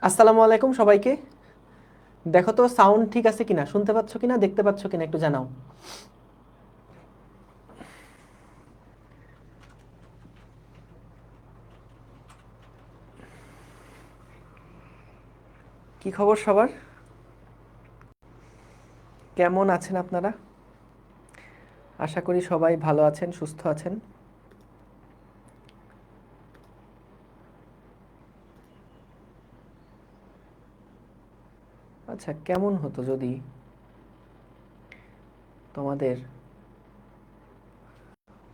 আসসালামু আলাইকুম সবাইকে। দেখো তো সাউন্ড ঠিক আছে কিনা, শুনতে পাচ্ছ কিনা, দেখতে পাচ্ছ কিনা একটু জানাও। কি খবর সবার? কেমন আছেন আপনারা? আশা করি সবাই ভালো আছেন, সুস্থ আছেন। আচ্ছা, কেমন হতো যদি তোমাদের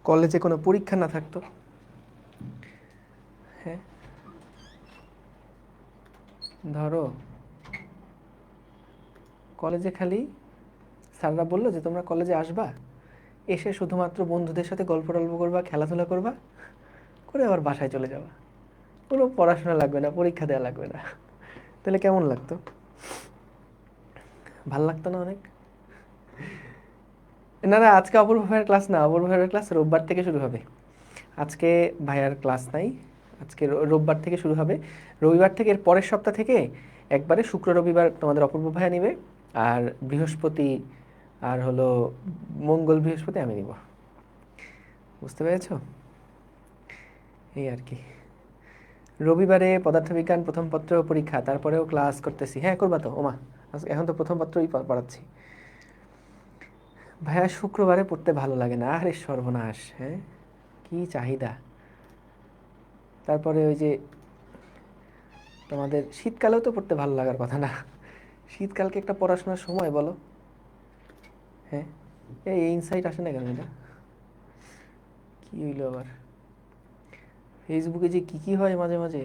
কলেজে কোনো পরীক্ষা না থাকতো? হ্যাঁ, ধরো কলেজে খালি স্যাররা বললো যে তোমরা কলেজে আসবা, এসে শুধুমাত্র বন্ধুদের সাথে গল্প টল্প করবা, খেলাধুলা করবা, করে আবার বাসায় চলে যাবা। কোনো পড়াশোনা লাগবে না, পরীক্ষা দেওয়া লাগবে না। তাহলে কেমন লাগতো? ভাল লাগতো না অনেক? না না, আজকে অপূর্ব ভাইয়ের ক্লাস না, অপূর্ব ভাইয়ের ক্লাস রোববার থেকে শুরু হবে। আজকে ভাইয়ার ক্লাস নাই। আজকে রোববার থেকে শুরু হবে। রবিবার থেকে এর পরের সপ্তাহ থেকে একবারে শুক্র রবিবার তোমাদের অপূর্ব ভাইয়া নিবে। আর বৃহস্পতি আর হলো মঙ্গল বৃহস্পতি আমি নিব। বুঝতে পেরেছো? এই আর কি। রবিবারে পদার্থবিজ্ঞান প্রথম পত্র পরীক্ষা, তারপরেও ক্লাস করতেছি। হ্যাঁ, করবা তো ওমা। এখন তো প্রথম পত্রই পড়াচ্ছি। ভাইয়া শুক্রবারে পড়তে ভালো লাগে না, আরে সর্বনাশ! হ্যাঁ, কি চাহিদা! তারপরে ওই যে তোমাদের শীতকালেও তো পড়তে ভালো লাগার কথা না। শীতকালকে একটা পড়াশোনার সময় বলো? হ্যাঁ, এই ইনসাইট আসে না কেন এটা? কি হইলো আবার? ফেসবুকে যে কি কি হয় মাঝে মাঝে!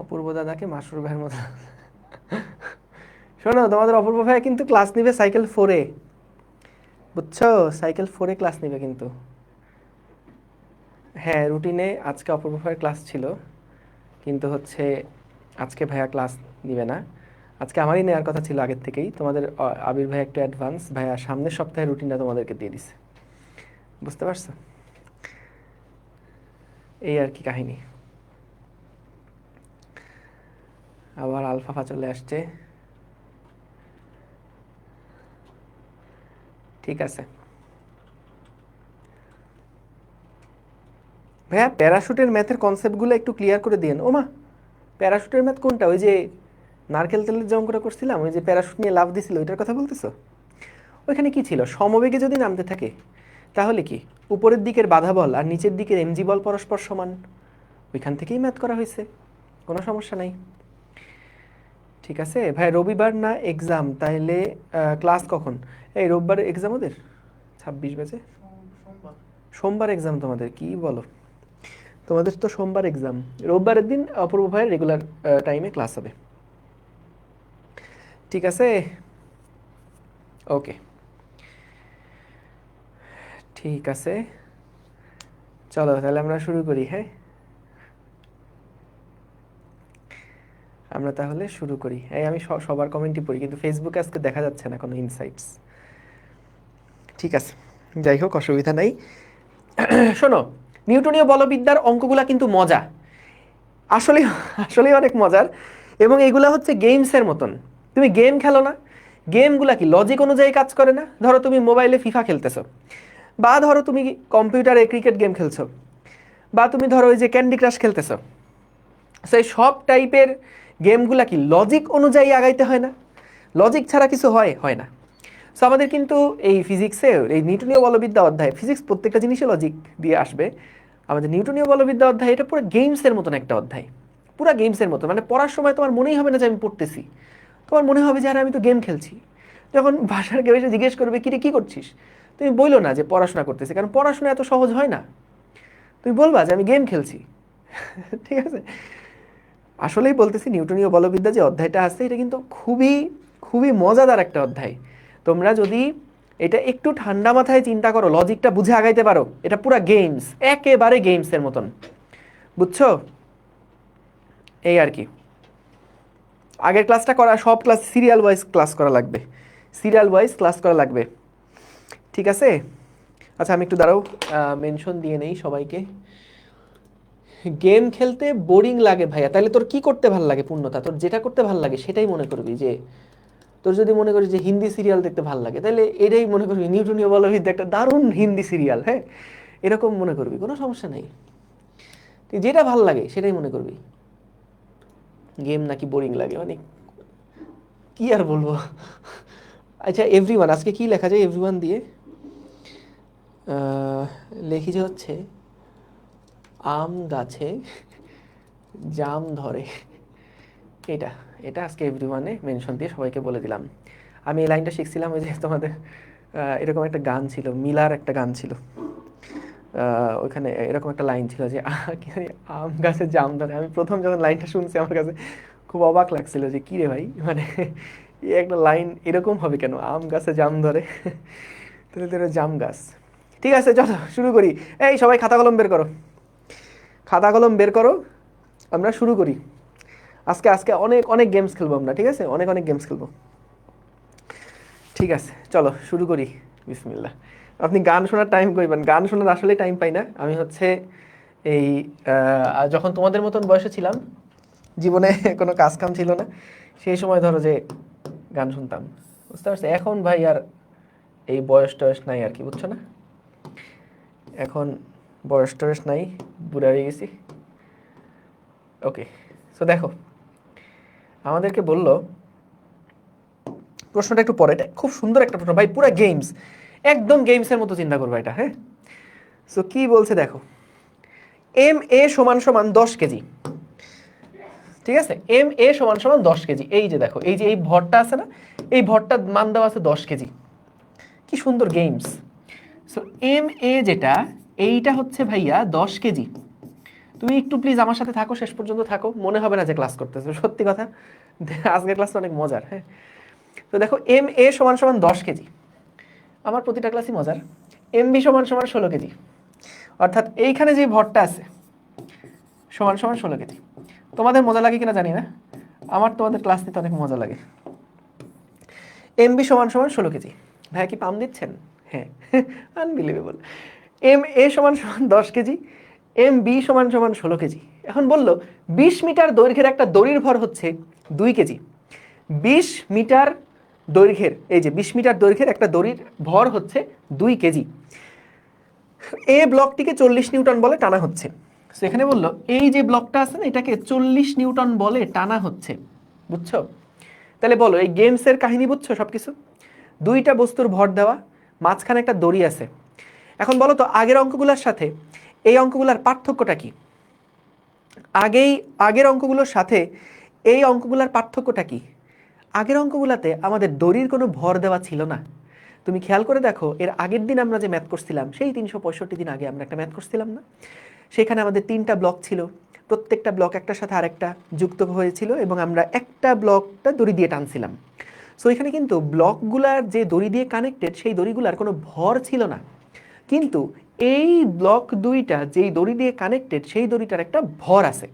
অপূর্ব দাদাকে মাসুর ভাইয়ের মতো। শোনো, তোমাদের অপূর্ব ভাই কিন্তু ক্লাস নিবে সাইকেল 4-এ। বুঝছো? সাইকেল 4-এ ক্লাস নিবে কিন্তু। হ্যাঁ, রুটিনে আজকে অপূর্ব ভাইয়ের ক্লাস ছিল, কিন্তু হচ্ছে আজকে ভাইয়া ক্লাস নিবে না। আজকে আমারই নেওয়ার কথা ছিল আগের থেকেই। তোমাদের আবির ভাই একটু অ্যাডভান্স, ভাইয়া সামনের সপ্তাহে রুটিনটা তোমাদেরকে দিয়ে দিছে। বুঝতে পারছো? এই আর কি কাহিনী। আবার আলফাফা চলে আসছে। ঠিক আছে ভাইয়া, প্যারাশুটের ম্যাথের কনসেপ্টগুলো একটু ক্লিয়ার করে দিন। ওমা, প্যারাশুটের ম্যাথ কোনটা? ওই যে নারকেল তেলের যে অঙ্কটা করছিলাম, ওই যে প্যারাশুট নিয়ে লাফ দিছিল, ওইটার কথা বলতেছো? ওইখানে কি ছিল? সমবেগে যদি নামতে থাকে তাহলে কি উপরের দিকের বাধা বল আর নিচের দিকের এমজি বল পরস্পর সমান। ওইখান থেকেই ম্যাথ করা হয়েছে, কোনো সমস্যা নাই। ঠিক আছে ভাই, রবিবার না এক্সাম? তাইলে ক্লাস কখন? এই রোববার এক্সাম ওদের 26 বাজে। সোমবার এক্সাম তোমাদের? কি বলো! তোমাদের তো সোমবার এক্সাম। রোববারের দিন অপূর্ব ভাইয়ের রেগুলার টাইমে ক্লাস হবে। ঠিক আছে, ওকে, ঠিক আছে। চলো তাহলে আমরা শুরু করি। হ্যাঁ, আমরা তাহলে শুরু করি। এই আমি সবার কমেন্টই পড়ি, কিন্তু ফেসবুকে আজকে দেখা যাচ্ছে না কোনো ইনসাইটস। ঠিক আছে, যাই হোক, অসুবিধা নাই। শোনো, নিউটনীয় বলবিদ্যার অঙ্কগুলা কিন্তু মজা। আসলে আসলে অনেক মজার। এবং এগুলা হচ্ছে গেমসের মতন। তুমি গেম খেলো না? গেমগুলা কি লজিক অনুযায়ী কাজ করে না? ধরো তুমি মোবাইলে ফিফা খেলতেছো, বা ধরো তুমি কম্পিউটারে ক্রিকেট গেম খেলছো, বা তুমি ধরো ওই যে ক্যান্ডি ক্রাশ খেলতেছো। সেই সব টাইপের গেমগুলা কি লজিক অনুযায়ী আগাইতে হয় না? লজিক ছাড়া কিছু হয়? হয় না। সো আমাদের কিন্তু এই ফিজিক্সে, এই নিউটনীয় বলবিদ্যা অধ্যায়, ফিজিক্স প্রত্যেকটা জিনিসে লজিক দিয়ে আসবে। আমাদের নিউটনীয় বলবিদ্যা অধ্যায় এটা পুরো গেমসের মতন একটা অধ্যায়। পুরো গেমসের মতো, মানে পড়ার সময় তোমার মনেই হবে না যে আমি পড়তেছি। তোমার মনে হবে যে আরে আমি তো গেম খেলছি। যখন বাসার কেউ এসে জিজ্ঞেস করবে কিরে কী করছিস, তুমি বললো না যে পড়াশোনা করতেছি, কারণ পড়াশোনা এত সহজ হয় না। তুমি বলবা যে আমি গেম খেলছি। ঠিক আছে? আসলেই বলতেছি, নিউটনীয় বলবিদ্যা যে অধ্যায়টা আছে এটা কিন্তু খুবই খুবই মজাদার একটা অধ্যায়। তোমরা যদি এটা একটু ঠান্ডা মাথায় চিন্তা করো, লজিকটা বুঝে আগাইতে পারো, এটা পুরা গেমস, একেবারে গেমসের মতন। বুঝছো? এই আর কি। আগের ক্লাসটা করা, সব ক্লাস সিরিয়াল ওয়াইজ ক্লাস করা লাগবে। সিরিয়াল ওয়াইজ ক্লাস করা লাগবে। ঠিক আছে? আচ্ছা আমি একটু দাঁড়াও, মেনশন দিয়ে নেই সবাইকে। গেম খেলতে বোরিং লাগে ভাইয়া, তাহলে তোর কি করতে ভাল লাগে পূর্ণতা? তোর যেটা করতে ভাল লাগে সেটাই মনে করবি। যে তোর যদি মনে করিস যে হিন্দি সিরিয়াল দেখতে ভাল লাগে, তাহলে এটাই মনে করবি নিউটনীয় বলবিদ্যা একটা দারুণ হিন্দি সিরিয়াল, হ্যাঁ এরকম মনে করবি, কোনো সমস্যা নেই। তুই যেটা ভাল লাগে সেটাই মনে করবি। গেম নাকি বোরিং লাগে মানে কি আর বলবো। আচ্ছা এভরিওয়ান, আজকে কি লেখা যায় এভরিওয়ান দিয়ে? লেখি যে হচ্ছে আম গাছে জাম ধরে, এটা এটা আজকে এভরিওয়ানে মেনশন দিয়ে সবাইকে বলে দিলাম। আমি এই লাইনটা শিখছিলাম ওই যে তোমাদের এরকম একটা গান ছিল, মিলার একটা গান ছিল, ওইখানে এরকম একটা লাইন ছিল যে কি জানি, আম গাছে জাম ধরে। আমি প্রথম যখন লাইনটা শুনছি আমার কাছে খুব অবাক লাগছিল যে কী রে ভাই, মানে এই একটা লাইন এরকম হবে কেন, আম গাছে জাম ধরে, তাহলে তো এটা জাম গাছ। ঠিক আছে চলো শুরু করি। এই সবাই খাতা কলম বের করো, খাতা কলম বের করো, আমরা শুরু করি। আজকে আজকে অনেক অনেক গেমস খেলবো আমরা, ঠিক আছে, অনেক অনেক গেমস খেলবো। ঠিক আছে চলো শুরু করি, বিসমিল্লাহ। আপনি গান শোনার টাইম কইবেন, গান শোনার আসলে টাইম পাই না আমি। হচ্ছে এই যখন তোমাদের মতন বয়সে ছিলাম, জীবনে কোনো কাজ কাম ছিল না, সেই সময় ধরো যে গান শুনতাম, বুঝতে পারছি। এখন ভাই আর এই বয়স টয়স নাই আর কি, বুঝছো না, এখন বয়স টয়স নাই, বুড়া হয়ে গেছি। ওকে, সো দেখো আমাদেরকে বললো, প্রশ্নটা একটু পরে, এটা খুব সুন্দর একটা প্রশ্ন ভাই, পুরো গেমস, একদম গেমসের মতো চিন্তা করবো এটা, হ্যাঁ। সো কি বলছে দেখো, এম এ সমান সমান 10 কেজি, ঠিক আছে, এম এ সমান সমান 10 কেজি। এই যে দেখো, এই যে এই ভরটা আছে না, এই ভরটা মান দেওয়া আছে 10 কেজি। কি সুন্দর গেমস। সো এম এ যেটা, এইটা হচ্ছে ভাইয়া 10 কেজি। তুমি একটু প্লিজ আমার সাথে থাকো, শেষ পর্যন্ত থাকো, মনে হবে না যে ক্লাস করতেছো, সত্যি কথা আজকের ক্লাসটা অনেক মজার, হ্যাঁ। তো দেখো এম এ সমান সমান 10 কেজি, আমার প্রতিটা ক্লাসই মজার। এম বি সমান সমান 16 কেজি, অর্থাৎ এইখানে যে ভরটা আছে সমান সমান 16 কেজি। তোমাদের মজা লাগে কিনা জানি না, আমার তোমাদের ক্লাস নিতে অনেক মজা লাগে। এম বি সমান সমান 16 কেজি, ভাইয়া কি পাম দিচ্ছেন? হ্যাঁ, আনবিলিভেবল। এম এ সমান সমান 10 কেজি, এম বি সমান সমান 16 কেজি। এখন বললো 20 মিটার দৈর্ঘ্যের একটা দড়ির ভর হচ্ছে 2 কেজি। 20 মিটার দৈর্ঘ্যের, এই যে 20 মিটার দৈর্ঘ্যের একটা দড়ির ভর হচ্ছে 2 কেজি। এ ব্লকটিকে 40 নিউটন বলে টানা হচ্ছে। সো এখানে বললো এই যে ব্লকটা আছে না, এটাকে 40 নিউটন বলে টানা হচ্ছে, বুঝছো? তাহলে বলো এই গেমসের কাহিনী বুঝছো সবকিছু? দুইটা বস্তুর ভর দেওয়া, মাঝখানে একটা দড়ি আছে। এখন বলো তো আগের অঙ্কগুলোর সাথে এই অঙ্কগুলোর পার্থক্যটা কি? আগের অঙ্কগুলোর সাথে এই অঙ্কগুলোর পার্থক্যটা কি? আগের অঙ্কগুলোতে আমাদের দড়ির কোনো ভর দেওয়া ছিল না। তুমি খেয়াল করে দেখো, এর আগের দিন আমরা যে ম্যাথ করছিলাম, সেই 365 দিন আগে আমরা একটা ম্যাথ করছিলাম না, সেখানে আমাদের 3টা ব্লক ছিল, প্রত্যেকটা ব্লক একটার সাথে আরেকটা যুক্ত হয়েছিল এবং আমরা একটা ব্লকটা দড়ি দিয়ে টানছিলাম। সো এখানে কিন্তু ব্লকগুলার যে দড়ি দিয়ে কানেক্টেড, সেই দড়িগুলার কোনো ভর ছিল না, কিন্তু এই ব্লক দুইটা যেই দড়ি দিয়ে কানেক্টেড, সেই দড়িটার একটা ভর আছে।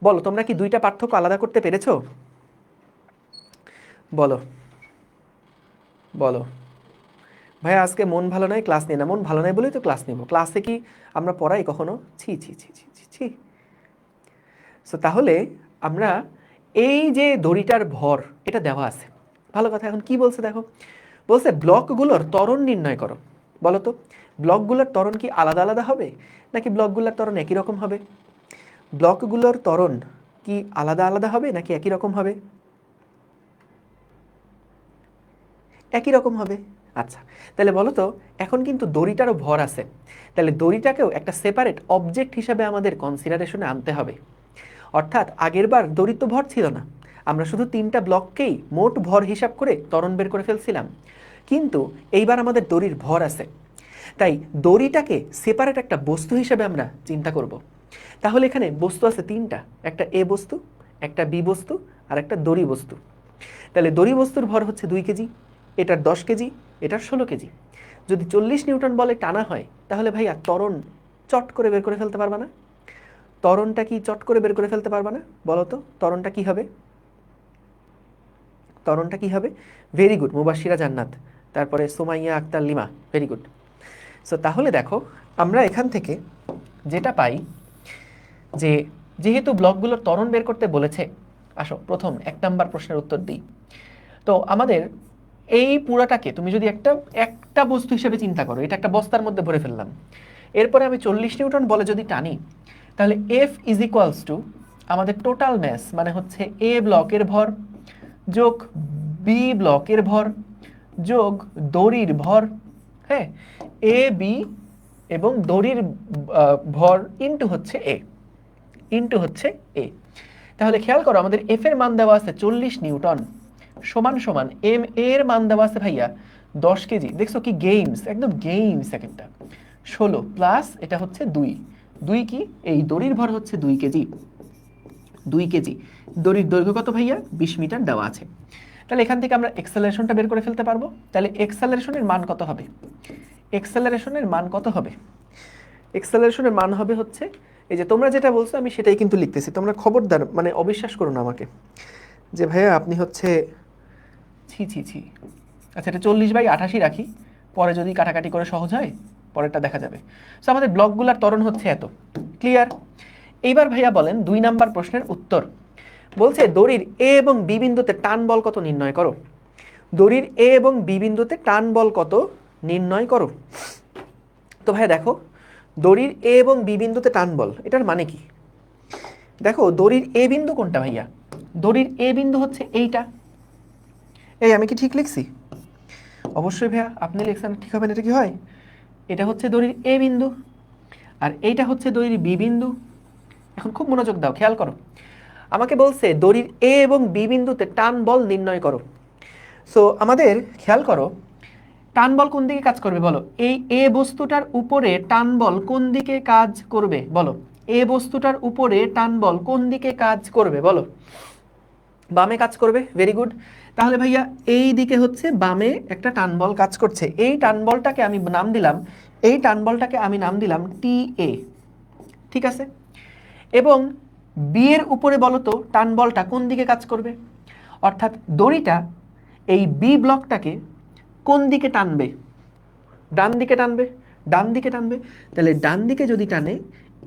বলো তোমরা কি দুইটা পার্থক্য আলাদা করতে পেরেছো? বলো বলো। ভাই আজকে মন ভালো নাই, ক্লাস নিই না। মন ভালো নাই বলেই তো ক্লাস নেব, ক্লাসে কি আমরা পড়াই কখনো? ছি ছি ছি ছি ছি ছি। সো তাহলে আমরা এই যে দড়িটার ভর, এটা দেওয়া আছে, ভালো কথা। এখন কি বলছে দেখো, বলছে ব্লকগুলোর ত্বরণ নির্ণয় করো। বলো তো ব্লকগুলোর ত্বরণ কি আলাদা আলাদা হবে নাকি ব্লকগুলোর ত্বরণ একই রকম হবে? ব্লকগুলোর ত্বরণ কি আলাদা আলাদা হবে নাকি একই রকম হবে? একই রকম হবে। আচ্ছা তাহলে বলো তো, এখন কিন্তু দড়িটারও ভর আছে, তাহলে দড়িটাকেও একটা সেপারেট অবজেক্ট হিসাবে আমাদের কনসিডারেশনে আনতে হবে। অর্থাৎ আগেরবার দড়ির তো ভর ছিল না, আমরা শুধু 3টা ব্লককেই মোট ভর হিসাব করে ত্বরণ বের করে ফেলছিলাম, কিন্তু এইবার আমাদের দড়ির ভর আছে, তাই দড়িটাকে সেপারেট একটা বস্তু হিসাবে আমরা চিন্তা করব। তাহলে এখানে বস্তু আছে 3টা, একটা এ বস্তু, একটা বি বস্তু আর একটা দড়ি বস্তু। তাহলে দড়ি বস্তুর ভর হচ্ছে 2 কেজি, এটার 10 কেজি, এটার 16 কেজি। যদি 40 নিউটন বলে টানা হয়, তাহলে ভাইয়া ত্বরণ চট করে বের করে ফেলতে পারবা না? ত্বরণটা কি চট করে বের করে ফেলতে পারবা না? বলো তো ত্বরণটা কি হবে? ত্বরণটা কি হবে? ভেরি গুড, মুবাশিরা জান্নাত, তারপরে Sumaiya Akter Lima, very good. So তাহলে দেখো আমরা এখান থেকে যেটা পাই যে যেহেতু ব্লকগুলোর ত্বরণ বের করতে বলেছে, আসো প্রথম 1 নাম্বার প্রশ্নের উত্তর দিই। তো আমাদের এই পুরাটাকে তুমি যদি একটা বস্তু হিসেবে চিন্তা করো, এটা একটা বস্তার মধ্যে ভরে ফেললাম, এরপরে আমি 40 নিউটন বলে যদি টানি, তাহলে F ইজ ইকুয়ালস টু আমাদের টোটাল ম্যাস মানে হচ্ছে এ ব্লকের ভর যোগ বি ব্লকের ভর যোগ দড়ির ভর, হ্যাঁ, এ বি এবং দড়ির ভর ইন্টু হচ্ছে এ। তাহলে খেয়াল করো আমাদের এফ এর মান দেওয়া আছে 40 নিউটন সমান সমান এম এর মান দেওয়া আছে ভাইয়া 10 কেজি। দেখছো কি গেমস, একদম গেমস একটা 16 প্লাস এটা হচ্ছে 2 কি এই দড়ির ভর হচ্ছে 2 কেজি। দড়ির দৈর্ঘ্য কত ভাইয়া 20 মিটার দেওয়া আছে। তাহলে এখান থেকে আমরা এক্সেলারেশনটা বের করে ফেলতে পারবো। তাহলে এক্সেলারেশনের মান কত হবে? এক্সেলারেশনের মান হবে হচ্ছে এই যে তোমরা যেটা বলছো আমি সেটাই কিন্তু লিখতেছি, তোমরা খবরদার মানে অবিশ্বাস করো না আমাকে যে ভাইয়া আপনি হচ্ছে ছি। আচ্ছা এটা 40/88 রাখি, পরে যদি কাটাকাটি করে সহজ হয় পরেরটা দেখা যাবে। সো আমাদের ব্লকগুলোর ত্বরণ হচ্ছে এত, ক্লিয়ার? এইবার ভাইয়া বলেন 2 নাম্বার প্রশ্নের উত্তর। বলছে দড়ির এ এবং বি বিন্দুতে টান বল কত নির্ণয় করো। দড়ির এ এবং বি বিন্দুতে টান বল কত নির্ণয় করো। তো ভাইয়া দেখো দড়ির এ এবং বি বিন্দুতে টান বল এটার মানে কি? দেখো দড়ির এ বিন্দু কোনটা ভাইয়া? দড়ির এ বিন্দু হচ্ছে এইটা। এই আমি কি ঠিক লিখছি? অবশ্যই ভাইয়া আপনি লিখছেন ঠিক হবে না, এটা কি হয়? এটা হচ্ছে দড়ির এ বিন্দু আর এইটা হচ্ছে দড়ির বি বিন্দু। এখন খুব মনোযোগ দাও, খেয়াল করো। আমাকে বলছে দড়ির এ এবং বি বিন্দুতে টান বল নির্ণয় করো। সো আমাদের খেয়াল করো টান বল কোন দিকে কাজ করবে বলো? এই এ বস্তুটার উপরে টান বল কোন দিকে কাজ করবে বলো? এ বস্তুটার উপরে টান বল কোন দিকে কাজ করবে বলো? বামে কাজ করবে, ভেরি গুড। তাহলে ভাইয়া এই দিকে হচ্ছে বামে একটা টান বল কাজ করছে, এই টান বলটাকে আমি নাম দিলাম টি এ, ঠিক আছে? এবং বি এর উপরে বলো তো টান বলটা কোন দিকে কাজ করবে, অর্থাৎ দড়িটা এই বি ব্লকটাকে কোন দিকে টানবে? ডান দিকে টানবে। তাহলে ডান দিকে যদি টানে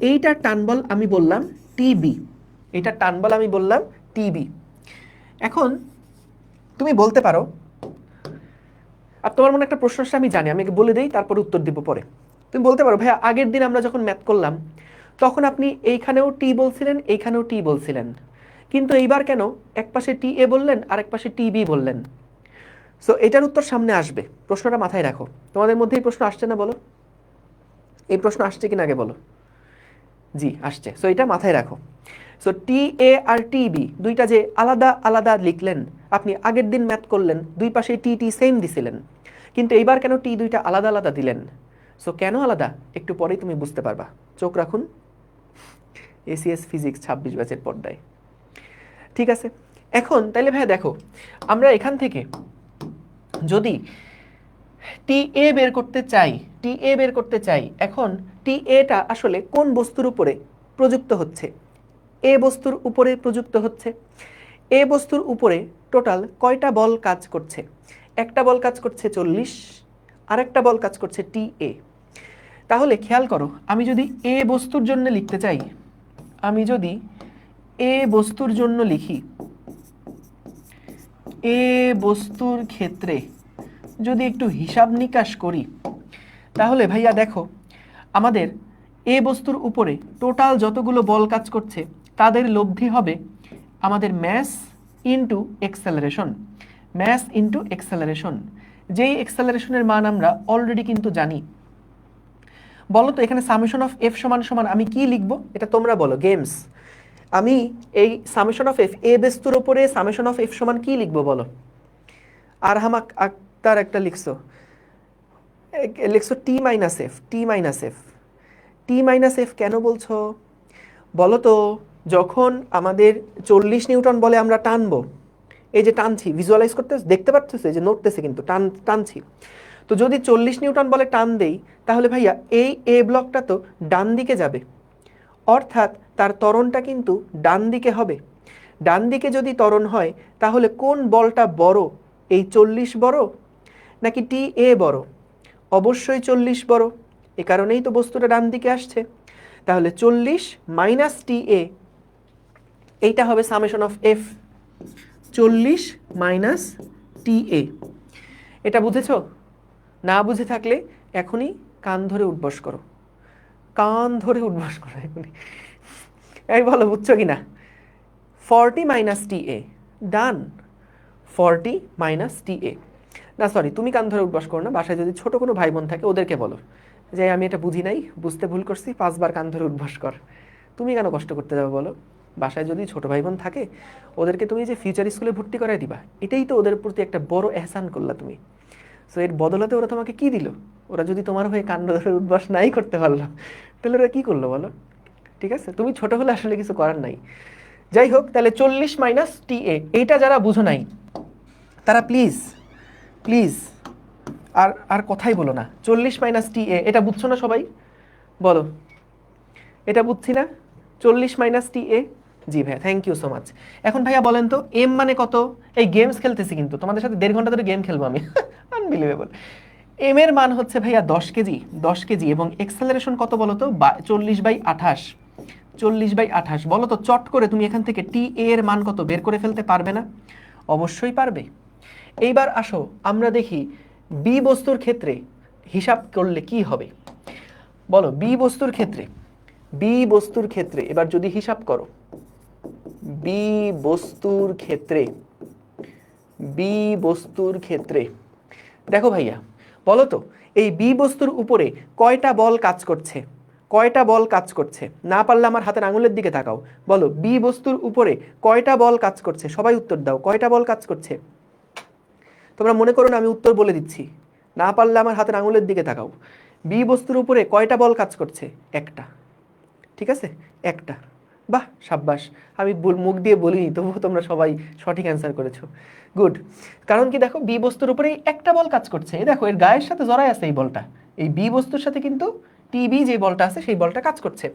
এইটার টান বল আমি বললাম টিবি, এখন তুমি বলতে পারো, আর তোমার মনে একটা প্রশ্ন আসছে আমি জানি, আমি বলে দেই তারপর উত্তর দিব পরে। তুমি বলতে পারো ভাইয়া আগের দিন আমরা যখন ম্যাথ করলাম তখন আপনি এইখানেও টি বলছিলেন এইখানেও টি বলছিলেন, কিন্তু এইবার কেন এক পাশে টি এ বললেন আর এক পাশে টি বি বললেন? সো এটার উত্তর সামনে আসবে, প্রশ্নটা মাথায় রাখো। তোমাদের মধ্যে এই প্রশ্ন আসছে না বলো? এই প্রশ্ন আসছে কিনা আগে বলো। জি আসছে, সো এটা মাথায় রাখো। সো টি এ আর টি বি দুইটা যে আলাদা আলাদা লিখলেন, আপনি আগের দিন ম্যাথ করলেন দুই পাশে টি টি সেম দিছিলেন, কিন্তু এইবার কেন টি দুইটা আলাদা আলাদা দিলেন? সো কেন আলাদা একটু পরেই তুমি বুঝতে পারবা, চোখ রাখুন এসিএস ফিজিক্স 26 ব্যাচের পর্দায়, ঠিক আছে? এখন তাইলে ভাইয়া দেখো আমরা এখান থেকে যদি টি এ বের করতে চাই, এখন টি এটা আসলে কোন বস্তুর উপরে প্রযুক্ত হচ্ছে? এ বস্তুর উপরে প্রযুক্ত হচ্ছে। এ বস্তুর উপরে টোটাল কয়টা বল কাজ করছে? একটা বল কাজ করছে 40, আরেকটা বল কাজ করছে টি এ। তাহলে খেয়াল করো আমি যদি এ বস্তুর জন্য লিখতে চাই, আমি যদি এ বস্তুর জন্য লিখি, এ বস্তুর ক্ষেত্রে যদি একটু হিসাব নিকাশ করি, তাহলে ভাইয়া দেখো আমাদের এ বস্তুর উপরে টোটাল যতগুলো বল কাজ করছে তাদের লব্ধি হবে আমাদের ম্যাস ইনটু এক্সেলারেশন, যেই এক্সেলারেশনের মান আমরা অলরেডি কিন্তু জানি। বলো তো এখানে সামেশন অফ এফ সমান সমান আমি কি লিখবো, এটা তোমরা বলো গেমস। আমি এই সামেশন অফ এফ এ বস্তুর উপরে সামেশন অফ এফ সমান কি লিখবো বলো? আর হামাক আক্তার একটা লিখছো টি মাইনাস এফ কেন বলছো বলো তো? যখন আমাদের 40 নিউটন বলে আমরা টানবো, এই যে টানছি, ভিজুয়ালাইজ করতে দেখতে পাচ্ছ যে নড়তেছে কিন্তু টানছি, তো যদি 40 নিউটন বলে টান দেই তাহলে ভাইয়া এই এ ব্লকটা তো ডান দিকে যাবে, অর্থাৎ তার ত্বরণটা কিন্তু ডান দিকে হবে। ডান দিকে যদি ত্বরণ হয় তাহলে কোন বলটা বড়, এই 40 বড় নাকি টি এ বড়? অবশ্যই 40 বড়। এ কারণেই তো বস্তুটা ডান দিকে আসছে। তাহলে 40 মাইনাস টি এ, এইটা হবে সামেশন অফ এফ, 40 মাইনাস টি এ। এটা বুঝেছো? না বুঝে থাকলে এখনই কান ধরে উঠবস করো, কান ধরে উঠবস করো এখনই। এই বলো বুঝছো কি না? 40 মাইনাস টি এ, ডান, 40 মাইনাস টি এ। না সরি, তুমি কান ধরে উঠবস করো না, বাসায় যদি ছোট কোনো ভাই বোন থাকে ওদেরকে বলো যে আমি এটা বুঝি নাই, বুঝতে ভুল করছি, 5 বার কান ধরে উঠবস কর। তুমি কেন কষ্ট করতে যাবে বলো? বাসায় যদি ছোট ভাই বোন থাকে ওদেরকে তুমি যে ফিউচার স্কুলে ভর্তি করাই দিবা, এটাই তো ওদের প্রতি একটা বড় এহসান করলা তুমি। সো এর বদলাতে ওরা তোমাকে কি দিল? ওরা যদি তোমার হয়ে কান ধরে উঠবস নাই করতে পারলো, তাহলে ওরা কি করলো বলো? ঠিক আছে, তুমি ছোট হলে আসলে কিছু করার নাই। যাই হোক, তাহলে 40 মাইনাস টি এ, এইটা যারা বুঝো নাই তারা প্লিজ প্লিজ আর আর কথাই বলো না। 40 মাইনাস টি এ, এটা বুঝছো না সবাই? বলো, এটা বুঝছি না? 40 মাইনাস টি এ। জি ভাইয়া, থ্যাংক ইউ সো মাচ। এখন ভাইয়া বলেন তো এম মানে কত? এই গেমস খেলতেছি কিন্তু তোমাদের সাথে 1.5 ঘন্টা ধরে গেম খেলবো আমি। আনবিলিভেবল। এম এর মান হচ্ছে ভাইয়া 10 কেজি, 10 কেজি, এবং এক্সেলারেশন কত বলো তো? 40/28, 40/28। বলো তো চট করে তুমি এখান থেকে টি এর মান কত বের করে ফেলতে পারবে না? অবশ্যই পারবে। এইবার আসো আমরা দেখি বি বস্তুর ক্ষেত্রে হিসাব করলে কি হবে। বলো বি বস্তুর ক্ষেত্রে, বি বস্তুর ক্ষেত্রে এবার যদি হিসাব করো, বি বস্তুর ক্ষেত্রে, বি বস্তুর ক্ষেত্রে দেখো ভাইয়া, বলো তো এই বি বস্তুর উপরে কয়টা বল কাজ করছে? কয়টা বল কাজ করছে? না পারলে আমার হাতের আঙুলের দিকে তাকাও, বলো বি বস্তুর উপরে কয়টা বল কাজ করছে? সবাই উত্তর দাও, কয়টা বল কাজ করছে? তোমরা মনে করো না আমি উত্তর বলে দিচ্ছি, না পারলে আমার হাতের আঙুলের দিকে তাকাও। বি বস্তুর উপরে কয়টা বল কাজ করছে? একটা। ঠিক আছে, একটা। বাহ, সাব্বাস। আমি মুখ দিয়ে বলিনি, তবুও তোমরা সবাই সঠিক অ্যান্সার করেছো। গুড। কারণ কি দেখো, বি বস্তুর উপরেই একটা বল কাজ করছে। এই দেখো এর গায়ের সাথে জড়াই আছে এই বলটা, এই বি বস্তুর সাথে কিন্তু টিবি যে বলটা আছে সেই বলটা কাজ করছে।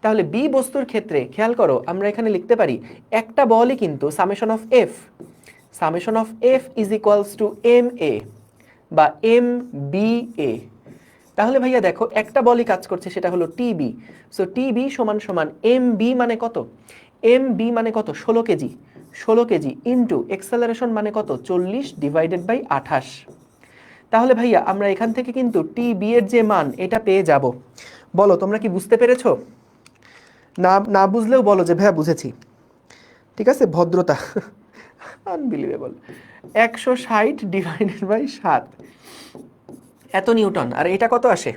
তাহলে বি বস্তুর ক্ষেত্রে খেয়াল করো, আমরা এখানে লিখতে পারি একটা বলই কিন্তু summation of F, summation of F is equals to M A বা এম বি এ। তাহলে ভাইয়া দেখো একটা বলই কাজ করছে, সেটা হলো টিবি। সো টিবি সমান সমান এম বি মানে কত? এম বি মানে কত? 16 কেজি, 16 কেজি ইন্টু এক্সেলারেশন মানে কত? 40/28। তাহলে ভাইয়া আমরা এখান থেকে কিন্তু টিবি এর যে মান এটা পেয়ে যাব। বলো তোমরা কি বুঝতে পেরেছো? না না বুঝলেও বলো যে ভাইয়া বুঝেছি। ঠিক আছে, ভদ্রতা। আনবিলিভেবল। 160/7 এত নিউটন। আর এটা কত আসে?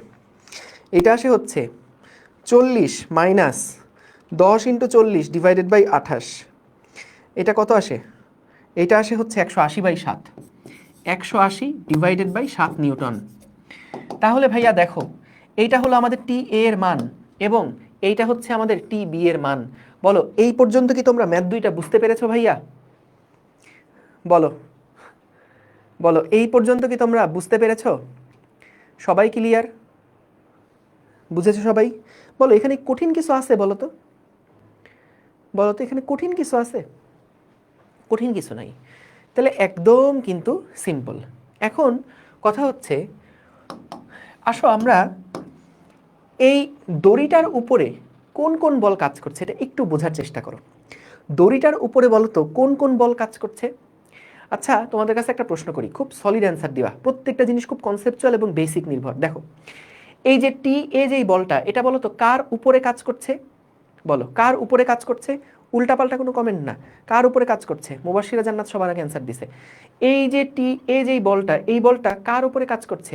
এটা আসে হচ্ছে 40 মাইনাস 10 ইন্টু 40/28। এটা কত আসে? এটা আসে হচ্ছে 180/7, 180/7 নিউটন। তাহলে ভাইয়া দেখো, এইটা হলো আমাদের টি এ এর মান এবং এইটা হচ্ছে আমাদের টি বি এর মান। বলো এই পর্যন্ত কি তোমরা ম্যাথ দুইটা বুঝতে পেরেছো ভাইয়া? বলো, বলো এই পর্যন্ত কি তোমরা বুঝতে পেরেছো? সবাই ক্লিয়ার? বুঝেছো সবাই? বলো এখানে কঠিন কিছু আছে বলো তো? বলো তো এখানে কঠিন কিছু আছে? কঠিন কিছু নাই। তাহলে একদম কিন্তু সিম্পল। এখন কথা হচ্ছে, আসো আমরা এই দড়িটার উপরে কোন কোন বল কাজ করছে এটা একটু বোঝার চেষ্টা করো। দড়িটার উপরে বলো তো কোন কোন বল কাজ করছে? আচ্ছা তোমাদের কাছে একটা প্রশ্ন করি, খুব সলিড অ্যান্সার দিবা, প্রত্যেকটা জিনিস খুব কনসেপচুয়াল এবং বেসিক নির্ভর। দেখো এই যে টি এ যেই বলটা, এটা বলো তো কার উপরে কাজ করছে? বলো কার উপরে কাজ করছে? উল্টাপাল্টা কোনো কমেন্ট না, কার উপরে কাজ করছে? মুবাশশিরা জান্নাত সবার আগে অ্যান্সার দিছে। এই যে টি এ যেই বলটা, এই বলটা কার উপরে কাজ করছে?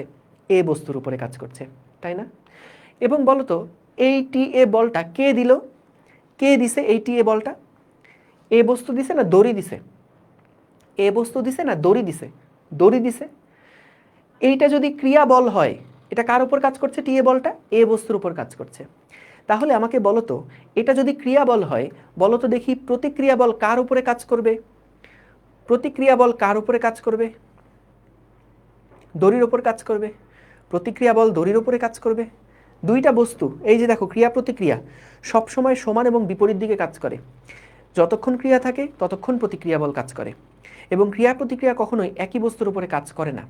এ বস্তুর উপরে কাজ করছে, তাই না? এবং বলো তো এই টি এ বলটা কে দিল? কে দিছে এই টি এ বলটা? এ বস্তু দিছে না দড়ি দিছে? এ বস্তু দিছে না দড়ি দিছে? দড়ি দিছে। এইটা যদি ক্রিয়া বল হয়, এটা কার উপর কাজ করছে? টি এ বলটা এ বস্তুর উপর কাজ করছে। তাহলে আমাকে বলো তো এটা যদি ক্রিয়া বল হয়, বলো তো দেখি প্রতিক্রিয়া বল কার উপরে কাজ করবে? প্রতিক্রিয়া বল কার উপরে কাজ করবে? দড়ির উপর কাজ করবে। প্রতিক্রিয়া বল দড়ির উপরে কাজ করবে। দুইটা বস্তু, এই যে দেখো ক্রিয়া প্রতিক্রিয়া সবসময় সমান এবং বিপরীত দিকে কাজ করে। যতক্ষণ ক্রিয়া থাকে ততক্ষণ প্রতিক্রিয়া বল কাজ করে, এবং ক্রিয়া প্রতিক্রিয়া কখনোই একই বস্তুর উপরে কাজ করে না।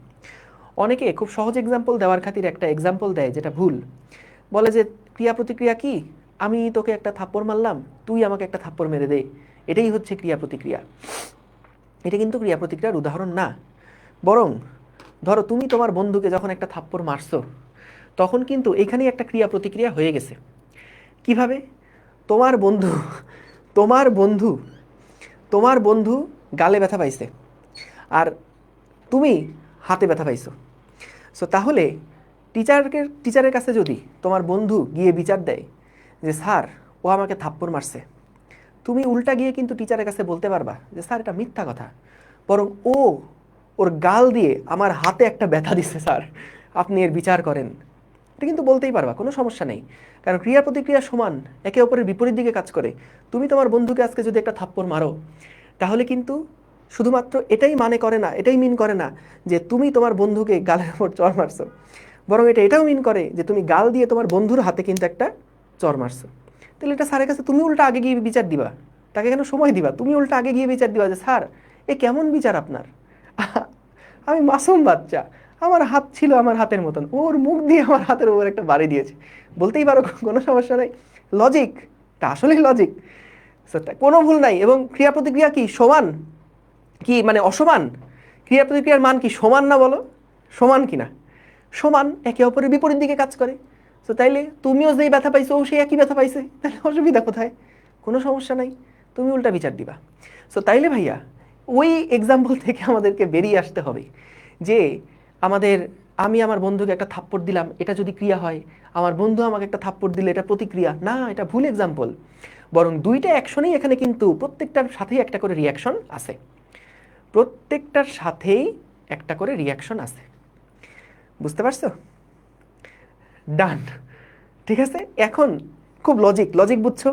অনেকে খুব সহজ এক্সাম্পল দেওয়ার খাতির একটা এক্সাম্পল দেয় যেটা ভুল। বলে যে ক্রিয়া প্রতিক্রিয়া কি, আমি তোকে একটা থাপ্পড় মারলাম, তুই আমাকে একটা থাপ্পড় মেরে দে, এটাই হচ্ছে ক্রিয়া প্রতিক্রিয়া। এটা কিন্তু ক্রিয়া প্রতিক্রিয়ার উদাহরণ না। বরং ধরো তুমি তোমার বন্ধুকে যখন একটা থাপ্পড় মারছো, তখন কিন্তু এখানেই একটা ক্রিয়া প্রতিক্রিয়া হয়ে গেছে। কিভাবে? তোমার বন্ধু তোমার বন্ধু তোমার বন্ধু গালে ব্যথা পাইছে, আর তুমি হাতে ব্যথা পাইছো। সো তাহলে টিচারের কাছে যদি তোমার বন্ধু গিয়ে বিচার দেয় যে স্যার ও আমাকে থাপ্পড় মারছে, তুমি উল্টা গিয়ে কিন্তু টিচারের কাছে বলতে পারবা যে স্যার এটা মিথ্যা কথা, বরং ওর গাল দিয়ে আমার হাতে একটা ব্যথা দিচ্ছে স্যার, আপনি এর বিচার করেন। এটা কিন্তু বলতেই পারবা, কোনো সমস্যা নেই। কারণ ক্রিয়া প্রতিক্রিয়া সমান, একে অপরের বিপরীত দিকে কাজ করে। তুমি তোমার বন্ধুকে আজকে যদি একটা থাপ্পড় মারো, তাহলে কিন্তু শুধুমাত্র এটাই মানে করে না, এটাই মিন করে না যে তুমি তোমার বন্ধুকে গালের উপর চড় মারছো, বরং এটাও মিন করে যে তুমি গাল দিয়ে তোমার বন্ধুর হাতে কিন্তু একটা চড় মারছো। তাহলে এটা স্যারের কাছে তুমি উল্টা আগে গিয়ে বিচার দিবা, তাকে কেন সময় দিবা? তুমি উল্টা আগে গিয়ে বিচার দিবা যে স্যার এ কেমন বিচার আপনার, আমি মাসুম বাচ্চা, আমার হাত ছিল আমার হাতের মতন, ওর মুখ দিয়ে আমার হাতের উপর একটা বাড়ি দিয়েছে। বলতেই পারো, কোনো সমস্যা নেই। লজিক, এটা আসলেই লজিক, কোনো ভুল নাই। এবং ক্রিয়া প্রতিক্রিয়া কি সমান কি মানে অসমান? ক্রিয়া প্রতিক্রিয়ার মান কি সমান না বলো? সমান কি না? সমান, একে অপরের বিপরীত দিকে কাজ করে। তো তাইলে তুমিও যেই ব্যথা পাইছো ও সেই একই ব্যথা পাইছে, তাহলে অসুবিধা কোথায়? কোনো সমস্যা নাই, তুমি উল্টা বিচার দিবা। সো তাইলে ভাইয়া ওই এক্সাম্পল থেকে আমাদেরকে বেরিয়ে আসতে হবে যে আমি আমার বন্ধুকে একটা থাপ্পড় দিলাম, এটা যদি ক্রিয়া হয়, আমার বন্ধু আমাকে একটা থাপ্পড় দিলে এটা প্রতিক্রিয়া না, এটা ভুল এক্সাম্পল। বরং দুইটা অ্যাকশনেই এখানে কিন্তু প্রত্যেকটার সাথেই একটা করে রিয়াকশন আছে, প্রত্যেকটার সাথেই একটা করে রিয়াকশন আছে। বুঝতে পারছো? ডান, ঠিক আছে। এখন খুব লজিক বুঝছো?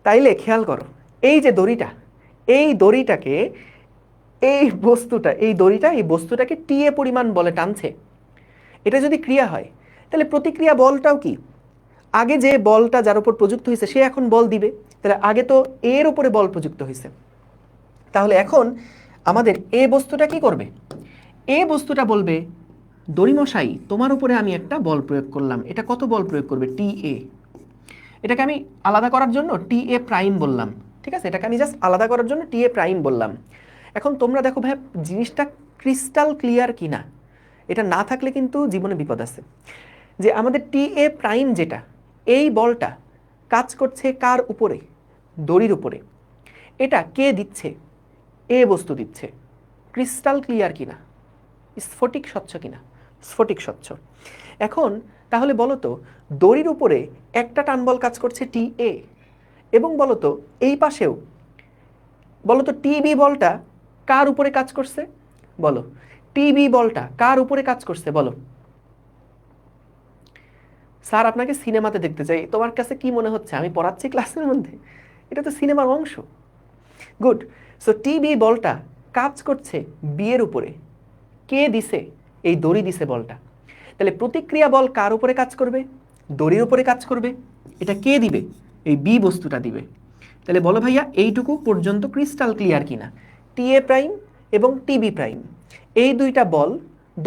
তাইলে খেয়াল করো, এই যে দড়িটা, এই দড়িটাকে এই বস্তুটাকে টিএ পরিমাণ বলে টানছে। এটা যদি ক্রিয়া হয়, তাহলে প্রতিক্রিয়া বলটাও কি? আগে যে বলটা যার উপর প্রযুক্ত হয়েছে সে এখন বল দিবে, তাহলে আগে তো এর উপরে বল প্রযুক্ত হয়েছে। তাহলে এখন আমাদের এ বস্তুটা কি করবে? এ বস্তুটা বলবে দড়িমশাই তোমার উপরে আমি একটা বল প্রয়োগ করলাম। এটা কত বল প্রয়োগ করবে? টি এ। এটাকে আমি আলাদা করার জন্য টি এ প্রাইম বললাম, ঠিক আছে? এটাকে আমি জাস্ট আলাদা করার জন্য টি এ প্রাইম বললাম। এখন তোমরা দেখো ভাই জিনিসটা ক্রিস্টাল ক্লিয়ার কিনা, এটা না থাকলে কিন্তু জীবনে বিপদ আছে। যে আমাদের টি এ প্রাইম যেটা, এই বলটা কাজ করছে কার উপরে? দড়ির উপরে। এটা কে দিচ্ছে? এ বস্তু দিচ্ছে। ক্রিস্টাল ক্লিয়ার কিনা, স্ফটিক স্বচ্ছ কিনা? স্ফটিক স্বচ্ছ। এখন তাহলে বলো তো, দড়ির উপরে একটা টানবল কাজ করছে টি এ, এবং বলো তো এই পাশেও বলো তো টিবি বলটা কার উপরে কাজ করছে? বলো, টিবি বলটা কার উপরে কাজ করছে বলো? স্যার আপনাকে সিনেমাতে দেখতে চাই, তোমার কাছে কি মনে হচ্ছে আমি পড়াচ্ছি ক্লাসের মধ্যে? এটা তো সিনেমার অংশ। গুড। সো টিবি বলটা কাজ করছে বিয়ের উপরে। কে দিছে? এই দড়ি দিছে বলটা। তাহলে প্রতিক্রিয়া বল কার উপরে কাজ করবে? দড়ির উপরে কাজ করবে। এটা কে দিবে? এই বি বস্তুটা দিবে। তাহলে বলো ভাইয়া এইটুকু পর্যন্ত ক্রিস্টাল ক্লিয়ার কিনা? টিএ প্রাইম এবং টিবি প্রাইম, এই দুইটা বল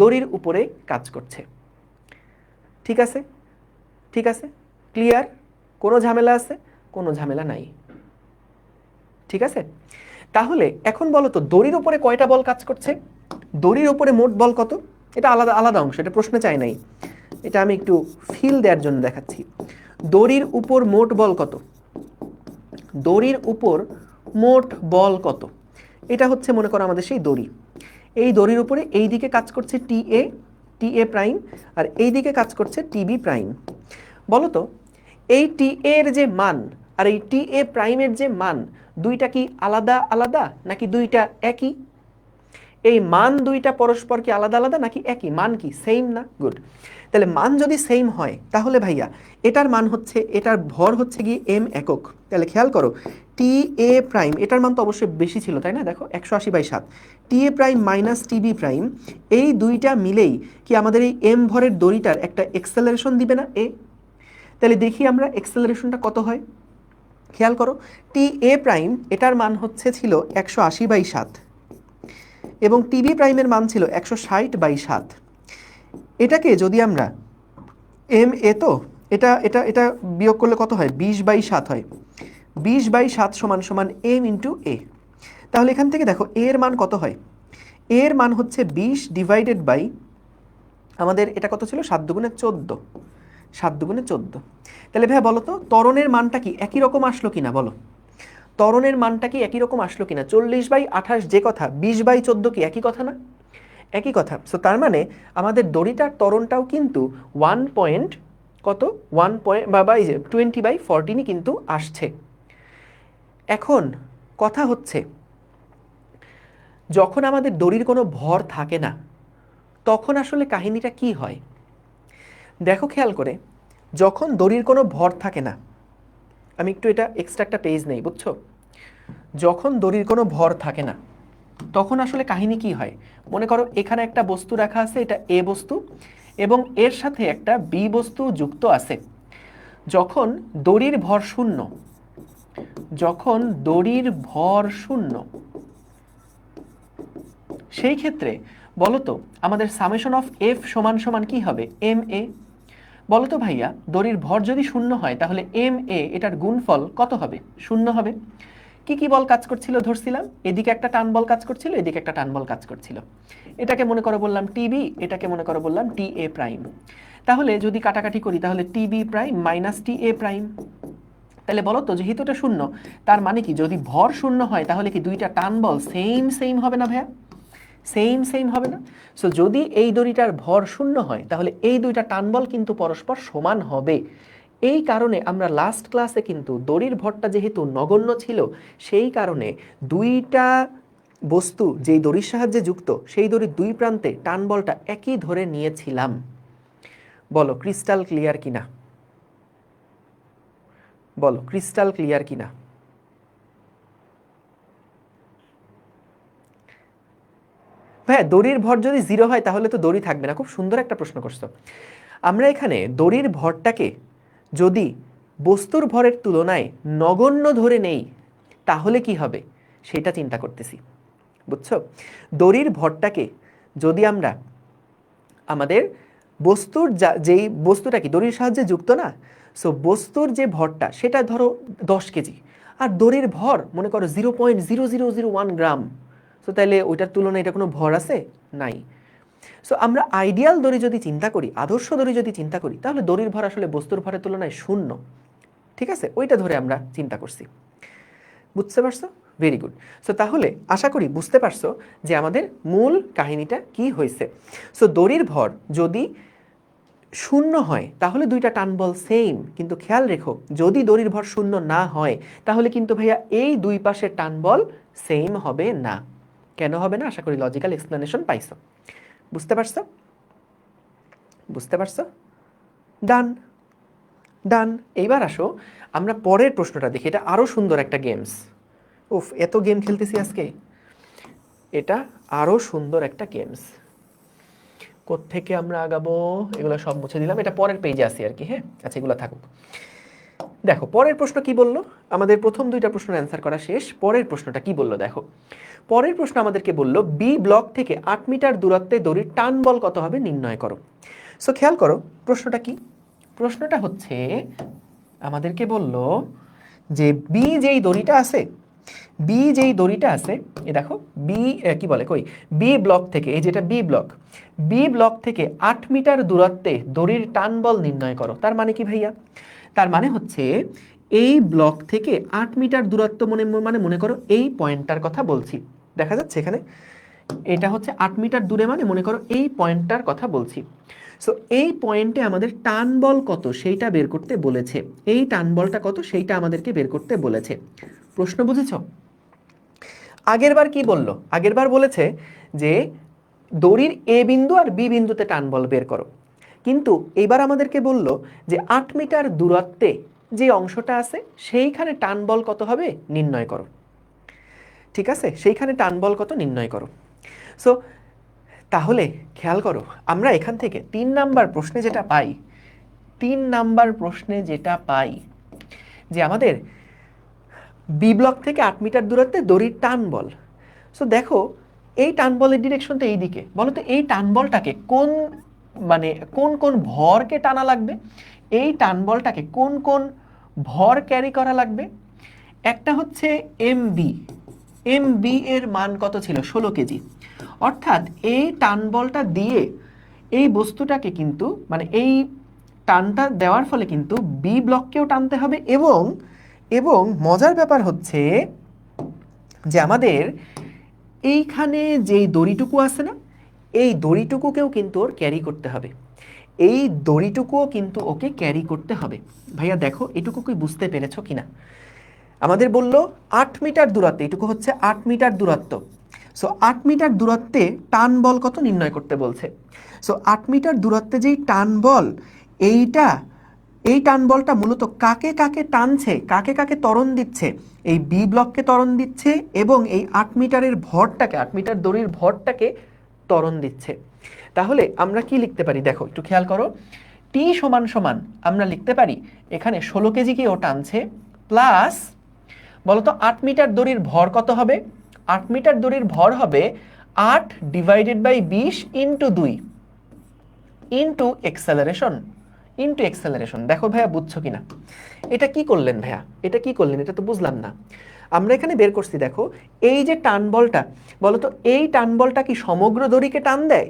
দড়ির উপরে কাজ করছে। ঠিক আছে, ঠিক আছে, ক্লিয়ার? কোনো ঝামেলা আছে? কোনো ঝামেলা নাই, ঠিক আছে। তাহলে এখন বলো তো দড়ির উপরে কয়টা বল কাজ করছে? দড়ির উপরে মোট বল কত? এটা আলাদা আলাদা অংশ, এটা প্রশ্নে চাই নাই, এটা আমি একটু ফিল দেওয়ার জন্য দেখাচ্ছি। দড়ির উপর মোট বল কত? দড়ির উপর মোট বল কত? এটা হচ্ছে মনে করো আমাদের সেই দড়ি। এই দড়ির উপরে এই দিকে কাজ করছে টিএ প্রাইম, আর এই দিকে কাজ করছে টিবি প্রাইম। বলো তো এই টিএ এর যে মান আর এই টিএ প্রাইমের যে মান, দুইটা কি আলাদা আলাদা নাকি দুইটা একই? এই মান দুইটা পরস্পর কি আলাদা আলাদা নাকি একই? মান কি সেম না? গুড। তাহলে মান যদি সেম হয় তাহলে ভাইয়া এটার মান হচ্ছে, এটার ভর হচ্ছে গিয়ে এম একক। তাহলে খেয়াল করো টি এ প্রাইম, এটার মান তো অবশ্যই বেশি ছিল তাই না? দেখো 180/7, টি এ প্রাইম মাইনাস টিবি প্রাইম, এই দুইটা মিলেই কি আমাদের এই এম ভরের দড়িটার একটা এক্সেলারেশন দিবে না এ? তাহলে দেখি আমরা এক্সেলারেশনটা কত হয়। খেয়াল করো টি এ প্রাইম এটার মান ছিল 180/7 এবং টিবি প্রাইমের মান ছিল 160/7। এটাকে যদি আমরা এম এ, তো এটা এটা এটা বিয়োগ করলে কত হয়, 20/7 হয়। 20/7 সমান সমান এম ইন্টু এ। তাহলে এখান থেকে দেখো এর মান কত হয়, এর মান হচ্ছে 20 ডিভাইডেড বাই আমাদের এটা কত ছিল, 7 দুগুণে 14, 7 দুগুণে 14। তাহলে ভাইয়া বলো তো ত্বরণের মানটা কি একই রকম আসলো কিনা, বলো ত্বরণের মানটা কি একই রকম আসলো কিনা, 40/28 যে কথা, 20/14 কি একই কথা না, একই কথা। সো তার মানে আমাদের দড়িটার ত্বরণটাও কিন্তু 1 পয়েন্ট কত, 1 পয়েন্ট বা এই যে 20/14 কিন্তু আসছে। এখন কথা হচ্ছে যখন আমাদের দড়ির কোনো ভর থাকে না তখন আসলে কাহিনীটা কি হয়, দেখো খেয়াল করে, যখন দড়ির কোনো ভর থাকে না, আমি একটু এটা এক্সট্রা একটা পেজ নেই, বুঝছো, যখন দড়ির কোনো ভর থাকে না তখন আসলে কাহিনী কি হয়, মনে করো এখানে একটা বস্তু রাখা আছে, এটা এ বস্তু এবং এর সাথে একটা বি বস্তু যুক্ত আছে। যখন দড়ির ভর শূন্য, যখন দড়ির ভর শূন্য, সেই ক্ষেত্রে বলতো আমাদের সামেশন অফ এফ সমান সমান কি হবে, এম এ। বলতো ভাইয়া দড়ির ভর যদি শূন্য হয় তাহলে এম এ এটার গুণফল কত হবে, শূন্য হবে। কি কি বল কাজ করছিল ধরছিলাম, এদিকে একটা টান বল কাজ করছিল, এদিকে একটা টান বল কাজ করছিল। এটাকে মনে করো বললাম টিবি, এটাকে মনে করো বললাম টি এ প্রাইম। তাহলে যদি কাটাকাটি করি তাহলে টিবি প্রাইম মাইনাস টি এ প্রাইম। তাহলে বলো তো যেহেতু এটা শূন্য, তার মানে কি যদি ভর শূন্য হয় তাহলে কি দুইটা টান বল সেম সেম হবে না ভাইয়া, সেম সেম হবে না। সো যদি এই দড়িটার ভর শূন্য হয় তাহলে এই দুইটা টান বল কিন্তু পরস্পর সমান হবে। এই কারণে আমরা লাস্ট ক্লাসে কিন্তু দড়ির ভরটা যেহেতু নগণ্য ছিল সেই কারণে দুইটা বস্তু যেই দড়ির সাহায্যে যুক্ত সেই দড়ির দুই প্রান্তে টান বলটা একই ধরে নিয়েছিলাম। বলো ক্রিস্টাল ক্লিয়ার কিনা, বলো ক্রিস্টাল ক্লিয়ার কিনা। হ্যাঁ, দড়ির ভর যদি 0 হয় তাহলে তো দড়ি থাকবে না, খুব সুন্দর একটা প্রশ্ন করছো। আমরা এখানে দড়ির ভরটাকে যদি বস্তুর ভরের তুলনায় নগণ্য ধরে নেই তাহলে কি হবে সেটা চিন্তা করতেছি, বুঝছো। দড়ির ভরটাকে যদি আমরা আমাদের বস্তুর যেই বস্তুটা কি দড়ির সাহায্যে যুক্ত না, সো বস্তুর যে ভরটা সেটা ধরো 10 কেজি আর দড়ির ভর মনে করো 0.0001 গ্রাম, সো তাহলে ওইটার তুলনায় এটা কোনো ভর আছে, নাই। সো আমরা আইডিয়াল দড়ি যদি চিন্তা করি, আদর্শ দড়ি যদি চিন্তা করি তাহলে দড়ির ভর আসলে বস্তুর ভরের তুলনায় শূন্য, ঠিক আছে, ওইটা ধরে আমরা চিন্তা করছি। বুঝতে পারছো, ভেরি গুড। সো তাহলে আশা করি বুঝতে পারছো যে আমাদের মূল কাহিনীটা কি হয়েছে। সো দড়ির ভর যদি শূন্য হয় তাহলে দুইটা টান বল সেম, কিন্তু খেয়াল রেখো যদি দড়ির ভর শূন্য না হয় তাহলে কিন্তু ভাইয়া এই দুই পাশের টান বল সেম হবে না। কেন হবে না, আশা করি লজিক্যাল এক্সপ্লেনেশন পাইছো, বুঝতে পারছো, বুঝতে পারছো, ডান ডান। এইবার আসো আমরা পরের প্রশ্নটা দেখি, এটা আরো সুন্দর একটা গেমস। উফ, এত গেম খেলতেছি আজকে, এটা আরো সুন্দর একটা গেমস। কোত্থেকে আমরা আগাবো, এগুলো সব মুছে দিলাম, এটা পরের পেজে আসি আর কি, হ্যাঁ আচ্ছা এগুলো থাকুক। দেখো পরের প্রশ্ন কি বললো, আমাদের প্রথম দুইটা প্রশ্নের অ্যান্সার করা শেষ, পরের প্রশ্নটা কি বললো দেখো। পরের প্রশ্ন আমাদেরকে বললো বি ব্লক থেকে 8 মিটার দূরত্বে দড়ির টান বল কত হবে নির্ণয় করো। সো খেয়াল করো প্রশ্নটা কি, প্রশ্নটা হচ্ছে আমাদেরকে বললো যে বি যেই দড়িটা আছে, বি যেই দড়িটা আছে, এ দেখো বি কি বলে কই, বি ব্লক থেকে, এই যেটা বি ব্লক, বি ব্লক থেকে 8 মিটার দূরত্বে দড়ির টান বল নির্ণয় করো। তার মানে কি ভাইয়া, তার মানে হচ্ছে এই ব্লক থেকে 8 মিটার দূরত্ব মানে মনে করো এই পয়েন্টটার কথা বলছি, দেখা যাচ্ছে এখানে এটা হচ্ছে 8 মিটার দূরে, মানে মনে করো এই পয়েন্টটার কথা বলছি। সো এই পয়েন্টে আমাদের টান বল কত সেইটা বের করতে বলেছে, এই টান বলটা কত সেইটা আমাদেরকে বের করতে বলেছে। প্রশ্ন বুঝেছো, আগেরবার কি বললো, আগেরবার বলেছে যে দড়ির এ বিন্দু আর বি বিন্দুতে টান বল বের করো, কিন্তু এবার আমাদেরকে বলল যে 8 মিটার দূরত্বে যে অংশটা আছে সেইখানে টান বল কত হবে নির্ণয় করো, ঠিক আছে, সেইখানে টান বল কত নির্ণয় করো। সো তাহলে খেয়াল করো আমরা এখান থেকে 3 নাম্বার প্রশ্নে যেটা পাই, 3 নাম্বার প্রশ্নে যেটা পাই যে আমাদের বি ব্লক থেকে 8 মিটার দূরত্বে দড়ির টান বল। সো দেখো এই টান বলের ডিরেকশন তো এই দিকে, বলো তো এই টান বলটাকে কোন মানে কোন কোন ভরকে টানা লাগবে, এই টান বলটাকে কোন কোন ভর ক্যারি করা লাগবে। একটা হচ্ছে এমবি, এমবি এর মান কত ছিল 16 কেজি, অর্থাৎ এই টান বলটা দিয়ে এই বস্তুটাকে কিন্তু মানে এই টানটা দেওয়ার ফলে কিন্তু বি ব্লককেও টানতে হবে, এবং এবং মজার ব্যাপার হচ্ছে যে আমাদের এইখানে যেই দড়িটুকু আছে না, এই দড়িটুকুকেও কিন্তু ওর ক্যারি করতে হবে, এই দড়িটুকুও কিন্তু ওকে ক্যারি করতে হবে। ভাইয়া দেখো এটুকু কি বুঝতে পেরেছো কিনা। আমাদের বলল 8 মিটার দূরত্বে, এটুকু হচ্ছে 8 মিটার দূরত্ব। সো 8 মিটার দূরত্বে টান বল কত নির্ণয় করতে বলছে। সো 8 মিটার দূরত্বে যেই টান বল, এইটা এই টান বলটা মূলত কাকে কাকে টানছে, কাকে কাকে ত্বরণ দিচ্ছে, এই বি ব্লককে ত্বরণ দিচ্ছে এবং এই 8 মিটারের ভরটাকে, 8 মিটার দড়ির ভরটাকে ত্বরণ দিচ্ছে। তাহলে আমরা কি লিখতে পারি দেখো একটু খেয়াল করো, টি সমান সমান আমরা লিখতে পারি এখানে 16 কেজিকে ও টানছে, প্লাস বলতো 8 মিটার দড়ির ভর কত হবে, 8 মিটার দড়ির ভর হবে 8 divided by 20 into 2 into acceleration, into acceleration. দেখো ভাইয়া বুঝছো কিনা, এটা কি করলেন ভাইয়া, এটা কি করলেন, এটা তো বুঝলাম না। আমরা এখানে বের করছি দেখো, এই যে টান বলটা, বলতো এই টান বলটা কি সমগ্র দড়িকে টান দেয়,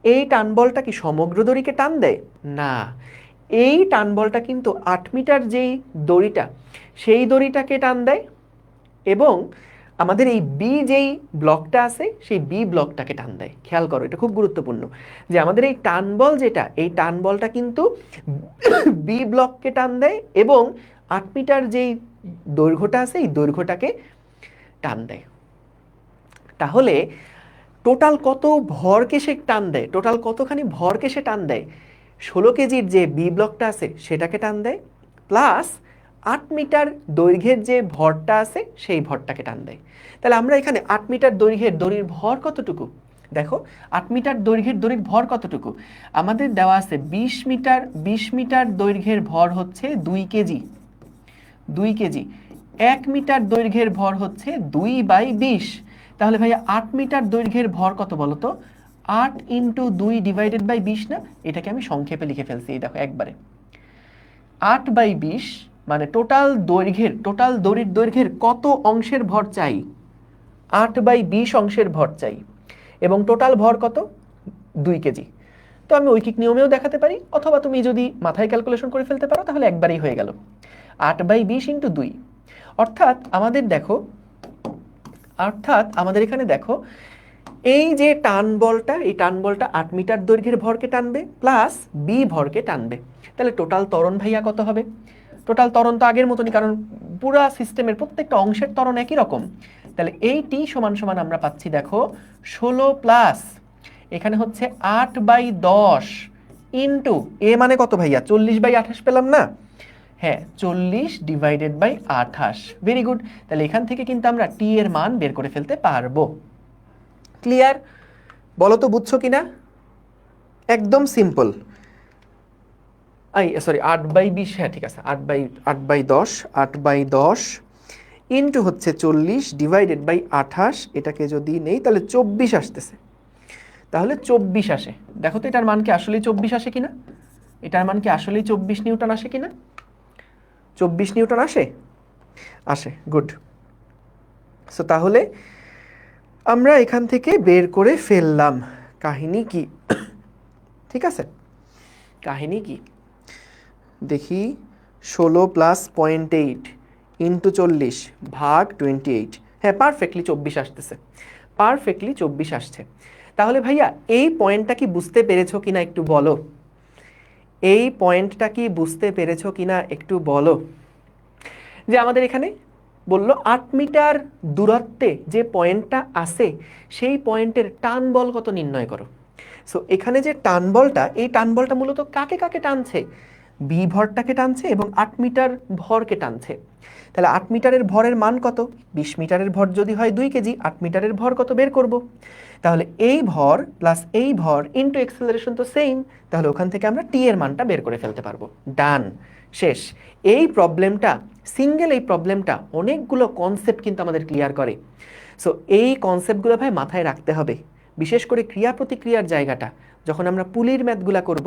এই টান বলটা কি সমগ্র দড়িকে টান দেয় না, এই টান বলটা কিন্তু 8 মিটার যেই দড়িটা সেই দড়িটাকে টান দেয়, এবং আমাদের এই বি যেই ব্লকটা আছে সেই বি ব্লকটাকে টান দেয়। খেয়াল করো এটা খুব গুরুত্বপূর্ণ যে আমাদের এই টান বল যেটা, এই টান বলটা কিন্তু বি ব্লককে টান দেয় এবং 8 মিটার যেই দৈর্ঘ্যটা আছে এই দৈর্ঘ্যটাকে টান দেয়। তাহলে টোটাল কত ভরকে সে টান দেয়, টোটাল কতখানি ভরকে সে টান দেয়, 16 কেজির যে বি ব্লকটা আছে সেটাকে টান দেয়, প্লাস 8 মিটার দৈর্ঘ্যের যে ভরটা আছে সেই ভরটাকে টান দেয়। তাহলে আমরা এখানে 8 মিটার দৈর্ঘ্যের দড়ির ভর কতটুকু, দেখো 8 মিটার দৈর্ঘ্যের দড়ির ভর কতটুকু, আমাদের দেওয়া আছে 20 মিটার দৈর্ঘ্যের ভর হচ্ছে 2 কেজি, 2 কেজি। 1 মিটার দৈর্ঘ্যের ভর হচ্ছে 2/20। তাহলে ভাইয়া 8 মিটার দৈর্ঘ্যের ভর কত বলো তো, 8 ইন্টু 2 ডিভাইডেড বাই 20 না, এটাকে আমি সংক্ষেপে লিখে ফেলছি এই দেখো একবারে, 8/20 মানে টোটাল দৈর্ঘ্যের, টোটাল দড়ির দৈর্ঘ্যের কত অংশের ভর চাই, 8/20 অংশের ভর চাই, এবং টোটাল ভর কত 2 কেজি। তো আমি ঐকিক নিয়মেও দেখাতে পারি, অথবা তুমি যদি মাথায় ক্যালকুলেশন করে ফেলতে পারো তাহলে একবারেই হয়ে গেল, 8/20 ইন্টু 2, অর্থাৎ আমাদের দেখো, অর্থাৎ আমাদের এখানে দেখো এই যে টান বলটা, এই টান বলটা 8 মিটার দৈর্ঘ্যের ভরকে টানবে প্লাস বি ভরকে টানবে। তাহলে টোটাল ত্বরণ ভাইয়া কত হবে, টোটাল ত্বরণ তো আগের মতনই, কারণ পুরা সিস্টেমের প্রত্যেকটা অংশের ত্বরণ একই রকম। তাহলে এই টি সমান সমান আমরা পাচ্ছি দেখো 16 প্লাস এখানে হচ্ছে 8/10 ইন্টু এ মানে কত ভাইয়া 40/28 পেলাম না, হ্যাঁ 40 ডিভাইডেড বাই 28। ভেরি গুড, তাহলে এখান থেকে কিন্তু আমরা টি এর মান বের করে ফেলতে পারবো। ক্লিয়ার, বলো তো বুঝছো কিনা, একদম সিম্পল। সরি 8/20, হ্যাঁ ঠিক আছে, 8/10, 8/10 ইন্টু হচ্ছে 40 ডিভাইডেড বাই 28, এটাকে যদি নেই তাহলে 24 আসতেছে, তাহলে 24 আসে। দেখো তো এটার মান কি আসলেই 24 আসে কিনা, এটার মান কি আসলেই 24 নিউটন আসে কিনা, 24 নিউটন আসে, আসে, গুড। সো তাহলে আমরা এখান থেকে বের করে ফেললাম কাহিনী কি, ঠিক আছে, কাহিনী কি দেখি, 16 প্লাস 0.8 ইন্টু 40 ভাগ 28, হ্যাঁ পারফেক্টলি 24 আসতেছে, পারফেক্টলি 24 আসছে। তাহলে ভাইয়া এই পয়েন্টটা কি বুঝতে পেরেছো কিনা একটু বলো, এই পয়েন্টটা কি বুঝতে পেরেছো কিনা একটু বলো, যে আমাদের এখানে বললো 8 মিটার দূরত্বে যে পয়েন্টটা আছে সেই পয়েন্টের টান বল কত নির্ণয় করো। সো এখানে যে টান বলটা, এই টান বলটা মূলত কাকে কাকে টানছে, বি ভরটাকে টানছে এবং 8 মিটার ভরকে টানছে। তাহলে 8 মিটারের ভরের মান কত, 20 মিটারের ভর যদি হয় 2 কেজি, 8 মিটারের ভর কত বের করব। তাহলে এই ভর প্লাস এই ভর ইন্টু এক্সেলারেশন তো সেম, তাহলে ওখান থেকে আমরা টি এর মানটা বের করে ফেলতে পারবো। ডান, শেষ। এই প্রবলেমটা, সিঙ্গেল এই প্রবলেমটা অনেকগুলো কনসেপ্ট কিন্তু আমাদের ক্লিয়ার করে। সো এই কনসেপ্টগুলো ভাই মাথায় রাখতে হবে, বিশেষ করে ক্রিয়া প্রতিক্রিয়ার জায়গাটা যখন আমরা পুলির ম্যাথগুলা করব,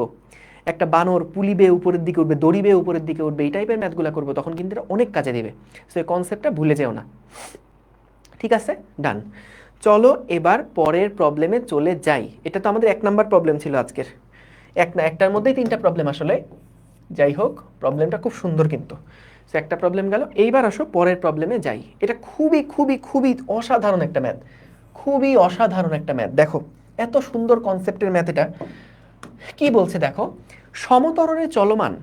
একটা বানর পুলি বেয়ে উপরের দিকে উঠবে, দড়ি বেয়ে উপরের দিকে উঠবে, এই টাইপের ম্যাথগুলা করব, তখন কিন্তু এটা অনেক কাজে দেবে। সো এই কনসেপ্টটা ভুলে যেও না। ঠিক আছে, ডান। চলো এবার পরের প্রবলেমে চলে যাই। এটা তো আমাদের 1 নাম্বার প্রবলেম ছিল আজকের। একটার মধ্যেই 3টা প্রবলেম আসলে। যাই হোক, প্রবলেমটা খুব সুন্দর কিন্তু। সো একটা প্রবলেম গেল, এইবার আসো পরের প্রবলেমে যাই। এটা খুবই খুবই খুবই অসাধারণ একটা ম্যাথ, খুবই অসাধারণ একটা ম্যাথ। দেখো এত সুন্দর কনসেপ্টের ম্যাথ এটা। কি বলছে দেখো, সমতরণে চলমান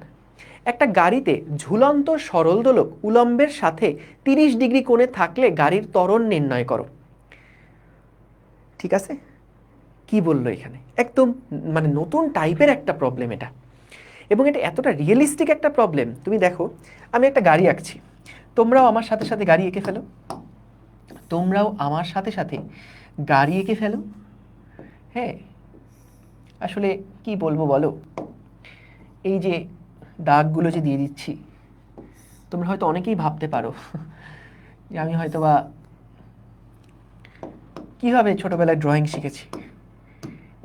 একটা গাড়িতে ঝুলন্ত সরল দোলক উলম্বের সাথে 30 ডিগ্রি কোণে থাকলে গাড়ির ত্বরণ নির্ণয় করো। ঠিক আছে, কি বললো এখানে? একদম মানে নতুন টাইপের একটা প্রবলেম এটা, এবং এটা এতটা রিয়েলিস্টিক একটা প্রবলেম। তুমি দেখো, আমি একটা গাড়ি আঁকছি, তোমরাও আমার সাথে সাথে গাড়ি এঁকে ফেলো, তোমরাও আমার সাথে সাথে গাড়ি এঁকে ফেলো। হ্যাঁ, আসলে কি বলবো বলো, এই যে দাগগুলো যে দিয়ে দিচ্ছি, তোমরা হয়তো অনেকেই ভাবতে পারো যে আমি হয়তো বা কীভাবে ছোটোবেলায় ড্রয়িং শিখেছি।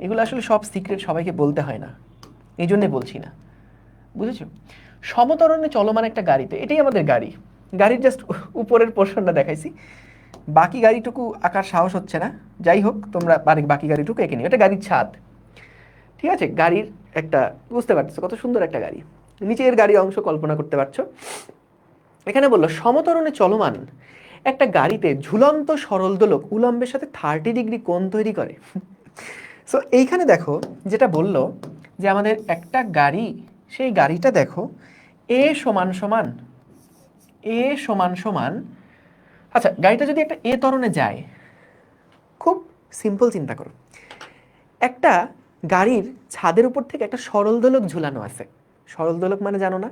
এগুলো আসলে সব সিক্রেট সবাইকে বলতে হয় না, এই জন্যে বলছি না, বুঝেছো? সমতরণে চলমান একটা গাড়িতে, এটাই আমাদের গাড়ি, গাড়ির জাস্ট উপরের পোর্শনটা দেখাইছি, বাকি গাড়িটুকু আঁকার সাহস হচ্ছে না। যাই হোক, তোমরা বাকি গাড়িটুকু এঁকে নিও, এটা গাড়ির ছাদ। ঠিক আছে, গাড়ির একটা, বুঝতে পারছো কত সুন্দর একটা গাড়ি, নিচের গাড়ি অংশ কল্পনা করতে পারছো। এখানে বললো সমতরণে চলমান একটা গাড়িতে ঝুলন্ত সরল দোলক উলম্বের সাথে 30 ডিগ্রি কোণ তৈরি করে। সো এইখানে দেখো যেটা বললো যে আমাদের একটা গাড়ি, সেই গাড়িটা দেখো এ সমান সমান, এ সমান সমান, আচ্ছা গাড়িটা যদি একটা এ ত্বরণে যায়, খুব সিম্পল চিন্তা করো, একটা গাড়ির ছাদের উপর থেকে একটা সরল দোলক ঝুলানো আছে। সরল দোলক মানে জানো না,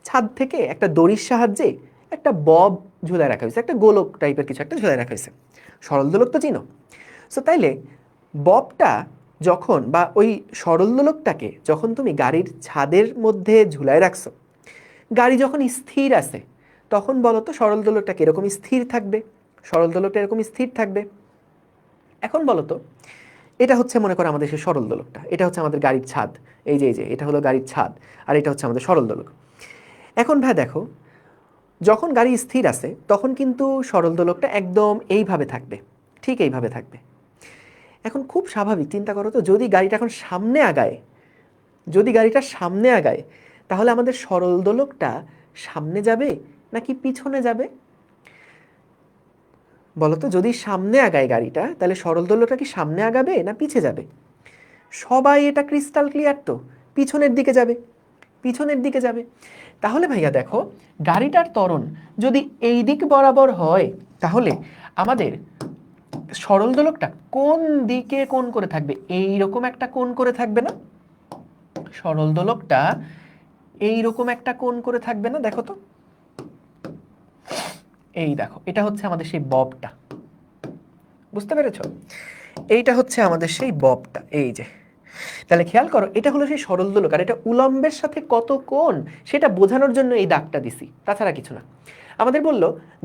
ছাদ থেকে একটা দড়ির সাহায্যে একটা বব ঝুলায় রাখা হয়েছে, একটা গোলক টাইপের কিছু একটা ঝুলায় রাখা হয়েছে। সরল দোলক তো চিনো। সো তাইলে ববটা যখন, বা ওই সরল দোলকটাকে যখন তুমি গাড়ির ছাদের মধ্যে ঝুলায় রাখছো, গাড়ি যখন স্থির আছে, তখন বলো তো সরল দোলকটা কিরকম স্থির থাকবে? সরল দোলকটা এরকম স্থির থাকবে। এখন বলো তো, এটা হচ্ছে মনে করো আমাদের সেই সরল দোলকটা, এটা হচ্ছে আমাদের গাড়ির ছাদ, এই যে এটা হলো গাড়ির ছাদ, আর এটা হচ্ছে আমাদের সরল দোলক। এখন ভাই দেখো, যখন গাড়ি স্থির আছে তখন কিন্তু সরল দোলকটা একদম এইভাবে থাকবে, ঠিক এইভাবে থাকবে। এখন খুব স্বাভাবিক, চিন্তা করো তো, যদি গাড়িটা এখন সামনে আগায়, যদি গাড়িটা সামনে আগায়, তাহলে আমাদের সরল দোলকটা সামনে যাবে নাকি পিছনে যাবে? বলতো, যদি সামনে আগায় গাড়িটা, তাহলে সরল দোলকটা কি সামনে আগাবে না পিছে যাবে? সবাই এটা ক্রিস্টাল ক্লিয়ার তো, পিছনের দিকে যাবে, পিছনের দিকে যাবে। তাহলে ভাইয়া দেখো, গাড়িটার ত্বরণ যদি এই দিক বরাবর হয়, তাহলে আমাদের সরল দোলকটা কোন দিকে কোণ করে থাকবে? এইরকম একটা কোণ করে থাকবে না? সরল দোলকটা এইরকম একটা কোণ করে থাকবে না? দেখো তো, এই দেখো, এটা হচ্ছে আমাদের সেই ববটা, বুঝতে পেরেছো? এইটা হচ্ছে আমাদের সেই ববটা, এই যে। তাহলে খেয়াল করো, এটা হলো সেই সরল দোলক, আর এটা উলম্বের সাথে কত কোণ সেটা বোঝানোর জন্য এই দাগটা দিছি, তাছাড়া কিছু না। আমাদের বলল,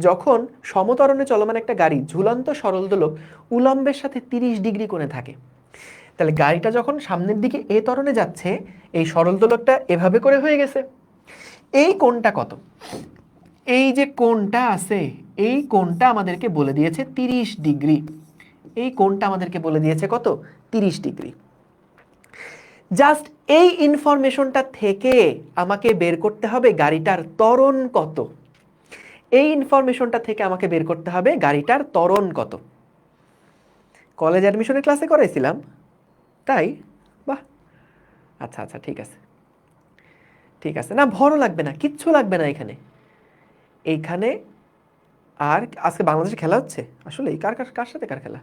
যখন সমতরণে চলমান একটা গাড়ি ঝুলন্ত সরল দোলক উলম্বের সাথে 30 ডিগ্রি কোণে থাকে, তাহলে গাড়িটা যখন সামনের দিকে এ ত্বরণে যাচ্ছে, এই সরল দোলকটা এভাবে করে হয়ে গেছে। এই কোণটা কত? এই যে কোণটা আছে, এই কোণটা আমাদেরকে বলে দিয়েছে 30 ডিগ্রি। এই কোণটা আমাদেরকে বলে দিয়েছে কত? 30 ডিগ্রি। জাস্ট এই ইনফরমেশনটা থেকে আমাকে বের করতে হবে গাড়িটার ত্বরণ কত। এই ইনফরমেশনটা থেকে আমাকে বের করতে হবে গাড়িটার ত্বরণ কত। কলেজ অ্যাডমিশনের ক্লাসে করাইছিলাম তাই? বাহ, আচ্ছা আচ্ছা, ঠিক আছে ঠিক আছে, না ভরও লাগবে না, কিচ্ছু লাগবে না এখানে। এইখানে আর আজকে বাংলাদেশে খেলা হচ্ছে, আসলে কার কার কার সাথে কার খেলা?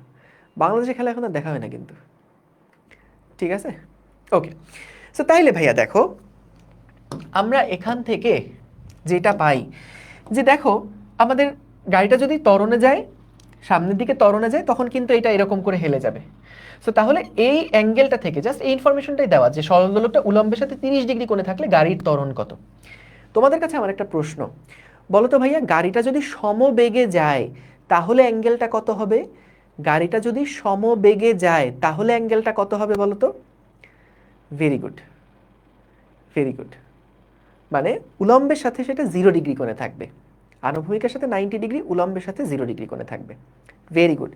বাংলাদেশে খেলা এখন আর দেখা হয় না কিন্তু, ঠিক আছে, ওকে। সো তাইলে ভাইয়া দেখো, আমরা এখান থেকে যেটা পাই, যে দেখো আমাদের গাড়িটা যদি ত্বরণে যায়, সামনের দিকে ত্বরণে যায়, তখন কিন্তু এটা এরকম করে হেলে যাবে। সো তাহলে এই অ্যাঙ্গেলটা থেকে জাস্ট এই ইনফরমেশনটাই দেওয়া, যে সরল দোলকটা উলম্বের সাথে 30 ডিগ্রি কোণে থাকলে গাড়ির ত্বরণ কত। তোমাদের কাছে আমার একটা প্রশ্ন, বলো তো ভাইয়া, গাড়িটা যদি সমবেগে যায় তাহলে অ্যাঙ্গেলটা কত হবে? গাড়িটা যদি সমবেগে যায় তাহলে অ্যাঙ্গেলটা কত হবে বলো তো? Very good, very good. মানে উলম্বের সাথে সেটা 0 ডিগ্রি কোণে থাকবে, আনুভূমিকের সাথে 90 ডিগ্রি, উলম্বের সাথে 0 ডিগ্রি কোণে থাকবে। Very good.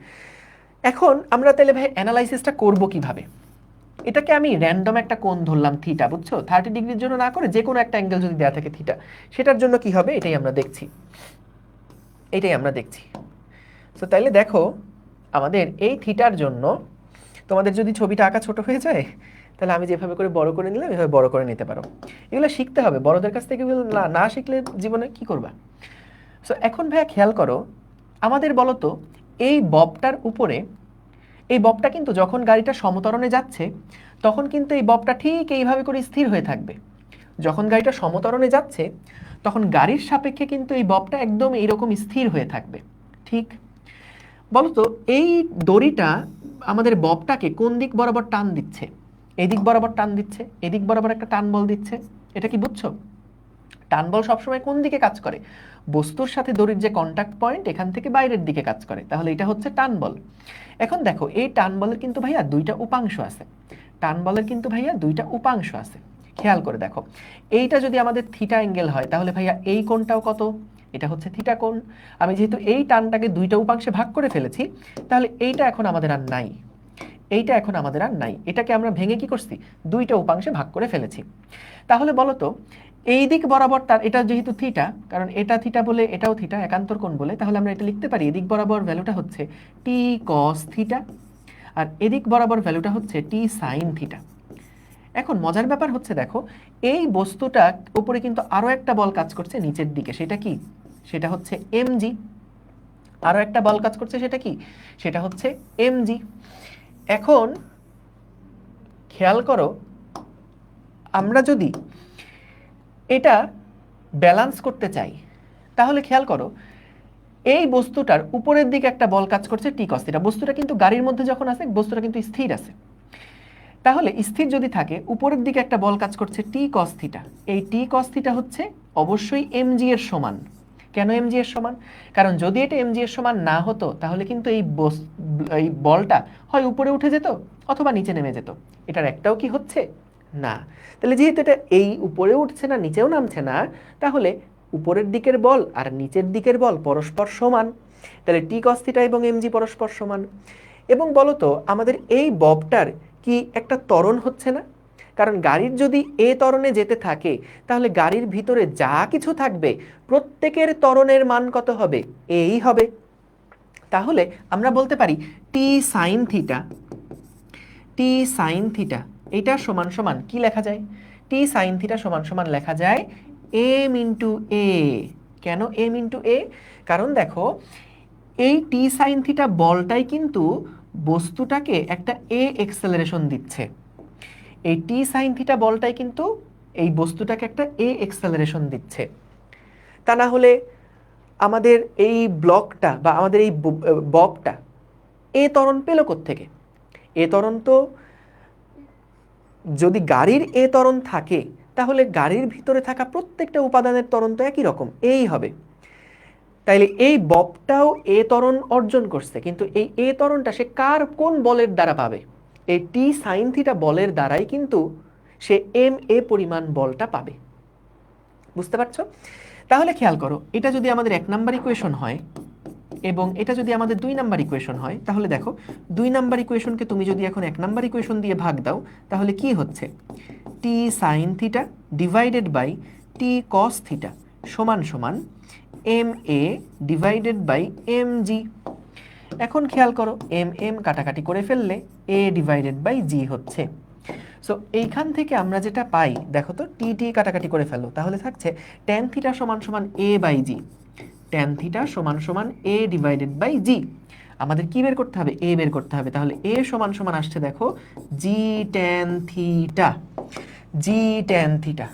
এখন আমরা তাহলে ভাই অ্যানালাইসিসটা করব কিভাবে? এটাকে আমি র্যান্ডম একটা কোণ ধরলাম থিটা, বুঝছো? 30 ডিগ্রির জন্য না করে যে কোনো একটা অ্যাঙ্গেল যদি দেওয়া থাকে থিটা, সেটার জন্য কি হবে এটাই আমরা দেখছি, এটাই আমরা দেখছি। তো তাইলে দেখো আমাদের এই থিটার জন্য তোমাদের যদি ছবিটা আঁকা ছোট হয়ে যায়, তাহলে আমি যেভাবে করে বড় করে নিলাম এভাবে বড় করে নিতে পারো। এগুলো শিখতে হবে, বড়দের কাছ থেকে এগুলো না শিখলে জীবনে কি করবা? সো এখন ভাইয়া খেয়াল করো, আমাদের বলো তো এই ববটার উপরে, এই ববটা কিন্তু যখন গাড়িটা সমতরণে যাচ্ছে তখন কিন্তু এই ববটা ঠিক এইভাবে করে স্থির হয়ে থাকবে। যখন গাড়িটা সমতরণে যাচ্ছে তখন গাড়ির সাপেক্ষে কিন্তু এই ববটা একদম এইরকম স্থির হয়ে থাকবে, ঠিক? বলতো এই দড়িটা আমাদের ববটাকে কোন দিক বরাবর টান দিচ্ছে? এদিক বরাবর টান দিচ্ছে, এদিক বরাবর একটা টান বল দিচ্ছে। এটা কি বুঝছো? টান বল সবসময় কোন দিকে কাজ করে? বস্তুর সাথে দড়ির যে কন্টাক্ট পয়েন্ট এখান থেকে বাইরের দিকে কাজ করে, তাহলে এটা হচ্ছে টান বল। এখন দেখো এই টান বলের কিন্তু ভাইয়া দুইটা উপাংশ আছে, টান বলের কিন্তু ভাইয়া দুইটা উপাংশ আছে। খেয়াল করে দেখো, এইটা যদি আমাদের থিটা অ্যাঙ্গেল হয় তাহলে ভাইয়া এই কোণটাও কত? এটা হচ্ছে থিটা কোণ। আমি যেহেতু এই টানটাকে দুইটা উপাংশে ভাগ করে ফেলেছি, তাহলে এইটা এখন আমাদের আর নাই, এইটা এখন আমাদের আর নাই। এটাকে আমরা ভেঙে কি করছি? দুইটা উপাংশে ভাগ করে ফেলেছি। তাহলে বলো তো এই দিক বরাবর তার, এটা যেহেতু থিটা, কারণ এটা থিটা বলে এটাও থিটা, একান্তর কোণ বলে, তাহলে আমরা এটা লিখতে পারি এদিক বরাবর ভ্যালুটা হচ্ছে টি কস থিটা, আর এদিক বরাবর ভ্যালুটা হচ্ছে টি সাইন থিটা। এখন মজার ব্যাপার হচ্ছে দেখো, এই বস্তুটা উপরে কিন্তু আরো একটা বল কাজ করছে নিচের দিকে, সেটা কি? সেটা হচ্ছে এমজি। আরো একটা বল কাজ করছে, সেটা কি? সেটা হচ্ছে এমজি। এখন খেয়াল করো, আমরা যদি এটা ব্যালেন্স করতে চাই তাহলে খেয়াল করো এই বস্তুটার উপরের দিকে একটা বল কাজ করছে টি কস থিটা। বস্তুটা কিন্তু গাড়ির মধ্যে যখন আছে বস্তুটা কিন্তু স্থির আছে, তাহলে স্থির যদি থাকে উপরের দিকে একটা বল কাজ করছে টি কস থিটা। এই টি কস থিটা হচ্ছে অবশ্যই এমজি এর সমান। কেন এমজি এর সমান? কারণ যদি এটা এমজি এর সমান না হতো তাহলে কিন্তু এই বলটা হয় উপরে উঠে যেত অথবা নিচে নেমে যেত। এটার একটাও কি হচ্ছে না। তাহলে যেহেতু এটা এই উপরে উঠছে না নিচেও নামছে না, তাহলে উপরের দিকের বল আর নিচের দিকের বল পরস্পর সমান। তাহলে টি কস থিটা এবং এমজি পরস্পর সমান। এবং বলতো আমাদের এই ববটার কি একটা ত্বরণ হচ্ছে না? কারণ গাড়ির যদি এ ত্বরণে যেতে থাকে তাহলে গাড়ির ভিতরে যা কিছু থাকবে প্রত্যেকের ত্বরণের মান কত হবে? এই হবে। তাহলে আমরা বলতে পারি টি সাইন থিটা, টি সাইন থিটা এটা সমান সমান কি লেখা যায়? টি সাইন থিটা সমান সমান লেখা যায় এম ইন্টু এ। কেন এম ইন্টু এ? কারণ দেখো এই টি সাইন থিটা বলটাই কিন্তু বস্তুটাকে একটা এ এক্সেলারেশন দিচ্ছে। এই টি সাইন থিটা বলটাই কিন্তু এই বস্তুটাকে একটা এ এক্সেলারেশন দিচ্ছে। তা না হলে আমাদের এই ব্লকটা বা আমাদের এই ববটা এ ত্বরণ পেল কোত্থেকে? এ ত্বরণ তো যদি গাড়ির এ ত্বরণ থাকে তাহলে গাড়ির ভিতরে থাকা প্রত্যেকটা উপাদানের ত্বরণ তো একই রকম এই হবে। তাইলে এই ববটাও এ ত্বরণ অর্জন করছে, কিন্তু এই এ ত্বরণটা সে কার কোন বলের দ্বারা পাবে? এই টি সাইন থিটা বলের দ্বারাই কিন্তু সে এম এ পরিমাণ বলটা পাবে। বুঝতে পারছো? তাহলে খেয়াল করো, এটা যদি আমাদের 1 নাম্বার ইকুয়েশন হয় এবং এটা যদি আমাদের 2 নাম্বার ইকুয়েশন হয়, তাহলে দেখো 2 নাম্বার ইকুয়েশনকে তুমি যদি এখন 1 নাম্বার ইকুয়েশন দিয়ে ভাগ দাও তাহলে কি হচ্ছে? T sine theta divided by T cos theta সমান সমান M A divided by M G. এখন খেয়াল করো এম এম কাটাকাটি করে ফেললে এ ডিভাইডেড বাই জি হচ্ছে। সো এইখান থেকে আমরা যেটা পাই দেখো তো, টি টি কাটাকাটি করে ফেলো, তাহলে থাকছে ট্যান থিটা সমান সমান এ বাই জি। ট্যান থিটা সমান সমান এ ডিভাইডেড বাই জি। আমাদের কি বের করতে হবে? এ বের করতে হবে। তাহলে এ সমান সমান আসছে দেখো জি ট্যান থিটা, জি ট্যান থিটা।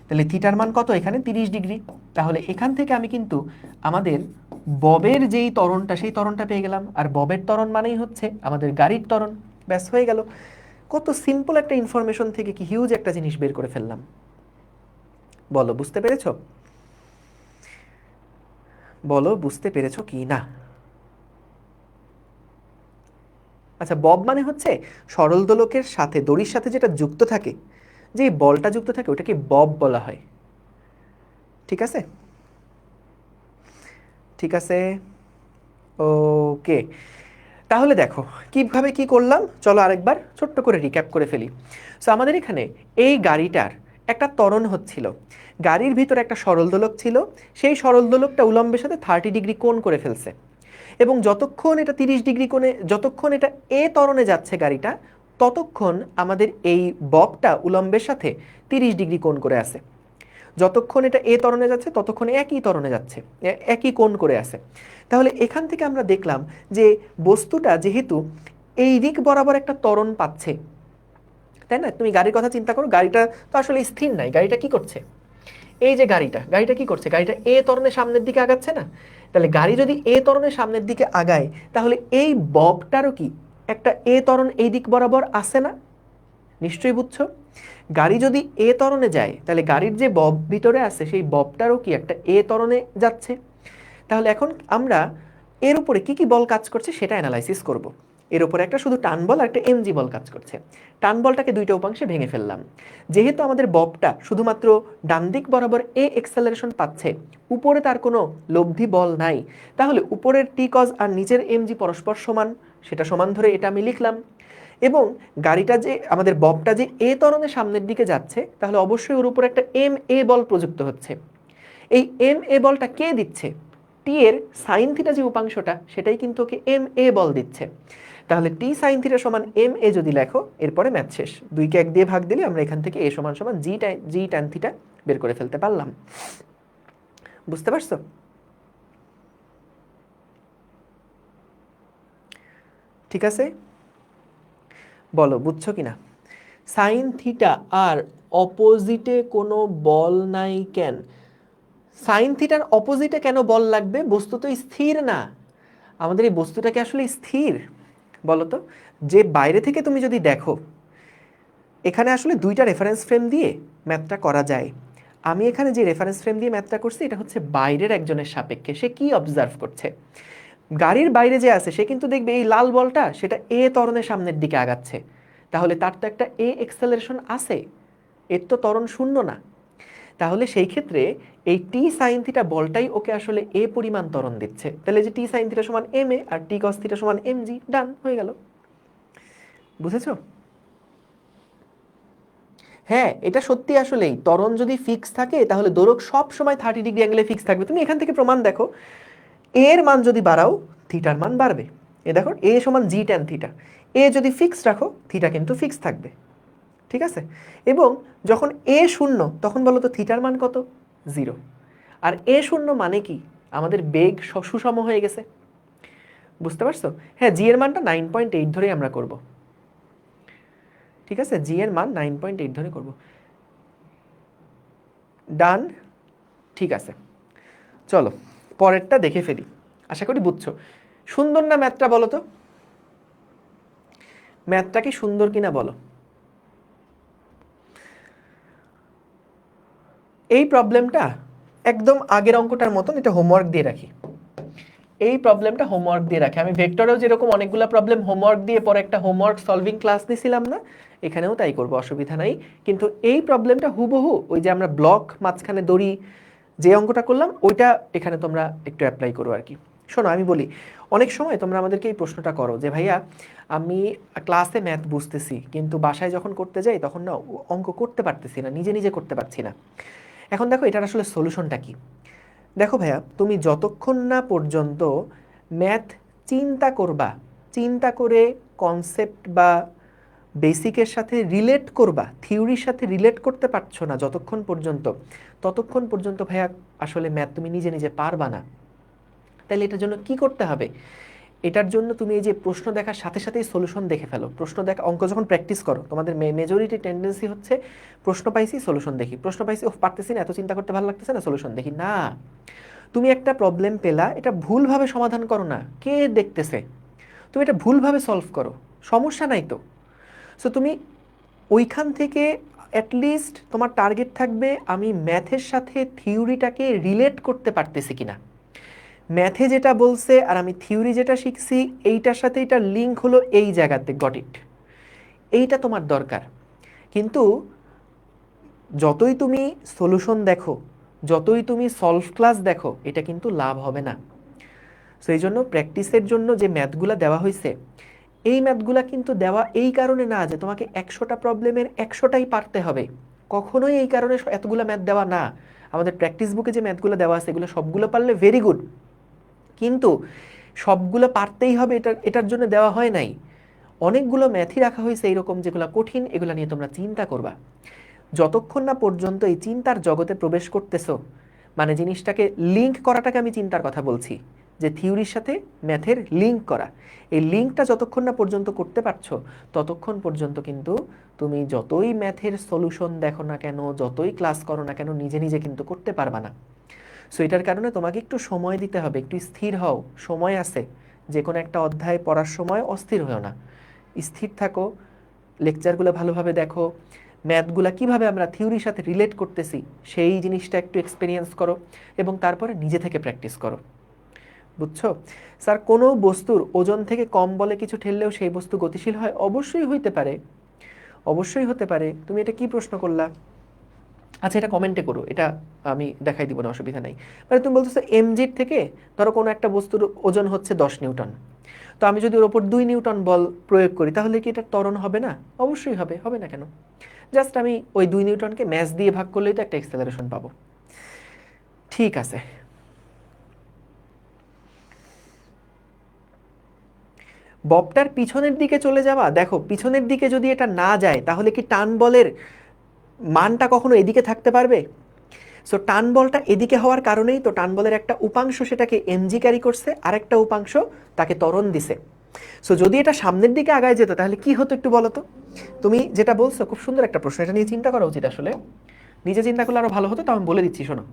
তাহলে থিটার মান কত এখানে? 30 ডিগ্রি। তাহলে এখান থেকে আমি কিন্তু আমাদের ববের যেই ত্বরণটা সেই ত্বরণটা পেয়ে গেলাম, আর ববের ত্বরণ মানেই হচ্ছে আমাদের গাড়ির ত্বরণ। ব্যাস হয়ে গেল। কত সিম্পল একটা ইনফরমেশন থেকে কি হিউজ একটা জিনিস বের করে ফেললাম। বলো বুঝতে পেরেছো? বলো বুঝতে পেরেছো কি না? আচ্ছা, বব মানে হচ্ছে সরল দোলকের সাথে, দড়ির সাথে যেটা যুক্ত থাকে, যে বলটা যুক্ত থাকে ওটাকে বব বলা হয়। ঠিক আছে, ঠিক আছে, ওকে। তাহলে দেখো কিভাবে কি করলাম, চলো আরেকবার ছোট্ট করে রিক্যাপ করে ফেলি। সো আমাদের এখানে এই গাড়িটার একটা ত্বরণ হচ্ছিল, গাড়ির ভিতরে একটা সরল দোলক ছিল, সেই সরল দোলকটা উলম্বের সাথে 30 ডিগ্রি কোণ করে ফেলছে, এবং যতক্ষণ এটা 30 ডিগ্রি কোণে, যতক্ষণ এটা এ ত্বরণে যাচ্ছে গাড়িটা, ততক্ষণ আমাদের এই ববটা উলম্বের সাথে 30 ডিগ্রি কোণ করে আছে। যতক্ষণ এটা এ ত্বরণে যাচ্ছে ততক্ষণ একই ত্বরণে যাচ্ছে, একই কোণ করে আছে। তাহলে এখান থেকে আমরা দেখলাম যে বস্তুটা যেহেতু এই দিক বরাবর একটা ত্বরণ পাচ্ছে, তাই না? তুমি গাড়ির কথা চিন্তা করো, গাড়িটা তো আসলে স্থির নাই, গাড়িটা কি করছে? এই যে গাড়িটা কি করছে? গাড়িটা এ ত্বরণের সামনের দিকে আগাচ্ছে না? তাহলে গাড়ি যদি এ ত্বরণের সামনের দিকে আগায়, তাহলে এই ববটারও কি একটা এ ত্বরণ এই দিক বরাবর আসে না? নিশ্চয়ই বুঝছো। গাড়ি যদি এ ত্বরণে যায়, তাহলে গাড়ির যে বব ভিতরে আছে সেই ববটারও কি একটা এ ত্বরণে যাচ্ছে। তাহলে এখন আমরা এর উপরে কি কি বল কাজ করছে সেটা অ্যানালাইসিস করব। এর উপরে একটা শুধু টান বল আর একটা এমজি বল কাজ করছে। টান বলটাকে দুইটা উপাংশে ভেঙে ফেললাম। যেহেতু আমাদের ববটা শুধুমাত্র ডান দিক বরাবর এ এক্সেলারেশন পাচ্ছে, উপরে তার কোনো লব্ধি বল নাই, তাহলে উপরের টি কজ আর নিচের এমজি পরস্পর সমান, সেটা সমান ধরে এটা আমি লিখলাম। এবং গাড়িটা যে আমাদের ববটা যে এ ত্বরণের সামনের দিকে যাচ্ছে, তাহলে অবশ্যই ওর উপর একটা এম এ বল প্রযুক্ত হচ্ছে। এই এম এ বলটা কে দিচ্ছে? টি এর সাইন থিটা যে উপাংশটা, সেটাই কিন্তু ওকে এম এ বল দিচ্ছে। তাহলে টি সাইন থিটা সমান এম এ যদি লেখো, এরপরে ম্যাথ শেষ। 2 কে 1 দিয়ে ভাগ দিলে আমরা এখান থেকে এ সমান সমান জি ট্যান থিটা বের করে ফেলতে পারলাম। বুঝতে পারছো? ঠিক আছে, বলো বুঝছো কিনা? সাইন থিটা আর অপোজিটে কোনো বল নাই কেন? সাইন থিটার অপোজিটে কেন বল লাগবে? বস্তু তো স্থির না। আমাদের এই বস্তুটা কি আসলে স্থির? বলো তো। যে বাইরে থেকে তুমি যদি দেখো, এখানে আসলে দুইটা রেফারেন্স ফ্রেম দিয়ে ম্যাথটা করা যায়। আমি এখানে যে রেফারেন্স ফ্রেম দিয়ে ম্যাথটা করছি, এটা হচ্ছে বাইরের একজনের সাপেক্ষে। সে কি অবজার্ভ করছে? গাড়ির বাইরে যে আছে সে কিন্তু দেখবে এই লাল বলটা সেটা এ ত্বরণের সামনের দিকে আগাচ্ছে, তাহলে তার তো একটা এ এক্সেলারেশন আছে, এর তো ত্বরণ শূন্য না। তাহলে সেই ক্ষেত্রে এই টি সাইন থিটা বলটাই ওকে আসলে এ পরিমাণ ত্বরণ দিচ্ছে। তাহলে যে টি সাইন থিটা সমান এম এ আর টি কস থিটা সমান এম জি, ডান হয়ে গেল। বুঝেছো? হ্যাঁ, এটা সত্যি। আসলেই ত্বরণ যদি ফিক্স থাকে তাহলে দোলক সব সময় 30 ডিগ্রি অ্যাঙ্গেলে ফিক্স থাকবে। তুমি এখান থেকে প্রমাণ দেখো, এর মান যদি বাড়াও থিটার মান বাড়বে। এ দেখো, এ সমান জি ট্যান থিটা, এ যদি ফিক্স রাখো থিটা কিন্তু ফিক্স থাকবে। ঠিক আছে? এবং যখন এ শূন্য, তখন বলো তো থিটার মান কত? 0। আর এ শূন্য মানে কি? আমাদের বেগ সুষম হয়ে গেছে। বুঝতে পারছো? হ্যাঁ, জি এর মানটা 9.8 ধরেই আমরা করব। ঠিক আছে, জি এর মান 9.8 ধরে করব। ডান, ঠিক আছে। চলো পরেরটা দেখে ফেলি। আশা করি বুঝছো। সুন্দর না ম্যাথটা? বলো তো, ম্যাথটা কি সুন্দর কিনা বলো। এই প্রবলেমটা একদম আগের অঙ্কটার মতন, এটা হোমওয়ার্ক দিয়ে রাখি। এই প্রবলেমটা হোমওয়ার্ক দিয়ে রাখি। আমি ভেক্টরেও যেরকম অনেকগুলো প্রবলেম হোমওয়ার্ক দিয়ে পরে একটা হোমওয়ার্ক সলভিং ক্লাস নিছিলাম না, এখানেও তাই করব, অসুবিধা নাই। কিন্তু এই প্রবলেমটা হুবহু ওই যে আমরা ব্লক মাঝখানে দড়ি যে অঙ্কটা করলাম ওইটা এখানে তোমরা একটু অ্যাপ্লাই করো আর কি। শোনো আমি বলি, অনেক সময় তোমরা আমাদেরকে এই প্রশ্নটা করো যে ভাইয়া আমি ক্লাসে ম্যাথ বুঝতেছি কিন্তু বাসায় যখন করতে যাই তখন না অঙ্ক করতে পারতেছি না, নিজে নিজে করতে পারছি না। এখন দেখো এটার আসলে সলিউশনটা কি। দেখো ভাইয়া, তুমি যতক্ষণ না পর্যন্ত ম্যাথ চিন্তা করবা, চিন্তা করে কনসেপ্ট বা বেসিকের সাথে রিলেট করবা, থিওরির সাথে রিলেট করতে পারছো না যতক্ষণ পর্যন্ত, ততক্ষণ পর্যন্ত ভাইয়া আসলে ম্যাথ তুমি নিজে নিজে পারবা না। তাহলে এটার জন্য কি করতে হবে? এটার জন্য তুমি এই যে প্রশ্ন দেখার সাথে সাথেই সলিউশন দেখে ফেলো। প্রশ্ন দেখা, অঙ্ক যখন প্র্যাকটিস করো তোমাদের মেজরিটি টেন্ডেন্সি হচ্ছে প্রশ্ন পাইছি সলিউশন দেখি, প্রশ্ন পাইছি ও পারতেছি না, এত চিন্তা করতে ভালো লাগতেছে না, সলিউশন দেখি। না, তুমি একটা প্রবলেম পেলা, এটা ভুলভাবে সমাধান করো না, কে দেখতেছে? তুমি এটা ভুলভাবে সলভ করো, সমস্যা নাই তো। সো তুমি ওইখান থেকে অ্যাটলিস্ট তোমার টার্গেট থাকবে আমি ম্যাথের সাথে থিওরিটাকে রিলেট করতে পারতেছি কিনা। ম্যাথে যেটা বলছে আর আমি থিওরি যেটা শিখছি এইটার সাথে এটার লিঙ্ক হলো এই জায়গাতে, গট ইট। এইটা তোমার দরকার। কিন্তু যতই তুমি সলিউশন দেখো, যতই তুমি সলভ ক্লাস দেখো, এটা কিন্তু লাভ হবে না। সো এই জন্য প্র্যাকটিসের জন্য যে ম্যাথগুলো দেওয়া হয়েছে, এই ম্যাথগুলা কিন্তু দেওয়া এই কারণে না যে তোমাকে 100টা প্রবলেমের 100টাই পারতে হবে, কখনোই এই কারণে এতগুলো ম্যাথ দেওয়া না। আমাদের প্র্যাকটিস বুকে যে ম্যাথগুলো দেওয়া আছে এগুলো সবগুলো পারলে ভেরি গুড, কিন্তু সবগুলো পারতেই হবে এটার জন্য দেওয়া হয় নাই। অনেকগুলো ম্যাথই রাখা হয়েছে এইরকম যেগুলো কঠিন, এগুলো নিয়ে তোমরা চিন্তা করবা। যতক্ষণ না পর্যন্ত এই চিন্তার জগতে প্রবেশ করতেছো, মানে জিনিসটাকে লিঙ্ক করাটাকে আমি চিন্তার কথা বলছি, যে থিওরির সাথে ম্যাথের লিঙ্ক করা, এই লিঙ্কটা যতক্ষণ না পর্যন্ত করতে পারছো ততক্ষণ পর্যন্ত কিন্তু তুমি যতই ম্যাথের সলিউশন দেখো না কেন, যতই ক্লাস করো না কেন, নিজে নিজে কিন্তু করতে পারবা না। সো এটার কারণে তোমাকে একটু সময় দিতে হবে, একটু স্থির হও, সময় আছে। যে কোনো একটা অধ্যায় পড়ার সময় অস্থির হও না, স্থির থাকো, লেকচারগুলো ভালোভাবে দেখো, ম্যাথগুলা কিভাবে আমরা থিওরির সাথে রিলেট করতেছি সেই জিনিসটা একটু এক্সপেরিয়েন্স করো, এবং তারপরে নিজে থেকে প্র্যাকটিস করো। বুঝছো? স্যার কোনো বস্তুর ওজন থেকে কম বলে কিছু ঠেললেও সেই বস্তু গতিশীল হয়? অবশ্যই হইতে পারে, অবশ্যই হতে পারে। তুমি এটা কি প্রশ্ন করলা? আচ্ছা এটা কমেন্টে করো, এটা আমি দেখাই দিব না, অসুবিধা নাই। মানে তুমি বলতেছো এমজির থেকে ধরো কোনো একটা বস্তুর ওজন হচ্ছে 10 নিউটন, তো আমি যদি ওর ওপর 2 নিউটন বল প্রয়োগ করি তাহলে কি এটা ত্বরণ হবে না? অবশ্যই হবে, হবে না কেন? জাস্ট আমি ওই 2 নিউটনকে ম্যাস দিয়ে ভাগ করলেই তো একটা অ্যাক্সেলারেশন পাবো। ঠিক আছে, ববটার পিছনের দিকে চলে যাওয়া, দেখো পিছনের দিকে যদি এটা না যায় তাহলে কি টান বলের মানটা কখনো এদিকে থাকতে পারবে? সো টান বলটা এদিকে হওয়ার কারণেই তো টান বলের একটা উপাংশ সেটাকে এমজি ক্যারি করছে, আর একটা উপাংশ তাকে ত্বরণ দিছে। সো যদি এটা সামনের দিকে আগায় যেত তাহলে কি হতো একটু বলো তো? তুমি যেটা বলছো খুব সুন্দর একটা প্রশ্ন, এটা নিয়ে চিন্তা করা উচিত আসলে, নিজে চিন্তা করলে আরো ভালো হতো, তো আমি বলে দিচ্ছি শোনো।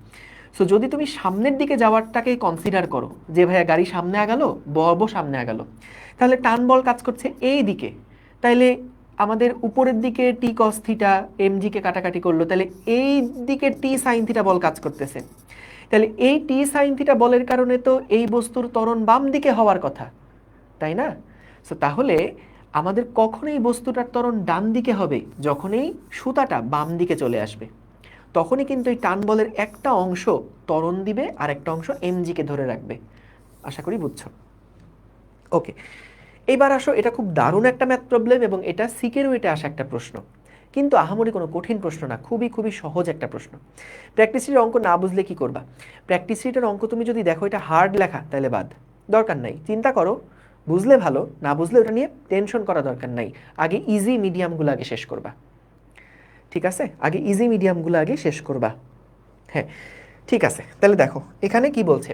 সো যদি তুমি সামনের দিকে যাওয়ারটাকেই কনসিডার করো, যে ভাইয়া গাড়ি সামনে আগালো, বব সামনে আগালো, তাহলে টান বল কাজ করছে এই দিকে, তাইলে আমাদের উপরের দিকে টি কস থিটা এমজি কে কাটাকাটি করলো, তাহলে এই দিকে টি সাইন থিটা বল কাজ করতেছে, তাহলে এই টি সাইন থিটা বলের কারণে তো এই বস্তুর ত্বরণ বাম দিকে হওয়ার কথা, তাই না? সো তাহলে আমাদের কখনোই বস্তুটার ত্বরণ ডান দিকে হবে যখনই সুতাটা বাম দিকে চলে আসবে, তখনই কিন্তু এই টান বলের একটা অংশ ত্বরণ দিবে আর একটা অংশ এমজিকে ধরে রাখবে। আশা করি বুঝছো। ওকে, এইবার আসো, এটা খুব দারুণ একটা ম্যাথ প্রবলেম এবং এটা সিকের ওয়েটে আসা একটা প্রশ্ন, কিন্তু আহামরি কোনো কঠিন প্রশ্ন না, খুবই খুবই সহজ একটা প্রশ্ন। প্র্যাকটিস শিটের অঙ্ক না বুঝলে কি করবা? প্র্যাকটিস শিটের অঙ্ক তুমি যদি দেখো এটা হার্ড লেখা তাহলে বাদ, দরকার নাই, চিন্তা করো, বুঝলে ভালো, না বুঝলে ওটা নিয়ে টেনশন করা দরকার নাই। আগে ইজি মিডিয়ামগুলো আগে শেষ করবা, ঠিক আছে? আগে ইজি মিডিয়ামগুলো আগে শেষ করবা। হ্যাঁ ঠিক আছে, তাহলে দেখো এখানে কি বলছে,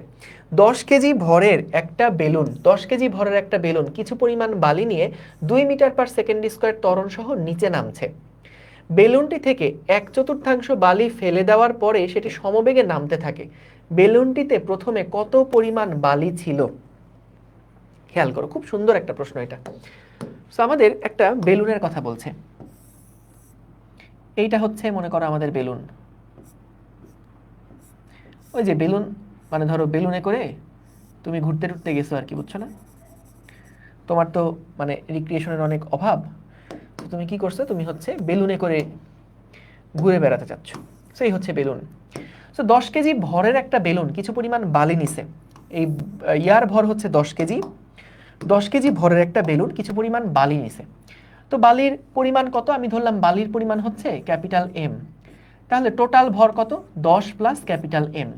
10 কেজি ভরের একটা বেলুন, 10 কেজি ভরের একটা বেলুন কিছু পরিমাণ বালি নিয়ে 2 মিটার পার সেকেন্ড স্কোয়ার ত্বরণ সহ নিচে নামছে। বেলুনটি থেকে 1/4 বালি ফেলে দেওয়ার পরে সেটি সমবেগে নামতে থাকে। বেলুনটিতে প্রথমে কত পরিমাণ বালি ছিল? খেয়াল করো, খুব সুন্দর একটা প্রশ্ন এটা। সো আমাদের একটা বেলুনের কথা বলছে, এইটা হচ্ছে মনে করো আমাদের বেলুন, ওই যে বেলুন, মানে ধরো বেলুনে করে তুমি ঘুরতে ঘুরতে গেছো আর কি, বুঝছো না? তোমার তো মানে রিক্রিয়েশনের অনেক অভাব, তো তুমি কি করছো, তুমি হচ্ছে বেলুনে করে ঘুরে বেড়াতে চাচ্ছ, সেই হচ্ছে বেলুন। সো 10 কেজি ভরের একটা বেলুন কিছু পরিমাণ বালি নিছে, এই ইয়ার ভর হচ্ছে 10 কেজি, 10 কেজি ভরের একটা বেলুন কিছু পরিমাণ বালি নিছে। তো বালির পরিমাণ কত? আমি ধরলাম বালির পরিমাণ হচ্ছে ক্যাপিটাল এম, তাহলে টোটাল ভর কত? 10 প্লাস ক্যাপিটাল এম।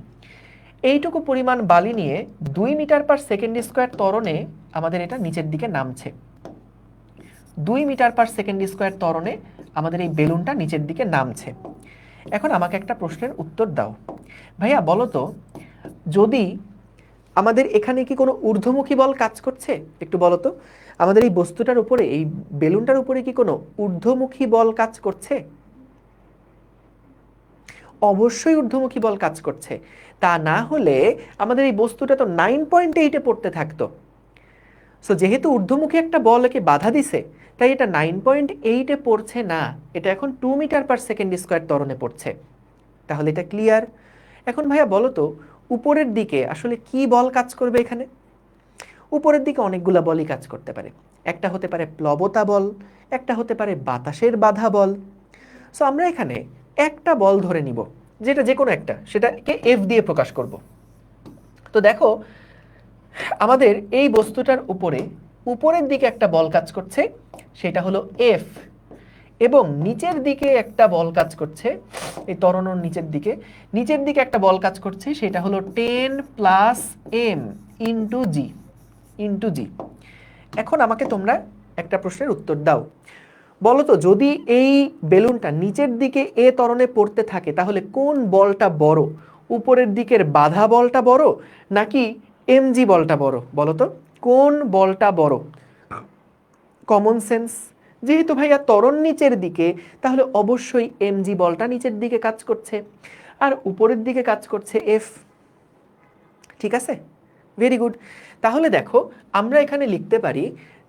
এইটুকু পরিমাণ বালি নিয়ে 2 মিটার পার সেকেন্ড স্কোয়ার ত্বরণে আমাদের এটা নিচের দিকে নামছে। 2 মিটার পার সেকেন্ড স্কোয়ার ত্বরণে আমাদের এই বেলুনটা নিচের দিকে নামছে। এখন আমাকে একটা প্রশ্নের উত্তর দাও, ভাইয়া বলো তো, যদি আমাদের এখানে কি কোনো ঊর্ধ্বমুখী বল কাজ করছে? একটু বলো তো, আমাদের এই বস্তুটার উপরে, এই বেলুনটার উপরে কি কোনো ঊর্ধ্বমুখী বল কাজ করছে? অবশ্যই ঊর্ধ্বমুখী বল কাজ করছে, তা না হলে আমাদের এই বস্তুটা তো 9.8-এ পড়তে থাকতো। সো যেহেতু ঊর্ধ্বমুখী একটা বল একে বাধা দিছে, তাই এটা 9.8-এ পড়ছে না, এটা এখন 2 মিটার পার সেকেন্ড স্কোয়ার ত্বরণে পড়ছে। তাহলে এটা ক্লিয়ার? এখন ভাইয়া বলো তো, উপরের দিকে আসলে কি বল কাজ করবে এখানে? উপরের দিকে অনেকগুলা বলই কাজ করতে পারে। একটা হতে পারে প্লবতা বল, একটা হতে পারে বাতাসের বাধা বল। সো আমরা এখানে একটা বল ধরে নিব, যেটা যে কোনো একটা, সেটাকে এফ দিয়ে প্রকাশ করব। তো দেখো আমাদের এই বস্তুটার উপরে উপরের দিকে একটা বল কাজ করছে, সেটা হলো এফ, এবং নিচের দিকে একটা বল কাজ করছে, এই ত্বরণের নিচের দিকে একটা বল কাজ করছে, সেটা হলো 10 প্লাস এম ইন্টু জি। এখন আমাকে তোমরা একটা প্রশ্নের উত্তর দাও। বলো তো, যদি এই বেলুনটা নিচের দিকে এ ত্বরণে পড়তে থাকে তাহলে কোন বলটা বড়? উপরের দিকের বাধা বলটা বড় নাকি এমজি বলটা বড়? বলো তো কোন বলটা বড়? কমন সেন্স, যেহেতু ভাইয়া ত্বরণ নিচের দিকে, তাহলে অবশ্যই এমজি বলটা নিচের দিকে কাজ করছে, আর উপরের দিকে কাজ করছে এফ। ঠিক আছে, ভেরি গুড। তাহলে দেখো আমরা এখানে লিখতে পারি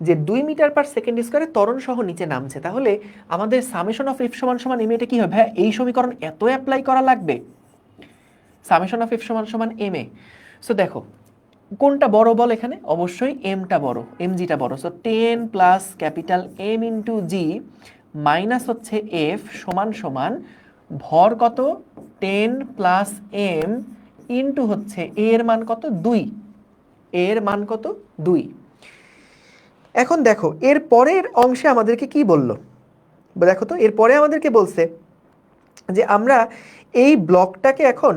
যে 2 মিটার পার সেকেন্ড স্কোয়ারে ত্বরণ সহ নিচে নামছে, তাহলে আমাদের সামেশন অফ এফ সমান সমান এম, এটা কি হবে? হ্যাঁ, এই সমীকরণ এত অ্যাপ্লাই করা লাগবে, সামেশন অফ এফ সমান সমান এম এ। সো দেখো কোনটা বড় বল এখানে? অবশ্যই এমটা বড়, এমজিটা বড়। So 10 plus capital M into G minus হচ্ছে এফ সমান সমান ভর কত? 10 প্লাস এম ইন্টু হচ্ছে এর মান কত? 2। এর মান কত? 2। এখন দেখো এর পরের অংশে আমাদেরকে কি বলল? দেখো তো এর পরে আমাদেরকে বলছে যে আমরা এই ব্লকটাকে এখন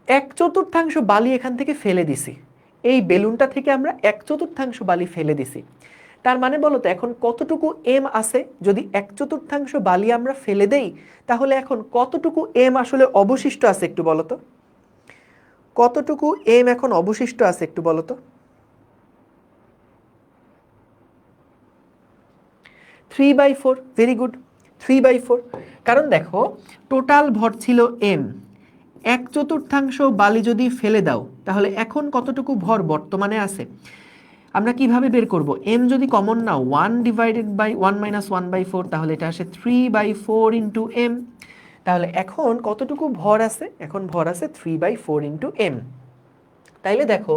1/4 বালি এখান থেকে ফেলে দিছি, এই বেলুনটা থেকে আমরা 1/4 বালি ফেলে দিছি। তার মানে বলো তো এখন কতটুকু এম আছে? যদি 1/4 বালি আমরা ফেলে দেই, তাহলে এখন কতটুকু এম আসলে অবশিষ্ট আছে একটু বলো তো? কতটুকু এম এখন অবশিষ্ট আছে একটু বলো তো? 3/4। Very good, 3/4। কারণ দেখো টোটাল ভর ছিল এম, 1/4 বালি যদি ফেলে দাও তাহলে এখন কতটুকু ভর বর্তমানে আছে? আমরা কিভাবে বের করব? এম যদি কমন নাও 1 ডিভাইডেড বাই 1 মাইনাস 1/4, তাহলে এটা আসে 3/4 ইন্টু এম। তাহলে এখন কতটুকু ভর আছে? এখন ভর আছে 3/4 ইন্টু এম। তাইলে দেখো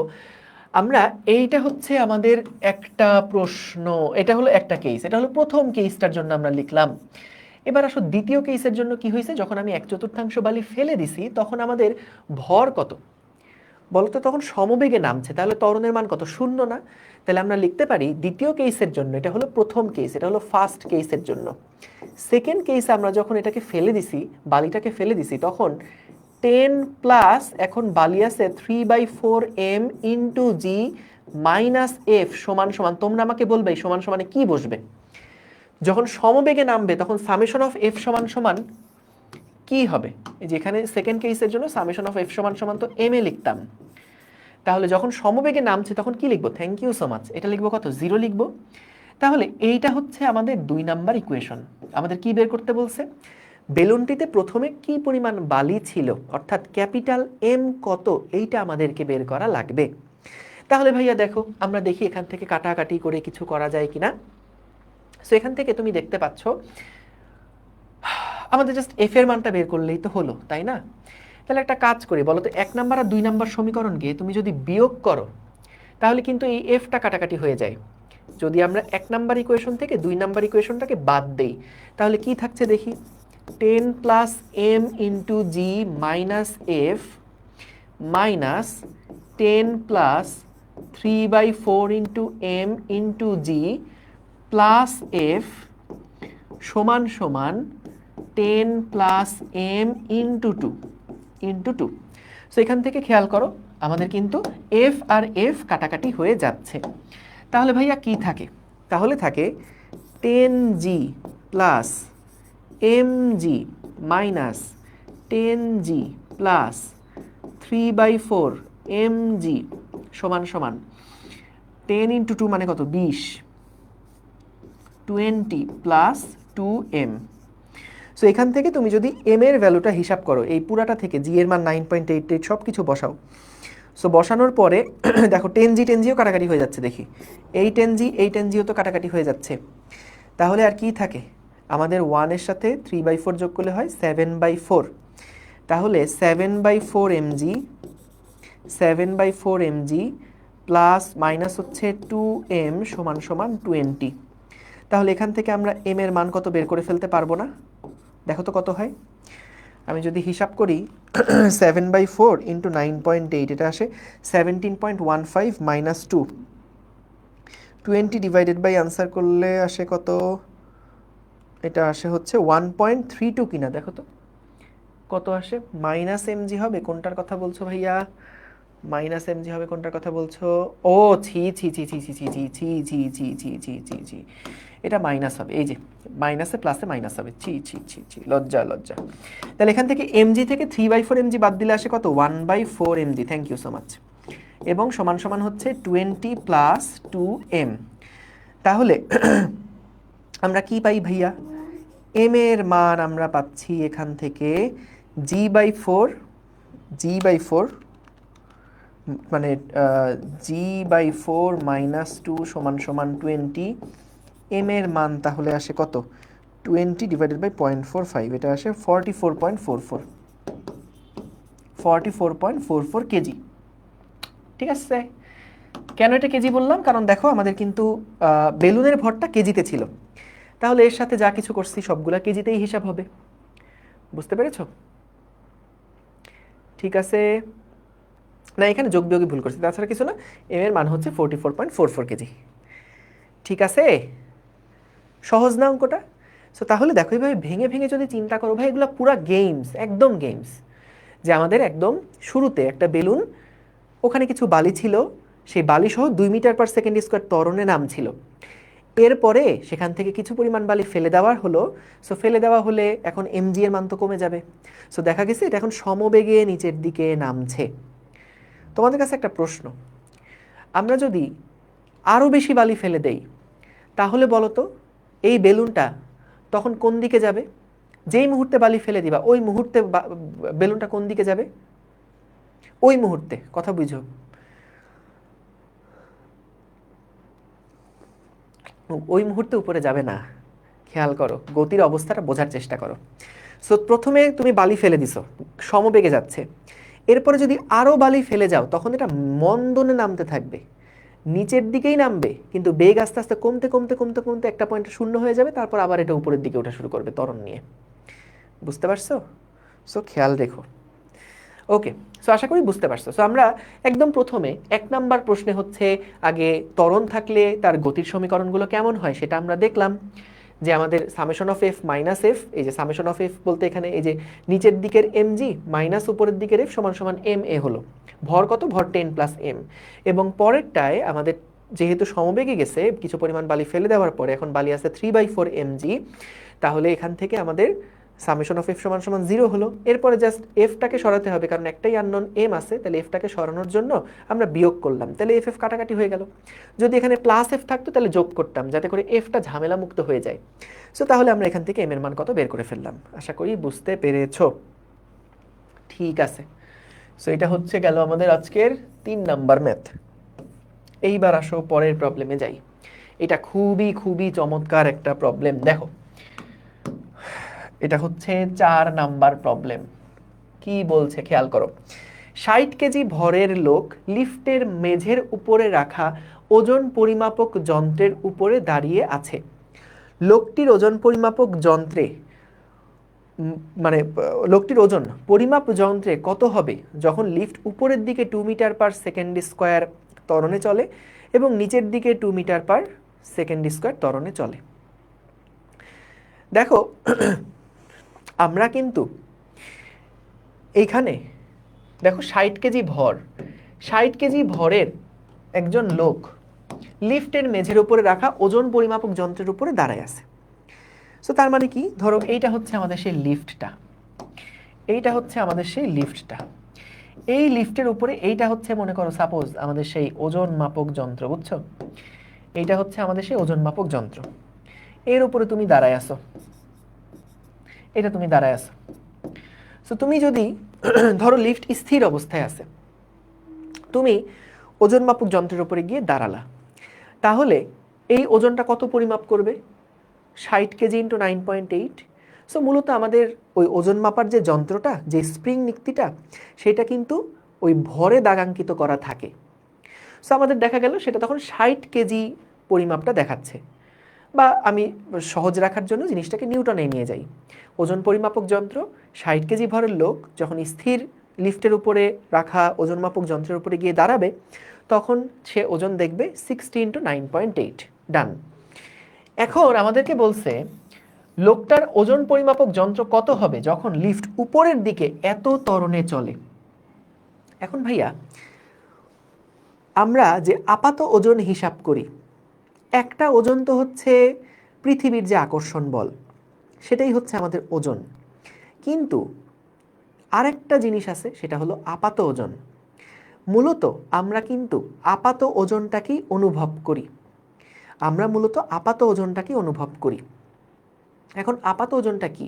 আমরা এইটা হচ্ছে আমাদের একটা প্রশ্ন, এটা হলো একটা কেস, এটা হলো প্রথম কেসটার জন্য আমরা লিখলাম। এবার আসো দ্বিতীয় কেসের জন্য কি হয়েছে? যখন আমি 1/4 বালি ফেলে দিছি তখন আমাদের ভর কত বলতো? তখন সমবেগে নামছে, তাহলে ত্বরণের মান কত? 0 না? তাহলে আমরা লিখতে পারি দ্বিতীয় কেসের জন্য, এটা হলো প্রথম কেস, এটা হলো ফার্স্ট কেসের জন্য। সেকেন্ড কেসে আমরা যখন এটাকে ফেলে দিছি, বালিটাকে ফেলে দিছি, তখন 10 প্লাস এখন বালি আছে 3/4 M into G minus F সমান সমান, তোমরা আমাকে বলবে এই সমান সমানে কি বসবে? যখন সমবেগে নামবে তখন সামেশন অফ এফ সমান সমান কি হবে? এই যে এখানে সেকেন্ড কেসের জন্য সামেশন অফ এফ সমান সমান তো এম এ লিখতাম, তাহলে যখন সমবেগে নামছে তখন কি লিখবো? থ্যাংক ইউ সো মাচ, এটা লিখবো কত? 0 লিখবো। তাহলে এইটা হচ্ছে আমাদের 2 নাম্বার ইকুয়েশন। আমাদের কি বের করতে বলছে? বেলুনটিতে প্রথমে কি পরিমাণ বালি ছিল, অর্থাৎ ক্যাপিটাল এম কত, এইটা আমাদেরকে বের করা লাগবে। তাহলে ভাইয়া দেখো আমরা দেখি এখান থেকে কাটাকাটি করে কিছু করা যায় কিনা। সো এখান থেকে তুমি দেখতে পাচ্ছ আমাদের জাস্ট এফ এর মানটা বের করলেই তো হলো, তাই না? তাহলে একটা কাজ করি, বলো তো 1 নাম্বার আর 2 নাম্বার সমীকরণকে তুমি যদি বিয়োগ করো তাহলে কিন্তু এই এফটা কাটাকাটি হয়ে যায়। যদি আমরা 1 নাম্বার ইকুয়েশন থেকে 2 নাম্বার ইকুয়েশনটাকে বাদ দেই তাহলে কি থাকছে দেখি? 10 plus M into G minus F minus 10 plus 3/4 into M into G plus F সমান সমান 10 প্লাস এম ইন্টু 2। সো এখান থেকে খেয়াল করো আমাদের কিন্তু এফ আর এফ কাটাকাটি হয়ে যাচ্ছে। তাহলে ভাইয়া কি থাকে? তাহলে থাকে 10g plus mg minus 10g plus 3/4 mg সমান সমান 10 ইন্টু 2 মানে কত? 20, 20 প্লাস 2m। সো এখান থেকে তুমি যদি m এর ভ্যালুটা হিসাব করো, এই পুরাটা থেকে g এর মান 9.88 সব কিছু বসাও। সো বসানোর পরে দেখো 10g 10gও কাটাকাটি হয়ে যাচ্ছে, দেখি এই 10g এই 10gও তো কাটাকাটি হয়ে যাচ্ছে। তাহলে আর কি থাকে? আমাদের 1 এর সাথে 3/4 যোগ করলে হয় 7/4। তাহলে 7/4 mg 7/4 mg প্লাস মাইনাস হচ্ছে 2m সমান সমান 20। তাহলে এখান থেকে আমরা m এর মান কত বের করে ফেলতে পারবো না? দেখো তো কত হয়। আমি যদি হিসাব করি 7/4 ইন্টু 9.8, এটা আসে 17.15 মাইনাস 2, 20 ডিভাইডেড বাই আনসার করলে আসে কত? এটা আসে হচ্ছে 1.32 কিনা দেখো তো কত আসে। মাইনাস এমজি হবে, কোনটার কথা বলছো ভাইয়া? মাইনাস এমজি হবে, কোনটার কথা বলছো? ও ছি ছি ছি ছি ছি ছি ছি ছি ছি ছি ছি ছি ছি ছি, এটা মাইনাস হবে, এই যে মাইনাসে প্লাসে মাইনাস হবে, ছি ছি ছি ছি, লজ্জা লজ্জা। তাহলে এখান থেকে এমজি থেকে 3/4 mg বাদ দিলে আসে কত? 1/4 mg। Thank you so much. এবং সমান সমান হচ্ছে 20 প্লাস 2m। তাহলে আমরা কি পাই ভাইয়া? m এর মান আমরা পাচ্ছি এখান থেকে g/4 মানে g/4 মাইনাস 2 সমান সমান 20। m এর মান তাহলে আসে কত? 20 ডিভাইডেড বাই 0.45, এটা আসে 44.44 কেজি। ঠিক আছে। কেন এটা কেজি বললাম? কারণ দেখো আমাদের কিন্তু বেলুনের ভরটা কেজিতে ছিল, তাহলে এর সাথে যা কিছু করছি সবগুলা কেজিতেই হিসাব হবে। বুঝতে পেরেছ? ঠিক আছে না, এখানে যোগ বিয়োগে ভুল করছি, তাছাড়া কিছু না। এম এর মান হচ্ছে 44.44 কেজি। ঠিক আছে, সহজ না অঙ্কটা? সো তাহলে দেখো এইভাবে ভেঙে ভেঙে যদি চিন্তা করো ভাই, এগুলো পুরা গেমস, একদম গেমস। যে আমাদের একদম শুরুতে একটা বেলুন, ওখানে কিছু বালি ছিল, সেই বালি সহ 2 মিটার পার সেকেন্ড স্কোয়ার ত্বরণে নামছিল। এরপরে সেখান থেকে কিছু পরিমাণ বালি ফেলে দেওয়া হলো। সো ফেলে দেওয়া হলে এখন এমজি এর মান তো কমে যাবে। সো দেখা গেছে এটা এখন সমবেগে নিচের দিকে নামছে। তোমাদের কাছে একটা প্রশ্ন, আমরা যদি আরও বেশি বালি ফেলে দেই, তাহলে বলো তো এই বেলুনটা তখন কোন দিকে যাবে? যেই মুহূর্তে বালি ফেলে দিবা ওই মুহূর্তে বেলুনটা কোন দিকে যাবে? ওই মুহূর্তে, কথা বুঝো। ওই মুহূর্তে উপরে যাবে না। খেয়াল করো, গতির অবস্থাটা বোঝার চেষ্টা করো। সো প্রথমে তুমি বালি ফেলে দিছো, সমবেগে যাচ্ছে। এরপরে যদি আরও বালি ফেলে যাও, তখন এটা মন্দনে নামতে থাকবে, নিচের দিকেই নামবে, কিন্তু বেগ আস্তে আস্তে কমতে কমতে কমতে কমতে একটা পয়েন্টে শূন্য হয়ে যাবে, তারপর আবার এটা উপরের দিকে ওঠা শুরু করবে ত্বরণ নিয়ে। বুঝতে পারছো? সো খেয়াল রেখো। ওকে, সো আশা করি বুঝতে পারছো। সো আমরা একদম প্রথমে 1 নাম্বার প্রশ্নে হচ্ছে আগে ত্বরণ থাকলে তার গতির সমীকরণগুলো কেমন হয় সেটা আমরা দেখলাম। যে আমাদের summation of F minus F, এই যে সামেশন অফ এফ বলতে এখানে এই যে নিচের দিকের এমজি মাইনাস উপরের দিকের এফ সমান সমান এম এ হলো। ভর কত? ভর 10 প্লাস এম। এবং পরেরটায় আমাদের যেহেতু সমবেগে গেছে, কিছু পরিমাণ বালি ফেলে দেওয়ার পরে এখন বালি আছে 3/4 mg, তাহলে এখান থেকে আমাদের সামেশন অফ এফ সমান সমান 0 হলো। এরপরে জাস্ট এফটাকে সরাতে হবে, কারণ একটাই আননোন এম আছে, তাহলে এফটাকে সরানোর জন্য আমরা বিয়োগ করলাম, তাহলে এফ এফ কাটাকাটি হয়ে গেল। যদি এখানে প্লাস এফ থাকতো তাহলে যোগ করতাম, যাতে করে এফটা ঝামেলা মুক্ত হয়ে যায়। সো তাহলে আমরা এখান থেকে এম এর মান কত বের করে ফেললাম। আশা করি বুঝতে পেরেছো। ঠিক আছে, সো এটা হচ্ছে গেল আমাদের আজকের 3 নাম্বার ম্যাথ। এইবার আসো পরের প্রবলেমে যাই। এটা খুবই খুবই চমৎকার একটা প্রবলেম। দেখো এটা হচ্ছে 4 নাম্বার প্রবলেম। কি বলছে খেয়াল করো। 60 কেজি ভরের লোক লিফটের মেঝের উপরে রাখা ওজন পরিমাপক যন্ত্রের উপরে দাঁড়িয়ে আছে। লোকটির ওজন পরিমাপক যন্ত্রে মানে লোকটির ওজন পরিমাপ যন্ত্রে কত হবে যখন লিফট উপরের দিকে 2 মিটার পার সেকেন্ড স্কোয়ার ত্বরণে চলে এবং নিচের দিকে 2 মিটার পার সেকেন্ড স্কোয়ার ত্বরণে চলে। দেখো আমরা কিন্তু এইখানে দেখো 60 কেজি ভর, 60 কেজি ভরের একজন লোক লিফটের মেঝের উপরে রাখা ওজন পরিমাপক যন্ত্রের উপরে দাঁড়ায় আছে। সো তার মানে কি, ধরো এইটা হচ্ছে আমাদের সেই লিফটটা, এইটা হচ্ছে আমাদের সেই লিফটটা, এই লিফটের উপরে এইটা হচ্ছে মনে করো সাপোজ আমাদের সেই ওজন মাপক যন্ত্র, বুঝছো? এইটা হচ্ছে আমাদের সেই ওজন মাপক যন্ত্র, এর উপরে তুমি দাঁড়ায় আসো, এটা তুমি দাঁড়ায় আসো। সো তুমি যদি ধরো লিফট স্থির অবস্থায় আছে, তুমি ওজন মাপক যন্ত্রের উপরে গিয়ে দাঁড়ালা, তাহলে এই ওজনটা কত পরিমাপ করবে? 60 কেজি ইন্টু 9.8, সো মূলত আমাদের ওই ওজন মাপার যে যন্ত্রটা, যে স্প্রিং নিক্তিটা, সেটা কিন্তু ওই ভরে দাগাঙ্কিত করা থাকে। সো আমাদের দেখা গেল সেটা তখন 60 কেজি পরিমাপটা দেখাচ্ছে। বা আমি সহজ রাখার জন্য জিনিসটাকে নিউটনে নিয়ে যাই। ওজন পরিমাপক যন্ত্র, 60 কেজি ভরের লোক যখন স্থির লিফটের উপরে রাখা ওজন মাপক যন্ত্রের উপরে গিয়ে দাঁড়াবে, তখন সে ওজন দেখবে 60 × 9.8। ডান। এখন আমাদেরকে বলছে লোকটার ওজন পরিমাপক যন্ত্র কত হবে যখন লিফট উপরের দিকে এত ত্বরণে চলে। এখন ভাইয়া, আমরা যে আপাত ওজন হিসাব করি, একটা ওজন তো হচ্ছে পৃথিবীর যে আকর্ষণ বল, সেটাই হচ্ছে আমাদের ওজন। কিন্তু আরেকটা জিনিস আছে, সেটা হলো আপাত ওজন। মূলত আমরা কিন্তু আপাত ওজনটাকেই অনুভব করি। আমরা মূলত আপাত ওজনটাকেই অনুভব করি। এখন আপাত ওজনটা কি,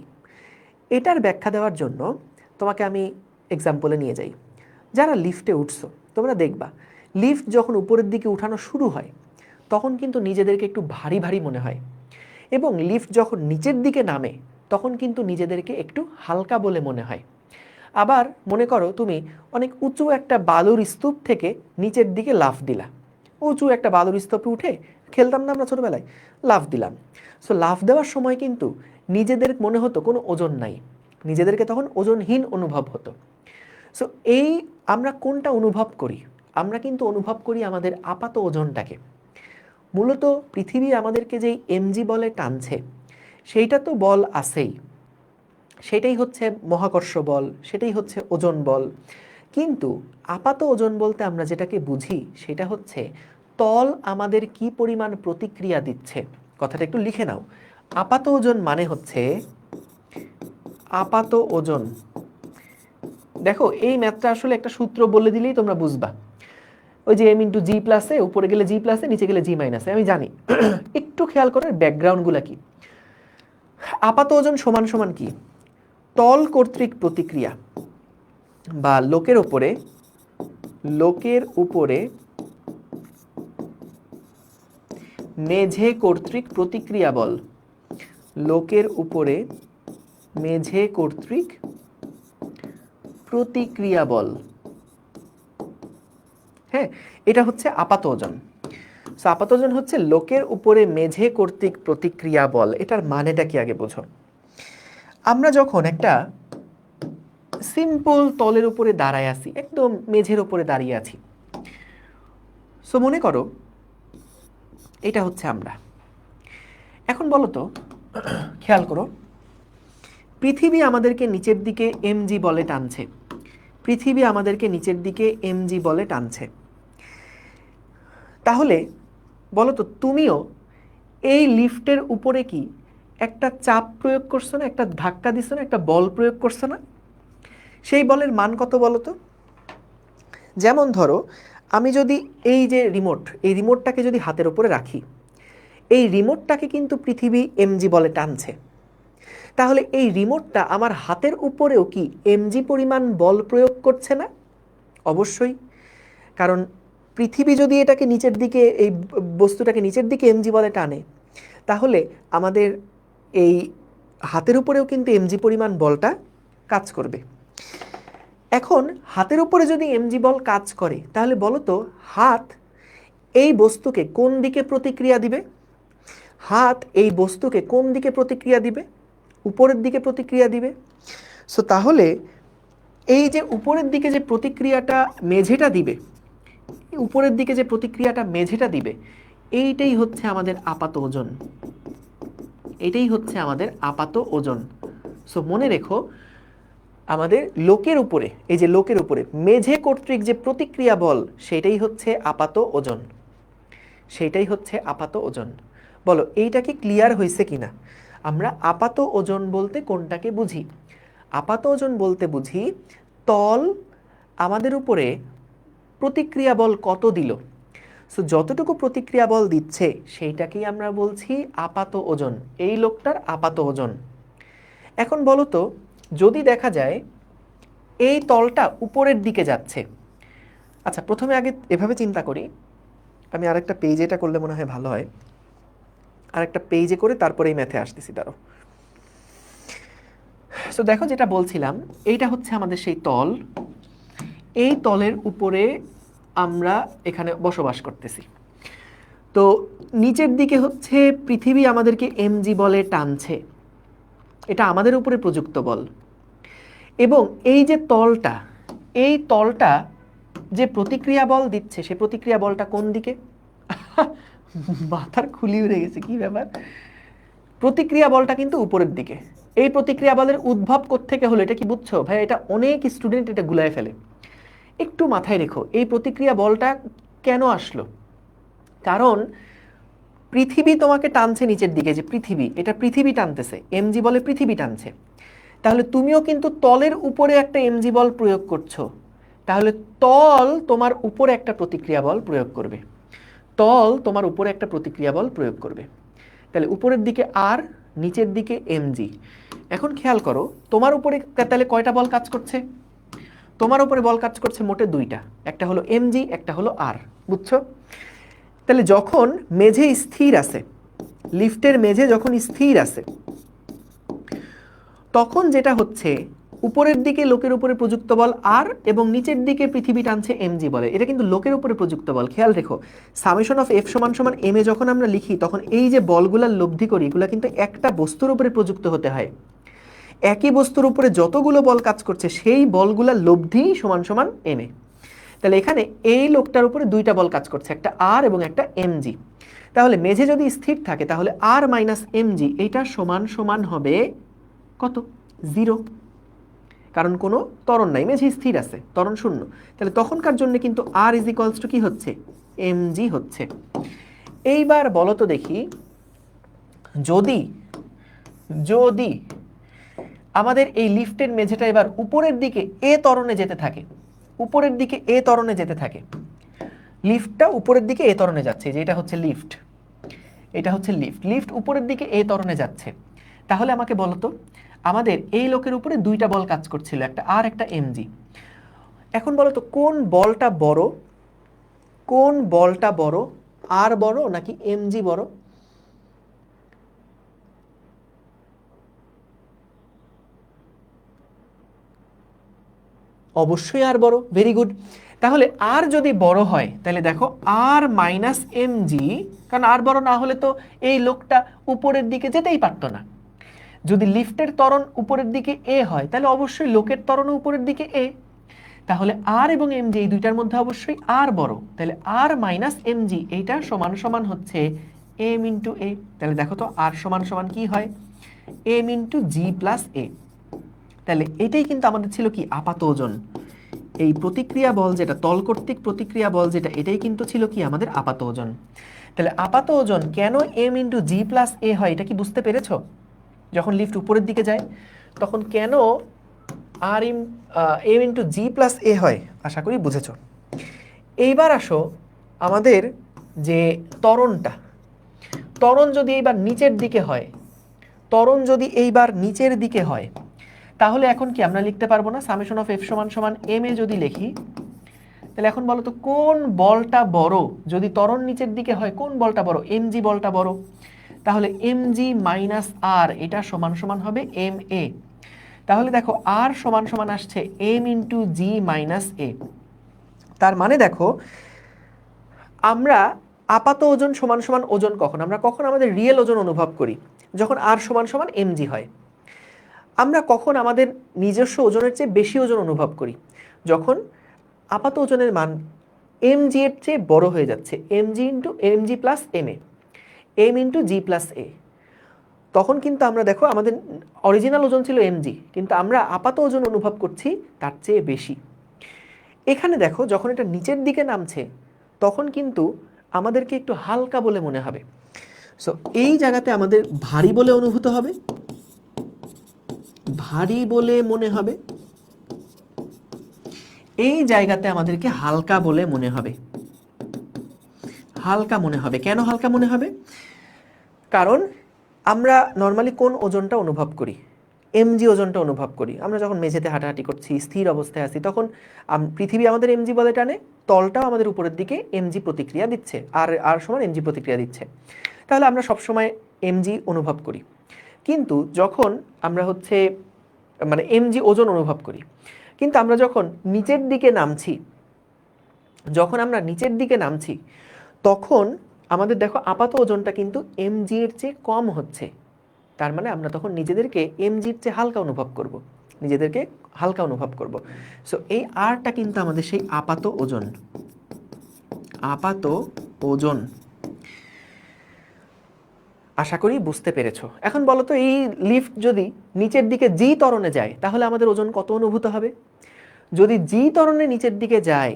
এটার ব্যাখ্যা দেওয়ার জন্য তোমাকে আমি এক্সাম্পলে নিয়ে যাই। যারা লিফটে উঠছো, তোমরা দেখবা লিফট যখন উপরের দিকে উঠানো শুরু হয়, তখন কিন্তু নিজেদেরকে একটু ভারী ভারী মনে হয়, এবং লিফট যখন নিচের দিকে নামে, তখন কিন্তু নিজেদেরকে একটু হালকা বলে মনে হয়। আবার মনে করো তুমি অনেক উঁচু একটা বালুর স্তূপ থেকে নিচের দিকে লাফ দিলা। উঁচু একটা বালুর স্তূপে উঠে খেলতাম না আমরা ছোটবেলায়, লাফ দিলাম। সো লাফ দেওয়ার সময় কিন্তু নিজেদের মনে হতো কোনো ওজন নাই, নিজেদেরকে তখন ওজনহীন অনুভব হতো। সো এই আমরা কোনটা অনুভব করি? আমরা কিন্তু অনুভব করি আমাদের আপাত ওজনটাকে। মূলত পৃথিবী আমাদেরকে যেই এমজি বলে টানছে, সেইটা তো বল আছেই, সেটাই হচ্ছে মহাকর্ষ বল, সেটাই হচ্ছে ওজন বল। কিন্তু আপাত ওজন বলতে আমরা যেটাকে বুঝি, সেটা হচ্ছে তল আমাদের কি পরিমাণ প্রতিক্রিয়া দিচ্ছে। কথাটা একটু লিখে নাও। আপাত ওজন মানে হচ্ছে, আপাত ওজন, দেখো এই ম্যাথটা আসলে একটা সূত্র বলে দিলেই তোমরা বুঝবা। ওই যে m × g প্লাসে, উপরে গেলে g প্লাসে, নিচে গেলে g মাইনাসে, আমি জানি। একটু খেয়াল করে ব্যাকগ্রাউন্ডগুলো কি। আপাত ওজন সমান সমান কি, তল কর্তৃক প্রতিক্রিয়া, বা লোকের উপরে মেঝে কর্তৃক প্রতিক্রিয়া বল। লোকের উপরে মেঝে কর্তৃক প্রতিক্রিয়া বল। হ্যাঁ, এটা হচ্ছে আপাত ওজন। সো আপাত ওজন হচ্ছে লোকের উপরে মেঝে কর্তৃক প্রতিক্রিয়া বল। এটার মানেটা কি আগে বোঝো। আমরা যখন একটা সিম্পল তলের উপরে দাঁড়ায় আছি, একদম মেঝের উপরে দাঁড়িয়ে আছি, সো মনে করো এটা হচ্ছে আমরা। এখন বলো তো, খেয়াল করো, পৃথিবী আমাদেরকে নিচের দিকে এমজি বলে টানছে, পৃথিবী আমাদেরকে নিচের দিকে এমজি বলে টানছে। তাহলে বলো তো, তুমিও এই লিফটের উপরে কি একটা চাপ প্রয়োগ করছো না, একটা ধাক্কা দিছো না, একটা বল প্রয়োগ করছো না? সেই বলের মান কত বলো তো? যেমন ধরো, আমি যদি এই যে রিমোট, এই রিমোটটাকে যদি হাতের উপরে রাখি, এই রিমোটটাকে কিন্তু পৃথিবী এমজি বলে টানছে। তাহলে এই রিমোটটা আমার হাতের উপরেও কি এমজি পরিমাণ বল প্রয়োগ করছে না? অবশ্যই। কারণ পৃথিবী যদি এটাকে নিচের দিকে, এই বস্তুটাকে নিচের দিকে এমজি বলে টানে, তাহলে আমাদের এই হাতের উপরেও কিন্তু এমজি পরিমাণ বলটা কাজ করবে। এখন হাতের উপরে যদি এমজি বল কাজ করে, তাহলে বলো তো হাত এই বস্তুকে কোন দিকে প্রতিক্রিয়া দিবে? হাত এই বস্তুকে কোন দিকে প্রতিক্রিয়া দিবে? উপরের দিকে প্রতিক্রিয়া দিবে। সো তাহলে এই যে উপরের দিকে যে প্রতিক্রিয়াটা মেঝেটা দিবে, উপরের দিকে যে প্রতিক্রিয়াটা মেঝেটা দিবে, এইটাই হচ্ছে আমাদের আপাত ওজন। এটাই হচ্ছে আমাদের আপাত ওজন। সো মনে রেখো, আমাদের লোকের উপরে, এই যে লোকের উপরে মেঝে কর্তৃক যে প্রতিক্রিয়া বল, সেটাই হচ্ছে আপাত ওজন, সেইটাই হচ্ছে আপাত ওজন। বলো এইটা কি ক্লিয়ার হয়েছে কিনা? আমরা আপাত ওজন বলতে কোনটাকে বুঝি? আপাত ওজন বলতে বুঝি তল আমাদের উপরে প্রতিক্রিয়া বল কত দিল। সো যতটুকু প্রতিক্রিয়া বল দিচ্ছে, সেইটাকেই আমরা বলছি আপাত ওজন। এই লোকটার আপাত ওজন। এখন বলো তো, যদি দেখা যায় এই তলটা উপরের দিকে যাচ্ছে, আচ্ছা প্রথমে আগে এভাবে চিন্তা করি, আমি আরেকটা পেজে এটা করলে মনে হয় ভালো হয়, আরেকটা পেজে করে তারপরে এই ম্যাথে আসতেছি। দাঁড়ো, সো দেখো যেটা বলছিলাম, এইটা হচ্ছে আমাদের সেই তল, এই তলের উপরে আমরা এখানে বসবাস করতেছি। তো নিচের দিকে হচ্ছে পৃথিবী আমাদেরকে এমজি বলে টানছে, এটা আমাদের উপরে প্রযুক্ত বল। এবং এই যে তলটা, এই তলটা যে প্রতিক্রিয়া বল দিচ্ছে, সে প্রতিক্রিয়া বলটা কোন দিকে? মাথার খুলি উড়ে গেছে, কি ব্যাপার? প্রতিক্রিয়া বলটা কিন্তু উপরের দিকে। এই প্রতিক্রিয়া বলের উদ্ভব কোত্থেকে হলো, এটা কি বুঝছো ভাই? এটা অনেক স্টুডেন্ট এটা গুলায় ফেলে। একটু মাথায় রেখো, এই প্রতিক্রিয়া বলটা কেন আসলো? কারণ পৃথিবী তোমাকে টানছে নিচের দিকে, যে পৃথিবী, এটা পৃথিবী টানতেছে, এমজি বলে পৃথিবী টানছে। তাহলে তুমিও কিন্তু তলের উপরে একটা এমজি বল প্রয়োগ করছো, তাহলে তল তোমার উপরে একটা প্রতিক্রিয়া বল প্রয়োগ করবে, তল তোমার উপরে একটা প্রতিক্রিয়া বল প্রয়োগ করবে। তাহলে উপরের দিকে আর, নিচের দিকে এমজি। এখন খেয়াল করো, তোমার উপরে তাহলে কয়টা বল কাজ করছে? তোমার উপরে বল কাজ করছে মোটে দুইটা, একটা হলো এমজি, একটা হলো আর। বুঝছো? তাহলে যখন মেঝে স্থির আছে, লিফটের মেঝে যখন স্থির আছে, তখন যেটা হচ্ছে, উপরের দিকে লোকের উপরে প্রযুক্ত বল আর, এবং নিচের দিকে পৃথিবী টানছে এমজি বলে। এটা কিন্তু লোকের উপরে প্রযুক্ত বল। খেয়াল রেখো, সামেশন অফ এফ সমান সমান এম এ যখন আমরা লিখি, তখন এই যে বলগুলার লব্ধি করি, এগুলো কিন্তু একটা বস্তুর উপরে প্রযুক্ত হতে হয়। একই বস্তুর উপরে যতগুলো বল কাজ করছে, সেই বলগুলার লব্ধি সমান সমান এম এ। তাহলে এখানে এই লোকটার উপরে দুইটা বল কাজ করছে, একটা আর এবং একটা এমজি। তাহলে মেঝে যদি স্থির থাকে, তাহলে আর মাইনাস এমজি এইটা সমান সমান হবে কত? 0, কারণ কোনো ত্বরণ নাই, মেঝে স্থির আছে, ত্বরণ শূন্য। তাহলে তখনকার জন্য কিন্তু আর ইজ ইকুয়ালস টু কি হচ্ছে? এমজি হচ্ছে। এইবার বলো তো দেখি, যদি যদি আমাদের এই লিফটের মেঝেটা এবার উপরের দিকে এ ত্বরণে যেতে থাকে, উপরের দিকে এ ত্বরণে যেতে থাকে, লিফটটা উপরের দিকে এ ত্বরণে যাচ্ছে, যে এটা হচ্ছে লিফট, এটা হচ্ছে লিফট, লিফট উপরের দিকে এ ত্বরণে যাচ্ছে, তাহলে আমাকে বলো তো, আমাদের এই লোকের উপরে দুইটা বল কাজ করছিল, একটা আর একটা এমজি। এখন বলো তো কোন বলটা বড়, কোন বলটা বড়, আর বড় নাকি এমজি বড়? অবশ্যই আর বড়। Very good. তাহলে আর যদি বড় হয়, তাহলে দেখো আর মাইনাস এমজি, কারণ আর বড় না হলে তো এই লোকটা উপরের দিকে যেতেই পারতো না। যদি লিফটের ত্বরণ উপরের দিকে এ হয়, তাহলে অবশ্যই লোকের ত্বরণও উপরের দিকে এ। তাহলে আর এবং এমজি এই দুইটার মধ্যে অবশ্যই আর বড়, তাহলে আর মাইনাস এমজি এইটা সমান সমান হচ্ছে এম ইন্টু এ। তাহলে দেখো তো আর সমান সমান কি হয়? এম ইন্টু জি প্লাস এ। তাহলে এটাই কিন্তু আমাদের ছিল কি? আপাত ওজন। এই প্রতিক্রিয়া বল যেটা, তল কর্তৃক প্রতিক্রিয়া বল যেটা, এটাই কিন্তু ছিল কি? আমাদের আপাত ওজন। তাহলে আপাত ওজন কেন M into G plus A হয়, এটা কি বুঝতে পেরেছ? যখন লিফট উপরের দিকে যায়, তখন কেন আর M into G plus A হয়, আশা করি বুঝেছ। এইবার আসো আমাদের যে ত্বরণটা, ত্বরণ যদি এইবার নিচের দিকে হয়, ত্বরণ যদি এইবার নিচের দিকে হয়, তাহলে এখন কি আমরা লিখতে পারবো না সামেশন অফ এফ সমান সমান এম এ যদি লিখি? তাহলে এখন বলো তো কোন বলটা বড়? যদি ত্বরণ নিচের দিকে হয়, কোন বলটা বড়? এমজি বলটা বড়। তাহলে এমজি মাইনাস আর এটা সমান সমান হবে এম এ। তাহলে দেখো আর সমান সমান আসছে এম ইন্টু জি মাইনাস এ। তার মানে দেখো, আমরা আপাত ওজন সমান সমান ওজন কখন, আমরা কখন আমাদের রিয়েল ওজন অনুভব করি? যখন আর সমান সমান এমজি হয়। আমরা কখন আমাদের নিজস্ব ওজনের চেয়ে বেশি ওজন অনুভব করি? যখন আপাত ওজনের মান এমজি এর চেয়ে বড় হয়ে যাচ্ছে, MG into MG plus M A, M into G plus A. তখন কিন্তু আমরা দেখো আমাদের অরিজিনাল ওজন ছিল এমজি, কিন্তু আমরা আপাত ওজন অনুভব করছি তার চেয়ে বেশি। এখানে দেখো যখন এটা নিচের দিকে নামছে, তখন কিন্তু আমাদেরকে একটু হালকা বলে মনে হবে। সো এই জায়গাতে আমাদের ভারী বলে অনুভূত হবে, ভারী বলে মনে হবে। এই জায়গাতে আমাদেরকে হালকা বলে মনে হবে, হালকা মনে হবে। কেন হালকা মনে হবে? কারণ আমরা নর্মালি কোন ওজনটা অনুভব করি? এমজি ওজনটা অনুভব করি। আমরা যখন মেঝেতে হাঁটাহাঁটি করছি, স্থির অবস্থায় আছি, তখন পৃথিবী আমাদের এমজি বলে টানে, তলটাও আমাদের উপরের দিকে এমজি প্রতিক্রিয়া দিচ্ছে, আর আর সমান এমজি প্রতিক্রিয়া দিচ্ছে। তাহলে আমরা সবসময় এমজি অনুভব করি। কিন্তু যখন আমরা হচ্ছে মানে mg ওজন অনুভব করি। কিন্তু আমরা যখন নিচের দিকে নামছি তখন আমাদের দেখো আপাত ওজনটা কিন্তু mg এর চেয়ে কম হচ্ছে। তার মানে আমরা তখন নিজেদেরকে mg এর চেয়ে হালকা অনুভব করব। সো এই আরটা কিন্তু আমাদের সেই আপাত ওজন। আশা করি বুঝতে পেরেছো। এখন বলো তো, এই লিফট যদি নিচের দিকে জি ত্বরণে যায় তাহলে আমাদের ওজন কত অনুভূত হবে? যদি জি ত্বরণে নিচের দিকে যায়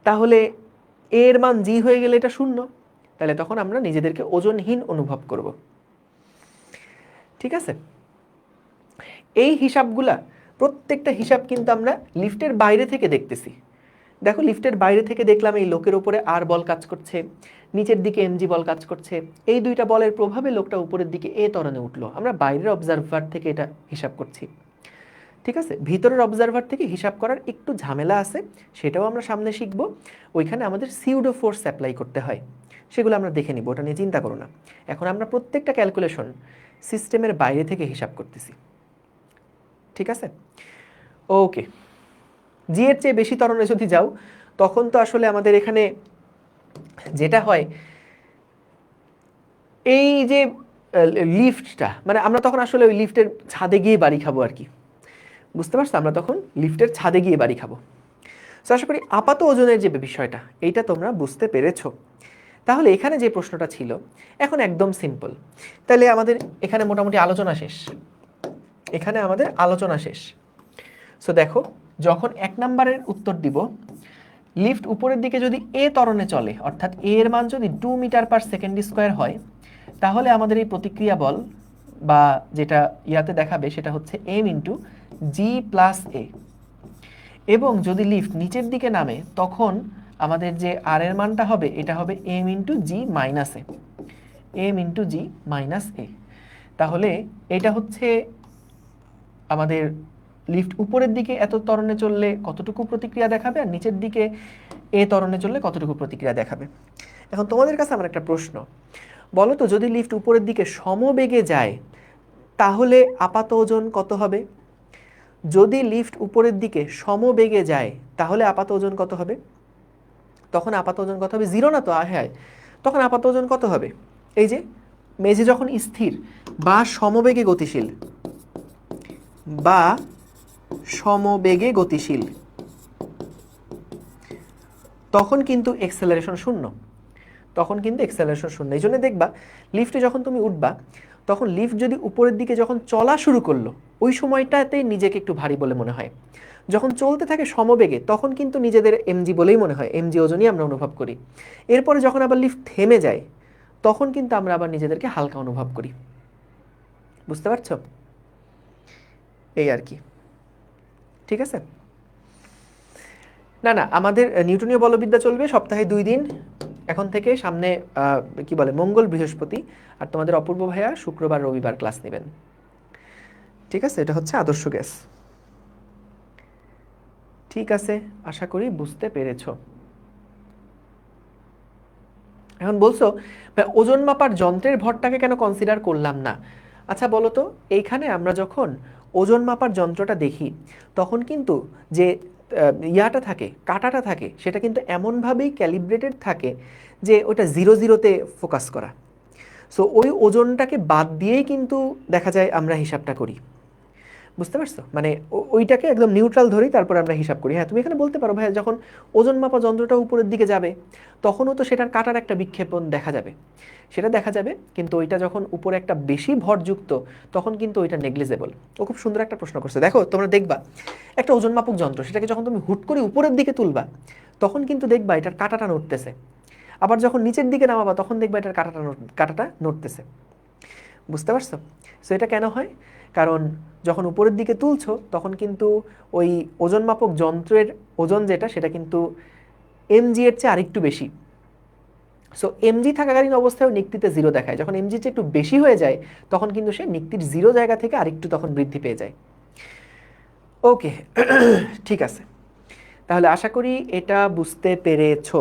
তাহলে এর মান জি হয়ে গেলে এটা 0, তাহলে তখন আমরা নিজেদেরকে ওজনহীন অনুভব করব। ঠিক আছে? এই হিসাবগুলা, প্রত্যেকটা হিসাব কিন্তু আমরা লিফটের বাইরে থেকে দেখতেছি। দেখো, লিফটের বাইরে থেকে দেখলাম এই লোকের উপরে আর বল কাজ করছে, নিচের দিকে এমজি বল কাজ করছে। এই দুইটা বলের প্রভাবে লোকটা উপরের দিকে এ ত্বরণে উঠলো। আমরা বাইরের অবজারভার থেকে এটা হিসাব করছি। ঠিক আছে? ভিতরের অবজারভার থেকে হিসাব করার একটু ঝামেলা আছে, সেটাও আমরা সামনে শিখব। ওইখানে আমাদের সিউডো ফোর্স অ্যাপ্লাই করতে হয়, সেগুলো আমরা দেখে নিব, ওটা নিয়ে চিন্তা করো না। এখন আমরা প্রত্যেকটা ক্যালকুলেশন সিস্টেমের বাইরে থেকে হিসাব করতেছি। ঠিক আছে? ওকে, জি এর চেয়ে বেশি ত্বরণে যদি যাও তখন তো আসলে আমাদের এখানে যেটা হয়, এই যে লিফটটা, মানে আমরা তখন আসলে ওই লিফটের ছাদে গিয়ে বাড়ি খাবো আর কি। বুঝতে পারছো? আমরা তখন লিফটের ছাদে গিয়ে বাড়ি খাবো। তো আশা করি আপাত ওজনের যে বিষয়টা, এইটা তোমরা বুঝতে পেরেছো। তাহলে এখানে যে প্রশ্নটা ছিল এখন একদম সিম্পল। তাহলে আমাদের এখানে মোটামুটি আলোচনা শেষ। সো দেখো, যখন 1 নম্বরের উত্তর দিব, লিফট উপরের দিকে যদি এ ত্বরণে চলে, অর্থাৎ এ এর মান যদি 2 মিটার/সেকেন্ড স্কয়ার হয়, তাহলে আমাদের এই প্রতিক্রিয়া বল বা যেটা ইয়াতে দেখাবে সেটা হচ্ছে m ইন্টু জি প্লাস এ। এবং যদি লিফট নিচের দিকে নামে তখন আমাদের যে আর এর মানটা হবে এটা হবে m ইন্টু জি মাইনাস এ। তাহলে এটা হচ্ছে আমাদের লিফট উপরের দিকে এত ত্বরণে চললে কতটুকু প্রতিক্রিয়া দেখাবে, আর নিচের দিকে এ ত্বরণে চললে কতটুকু প্রতিক্রিয়া দেখাবে। এখন তোমাদের কাছে আমার একটা প্রশ্ন, বলো তো, যদি লিফট উপরের দিকে সমবেগে যায় তাহলে আপাত ওজন কত হবে? যদি লিফট উপরের দিকে সমবেগে যায় তাহলে আপাত ওজন কত হবে? তখন আপাত ওজন কত হবে? 0 না তো? হ্যাঁ, তখন আপাত ওজন কত হবে? এই যে মেঝে যখন স্থির বা সমবেগে গতিশীল তখন কিন্তু এক্সেলারেশন শূন্য। এই জন্য দেখবা লিফটে যখন তুমি উঠবা তখন লিফট যদি উপরের দিকে যখন চলা শুরু করলো ওই সময়টাতে নিজেকে একটু ভারী বলে মনে হয়। যখন চলতে থাকে সমবেগে তখন কিন্তু নিজেদের এমজি বলেই মনে হয়, এমজি ওজনই আমরা অনুভব করি। এরপরে যখন আবার লিফট থেমে যায় তখন কিন্তু আমরা আবার নিজেদেরকে হালকা অনুভব করি। বুঝতে পারছো? এই আর কি। ঠিক আছে? না, আমাদের নিউটনীয় বলবিদ্যা চলবে সপ্তাহে 2 দিন এখন থেকে, সামনে কি বলে মঙ্গল বৃহস্পতি, আর তোমাদের অপূর্ব ভাইয়া শুক্রবার রবিবার ক্লাস নেবেন। ঠিক আছে? এটা হচ্ছে আদর্শ গ্যাস। ঠিক আছে, আশা করি বুঝতে পেরেছো। এখন বলছো ওজন মাপার যন্ত্রের ভরটাকে কেন কনসিডার করলাম না? আচ্ছা বলো তো, এইখানে আমরা যখন ওজন মাপার যন্ত্রটা দেখি তখন কিন্তু যে ইয়াটা থাকে, কাঁটাটা থাকে, সেটা কিন্তু এমনভাবেই ক্যালিব্রেটেড থাকে যে ওটা 0-0-তে ফোকাস করা। সো ওই ওজনটাকে বাদ দিয়েই কিন্তু দেখা যায় আমরা হিসাবটা করি। বুঝতে পারছো? মানে ওইটাকে একদম নিউট্রাল ধরেই তারপর আমরা হিসাব করি। হ্যাঁ, তুমি এখানে বলতে পারো ভাই যখন ওজন মাপা যন্ত্রটা উপরের দিকে যাবে তখনও তো সেটার কাটার একটা বিক্ষেপণ দেখা যাবে, সেটা দেখা যাবে, কিন্তু ওইটা যখন উপরে একটা বেশি ভরযুক্ত তখন কিন্তু ওইটা নেগলিজেবল। ও খুব সুন্দর একটা প্রশ্ন করছে। দেখো, তোমরা দেখবা একটা ওজন মাপক যন্ত্র, সেটাকে যখন তুমি হুট করে উপরের দিকে তুলবা তখন কিন্তু দেখবা এটার কাটাটা নড়তেছে, আবার যখন নিচের দিকে নামাবা তখন দেখবা এটার কাটাটা নড়তেছে। বুঝতে পারছো? সো এটা কেন হয়? কারণ যখন উপরের দিকে তুলছো তখন কিন্তু ওই ওজন মাপক যন্ত্রের ওজন যেটা সেটা কিন্তু এমজি এর চেয়ে আরেকটু বেশি। সো এমজি থাকাকালীন অবস্থায় নিক্তিতে 0 দেখায়, যখন এমজি চেয়ে একটু বেশি হয়ে যায় তখন কিন্তু সে নিক্তির 0 জায়গা থেকে আরেকটু তখন বৃদ্ধি পেয়ে যায়। ওকে, ঠিক আছে, তাহলে আশা করি এটা বুঝতে পেরেছো।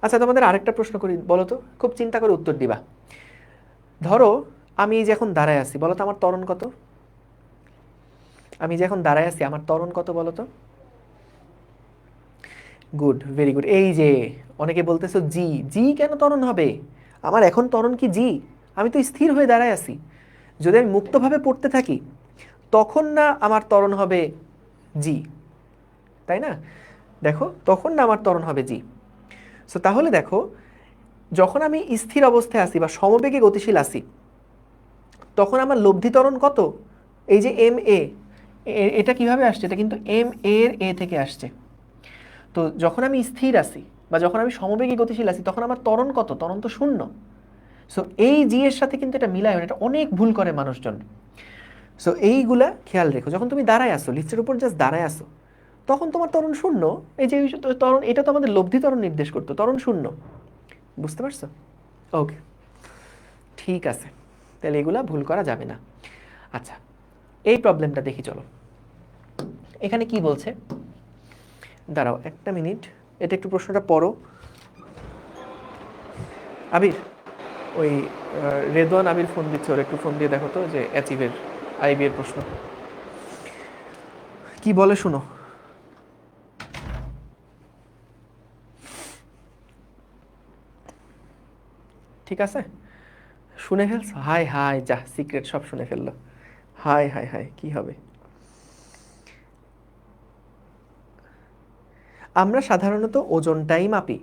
আচ্ছা, তোমাদের আরেকটা প্রশ্ন করি, বলো তো, খুব চিন্তা করে উত্তর দিবা। ধরো আমি যে এখন দাঁড়ায় আছি, বলো তো আমার ত্বরণ কত? আমি যে এখন দাঁড়ায় আছি আমার ত্বরণ কত বলো তো? Good, very good. এই যে অনেকে বলতেছো জি, জি কেন ত্বরণ হবে? আমার এখন ত্বরণ কি জি? আমি তো স্থির হয়ে দাঁড়ায় আছি। যদি আমি মুক্তভাবে পড়তে থাকি তখন না আমার ত্বরণ হবে জি, তাই না? দেখো তখন না আমার ত্বরণ হবে জি। সো তাহলে দেখো, যখন আমি স্থির অবস্থায় আছি বা সমবেগে গতিশীল আছি তখন আমার লব্ধি ত্বরণ কত? এই যে এম এ, এটা কিভাবে আসছে? এটা কিন্তু এম এর এ থেকে আসছে। তো যখন আমি স্থির আছি বা যখন আমি সমবেগে গতিশীল আছি তখন আমার ত্বরণ কত? ত্বরণ তো শূন্য। সো এই জি এর সাথে কিন্তু এটা মিলায়, এটা অনেক ভুল করে মানুষজন। সো এইগুলা খেয়াল রেখো, যখন তুমি দাঁড়ায় আসো, লিফটের উপর জাস্ট দাঁড়ায় আসো, তখন তোমার ত্বরণ শূন্য। এই যে ত্বরণ, এটা তো আমাদের লব্ধি ত্বরণ নির্দেশ করতো, ত্বরণ শূন্য। বুঝতে পারছো? ওকে, ঠিক আছে, তাহলে এগুলা ভুল করা যাবে না। আচ্ছা, এই প্রবলেমটা দেখি চলো। এখানে কি বলছে, দাঁড়াও একটা মিনিট, এটা একটু প্রশ্নটা পড়ো। আবির, ওই রেদওয়ান আবির ফোন দিচ্ছে, ওর একটু ফোন দিয়ে দেখো তো যে অ্যাচিভের আইবি এর প্রশ্ন কি বলে শুনো। ঠিক আছে, শুনে ফেলছো? হাই হাই, যা সিক্রেট সব শুনে ফেললো। হাই হাই হাই, কি হবে? আমরা সাধারণত ওজনটাই মাপি,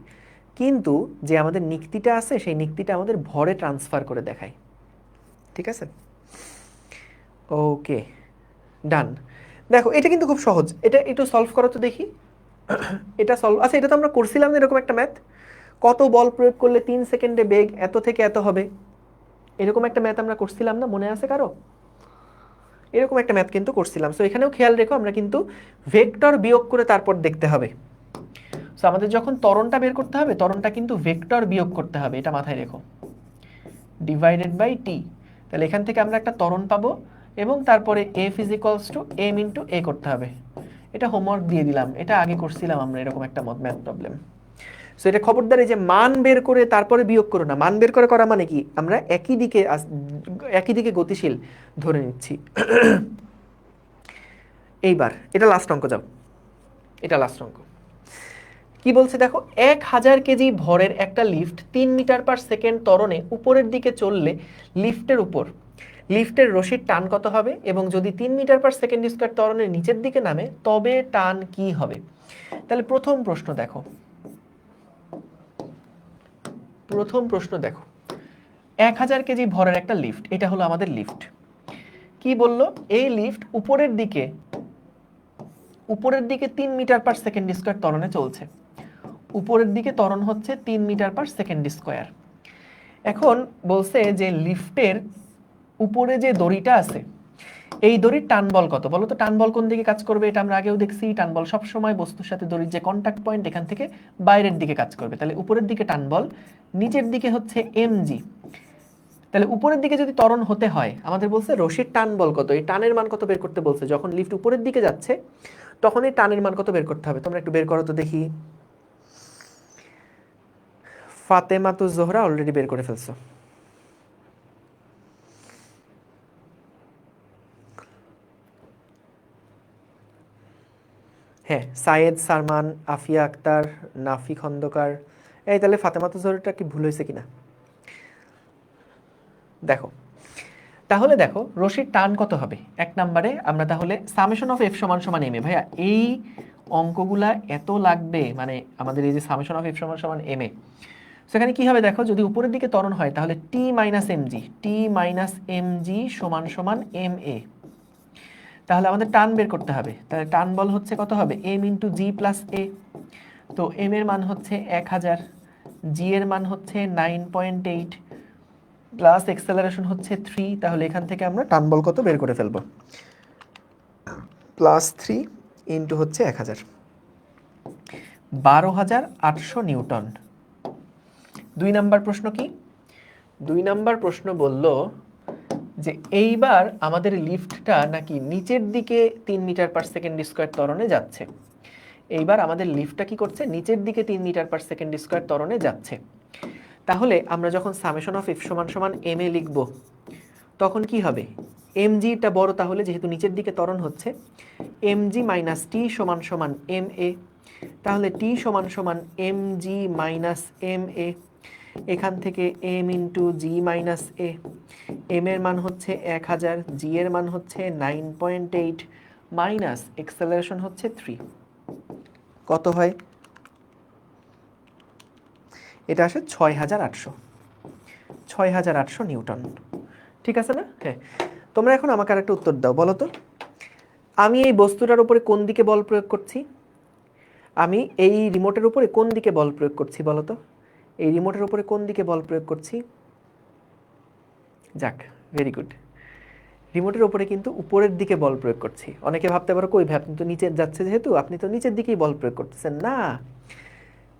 কিন্তু যে আমাদের নিক্তিটা আছে সেই নিক্তিটা আমাদের ভরে ট্রান্সফার করে দেখায়। ঠিক আছে, ওকে, ডান। দেখো এটা কিন্তু খুব সহজ, এটা একটু সলভ করো তো দেখি। এটা সলভ, আচ্ছা এটা তো আমরা করছিলাম না এরকম একটা ম্যাথ, কত বল প্রয়োগ করলে 3 সেকেন্ডে বেগ এত থেকে এত হবে, এরকম একটা ম্যাথ আমরা করছিলাম না? মনে আছে কারো? এরকম একটা ম্যাথ কিন্তু করছিলাম। সো এখানেও খেয়াল রেখো, আমরা কিন্তু ভেক্টর বিয়োগ করে তারপর দেখতে হবে। সো আমাদের যখন ত্বরণটা বের করতে হবে, ত্বরণটা কিন্তু ভেক্টর বিয়োগ করতে হবে, এটা মাথায় রেখো, ডিভাইডেড বাই টি। তাহলে এখান থেকে আমরা একটা ত্বরণ পাবো এবং তারপরে F is equals to M into A করতে হবে। এটা হোমওয়ার্ক দিয়ে দিলাম, এটা আগে করছিলাম আমরা এরকম একটা ম্যাথ প্রবলেম। সো এটা খবরদার এই যে মান বের করে তারপরে বিয়োগ করো না। মান বের করে করা মানে কি, আমরা একই দিকে গতিশীল ধরে নিচ্ছি। এইবার এটা লাস্ট অঙ্ক, যাও, এটা লাস্ট অঙ্ক। কি বলছে দেখো, 1000 কেজি ভরের একটা লিফট 3 মিটার পার সেকেন্ড ত্বরণে উপরের দিকে চললে লিফটের রশির টান কত হবে, এবং যদি 3 মিটার পার সেকেন্ড স্কয়ার ত্বরণের নিচের দিকে নামে তবে টান কি হবে? তাহলে প্রথম প্রশ্ন দেখো, 1000 কেজি ভরের একটা লিফট, এটা হলো আমাদের লিফট। কি বললো, এই লিফট উপরের দিকে 3 মিটার পার সেকেন্ড স্কয়ার ত্বরণে চলছে। উপরের দিকে ত্বরণ হচ্ছে 3 মিটার পার সেকেন্ড স্কয়ার। এখন বলছে যে লিফটের উপরে যে দড়িটা আছে এই দড়ির টান বল কত? বলো তো টান বল কোন দিকে কাজ করবে? এটা আমরা আগেও দেখছি, টান বল সবসময় বস্তুর সাথে দড়ির যে কন্টাক্ট পয়েন্ট এখান থেকে বাইরের দিকে কাজ করবে। তাহলে উপরের দিকে টান বল, নিচের দিকে হচ্ছে এমজি। তাহলে উপরের দিকে যদি ত্বরণ হতে হয়, আমাদের বলছে রশির টান বল কত, এই টানের মান কত বের করতে বলছে। যখন লিফট উপরের দিকে যাচ্ছে তখন এই টানের মান কত বের করতে হবে, তোমরা একটু বের করো তো দেখি। ফাতেমাতুজ জোহরা অলরেডি বের করে ফেলছো। হ্যাঁ, সায়েদ সারমান, আফিয়া আক্তার, নাফি খন্দকার। এই তাহলে ফাতেমাতুজ জোহরাটা কি ভুল হয়েছে কিনা দেখো। তাহলে দেখো রশির টান কত হবে, এক নম্বরে আমরা তাহলে সামেশন অফ এফ সমান সমান এম এ। ভাইয়া এই অঙ্কগুলা এত লাগবে, মানে আমাদের এই যে সামেশন অফ এফ সমান সমান এম এ, সেখানে কি হবে দেখো, যদি উপরের দিকে ত্বরণ হয় তাহলে টি মাইনাস এমজি সমান সমান এম এ। তাহলে আমাদের টান বের করতে হবে, তাহলে টান বল হচ্ছে কত হবে, এম ইন্টু জি প্লাস এ। তো এম এর মান হচ্ছে 1000, জি এর মান হচ্ছে 9.8 প্লাস এক্সেলারেশন হচ্ছে 3। তাহলে এখান থেকে আমরা টান বল কত বের করে ফেলবো, +3 ইন্টু হচ্ছে 1000, 12800 নিউটন। 2 নাম্বার প্রশ্ন কি? 2 নাম্বার প্রশ্ন বলল যে এইবার আমাদের লিফটটা নাকি নিচের দিকে 3 মিটার পার সেকেন্ড স্কয়ার ত্বরণে যাচ্ছে। এইবার আমাদের লিফটটা কি করছে, নিচের দিকে 3 মিটার পার সেকেন্ড স্কয়ার ত্বরণে যাচ্ছে। তাহলে আমরা যখন সামেশন অফ এফ সমান সমান এম এ লিখব তখন কি হবে, mgটা বড়, তাহলে যেহেতু নিচের দিকে ত্বরণ হচ্ছে mg মাইনাস টি সমান সমান ma, তাহলে টি সমান সমান mg মাইনাস ma, এখান থেকে m ইন্টু জি মাইনাস এ, m এর মান হচ্ছে 1000, g এর মান হচ্ছে 9.8 মাইনাস এক্সেলারেশন হচ্ছে 3, কত হয়? এটা আসে 6800 নিউটন। ঠিক আছে না? হ্যাঁ, তোমরা এখন আমাকে আরেকটা উত্তর দাও, বলো তো আমি এই বস্তুটার উপরে কোন দিকে বল প্রয়োগ করছি? আমি এই রিমোটের উপরে কোন দিকে বল প্রয়োগ করছি বলো তো? এই রিমোটের উপরে কোন দিকে বল প্রয়োগ করছি? যাক, ভেরি গুড। রিমোটের উপরে কিন্তু উপরের দিকে বল প্রয়োগ করছি। অনেকে ভাবতে পারো কই ভাই, আপনি তো নিচে যাচ্ছে, যেহেতু আপনি তো নিচের দিকেই বল প্রয়োগ করতেছেন না।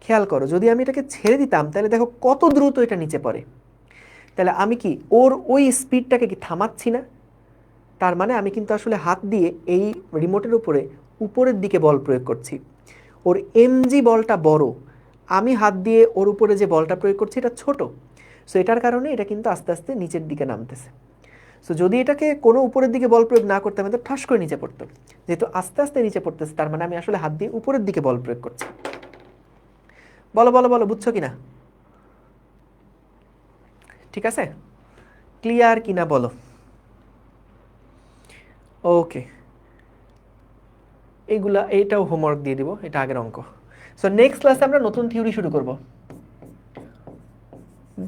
খেয়াল করো, যদি আমি এটাকে ছেড়ে দিতাম তাহলে দেখো কত দ্রুত এটা নিচে পড়ে। তাহলে আমি কি ওর ওই স্পিডটাকে কি থামাচ্ছি না? তার মানে আমি কিন্তু আসলে হাত দিয়ে এই রিমোটের উপরে উপরের দিকে বল প্রয়োগ করছি। ওর এমজি বলটা বড়, আমি হাত দিয়ে ওর উপরে যে বলটা প্রয়োগ করছি এটা ছোট। সো এটার কারণে এটা কিন্তু আস্তে আস্তে নিচের দিকে নামতেছে। সো যদি এটাকে কোনো উপরের দিকে বল প্রয়োগ না করতে, আমাদের ঠাস করে নিচে পড়তো। যেহেতু আস্তে আস্তে নিচে পড়তেছে, তার মানে আমি আসলে হাত দিয়ে উপরের দিকে বল প্রয়োগ করছি। বলো বলো বলো, বুঝছো কিনা? ঠিক আছে, ক্লিয়ার কিনা বলো। ওকে, এইটাও হোমওয়ার্ক দিয়ে দিব, এটা আগের অঙ্ক। সো নেক্সট ক্লাসে আমরা নতুন থিওরি শুরু করব।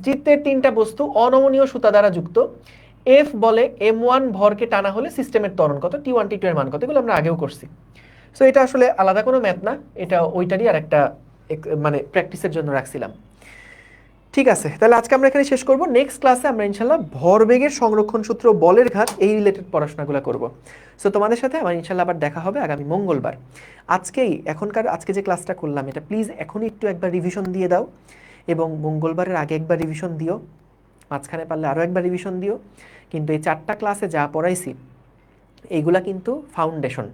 চিত্রের তিনটা বস্তু অনমনীয় সুতা দ্বারা যুক্ত, এফ বলে m1 ভরকে টানা হলে সিস্টেমের ত্বরণ কত, t1 t2 এর মান কত, এগুলো আমরা আগেও করছি। সো এটা আসলে আলাদা কোনো ম্যাথ না, এটা ওইটারই আর একটা মানে প্র্যাকটিসের জন্য রাখছিলাম। ঠিক আছে, তাহলে আজকে আমরা এখানে শেষ করব। নেক্সট ক্লাসে আমরা ইনশাল্লাহ ভরবেগের সংরক্ষণ সূত্র, বলের ঘাত, এই রিলেটেড পড়াশোনাগুলো করব। সো তোমাদের সাথে আমার ইনশাল্লাহ আবার দেখা হবে আগামী মঙ্গলবার। আজকে যে ক্লাসটা করলাম এটা প্লিজ এখনই একটু একবার রিভিশন দিয়ে দাও, এবং মঙ্গলবারের আগে একবার রিভিশন দিও, মাঝখানে পারলে আরও একবার রিভিশন দিও। কিন্তু এই 4টা ক্লাসে যা পড়াইছি এইগুলা কিন্তু ফাউন্ডেশন,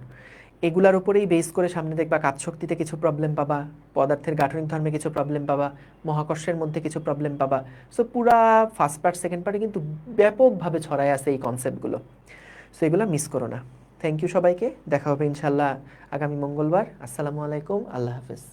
এগুলার উপরেই বেস করে সামনে দেখবা কাজশক্তিতে কিছু প্রবলেম পাবা, পদার্থের গাঠনিক ধর্মে কিছু প্রবলেম পাবা, মহাকর্ষের মধ্যে কিছু প্রবলেম পাবা। সো পুরা ফার্স্ট পার্ট সেকেন্ড পার্টে কিন্তু ব্যাপকভাবে ছড়ায় আছে এই কনসেপ্টগুলো। সো এগুলো মিস করো না। থ্যাংক ইউ সবাইকে, দেখা হবে ইনশাল্লাহ আগামী মঙ্গলবার। আসসালামু আলাইকুম, আল্লাহ হাফেজ।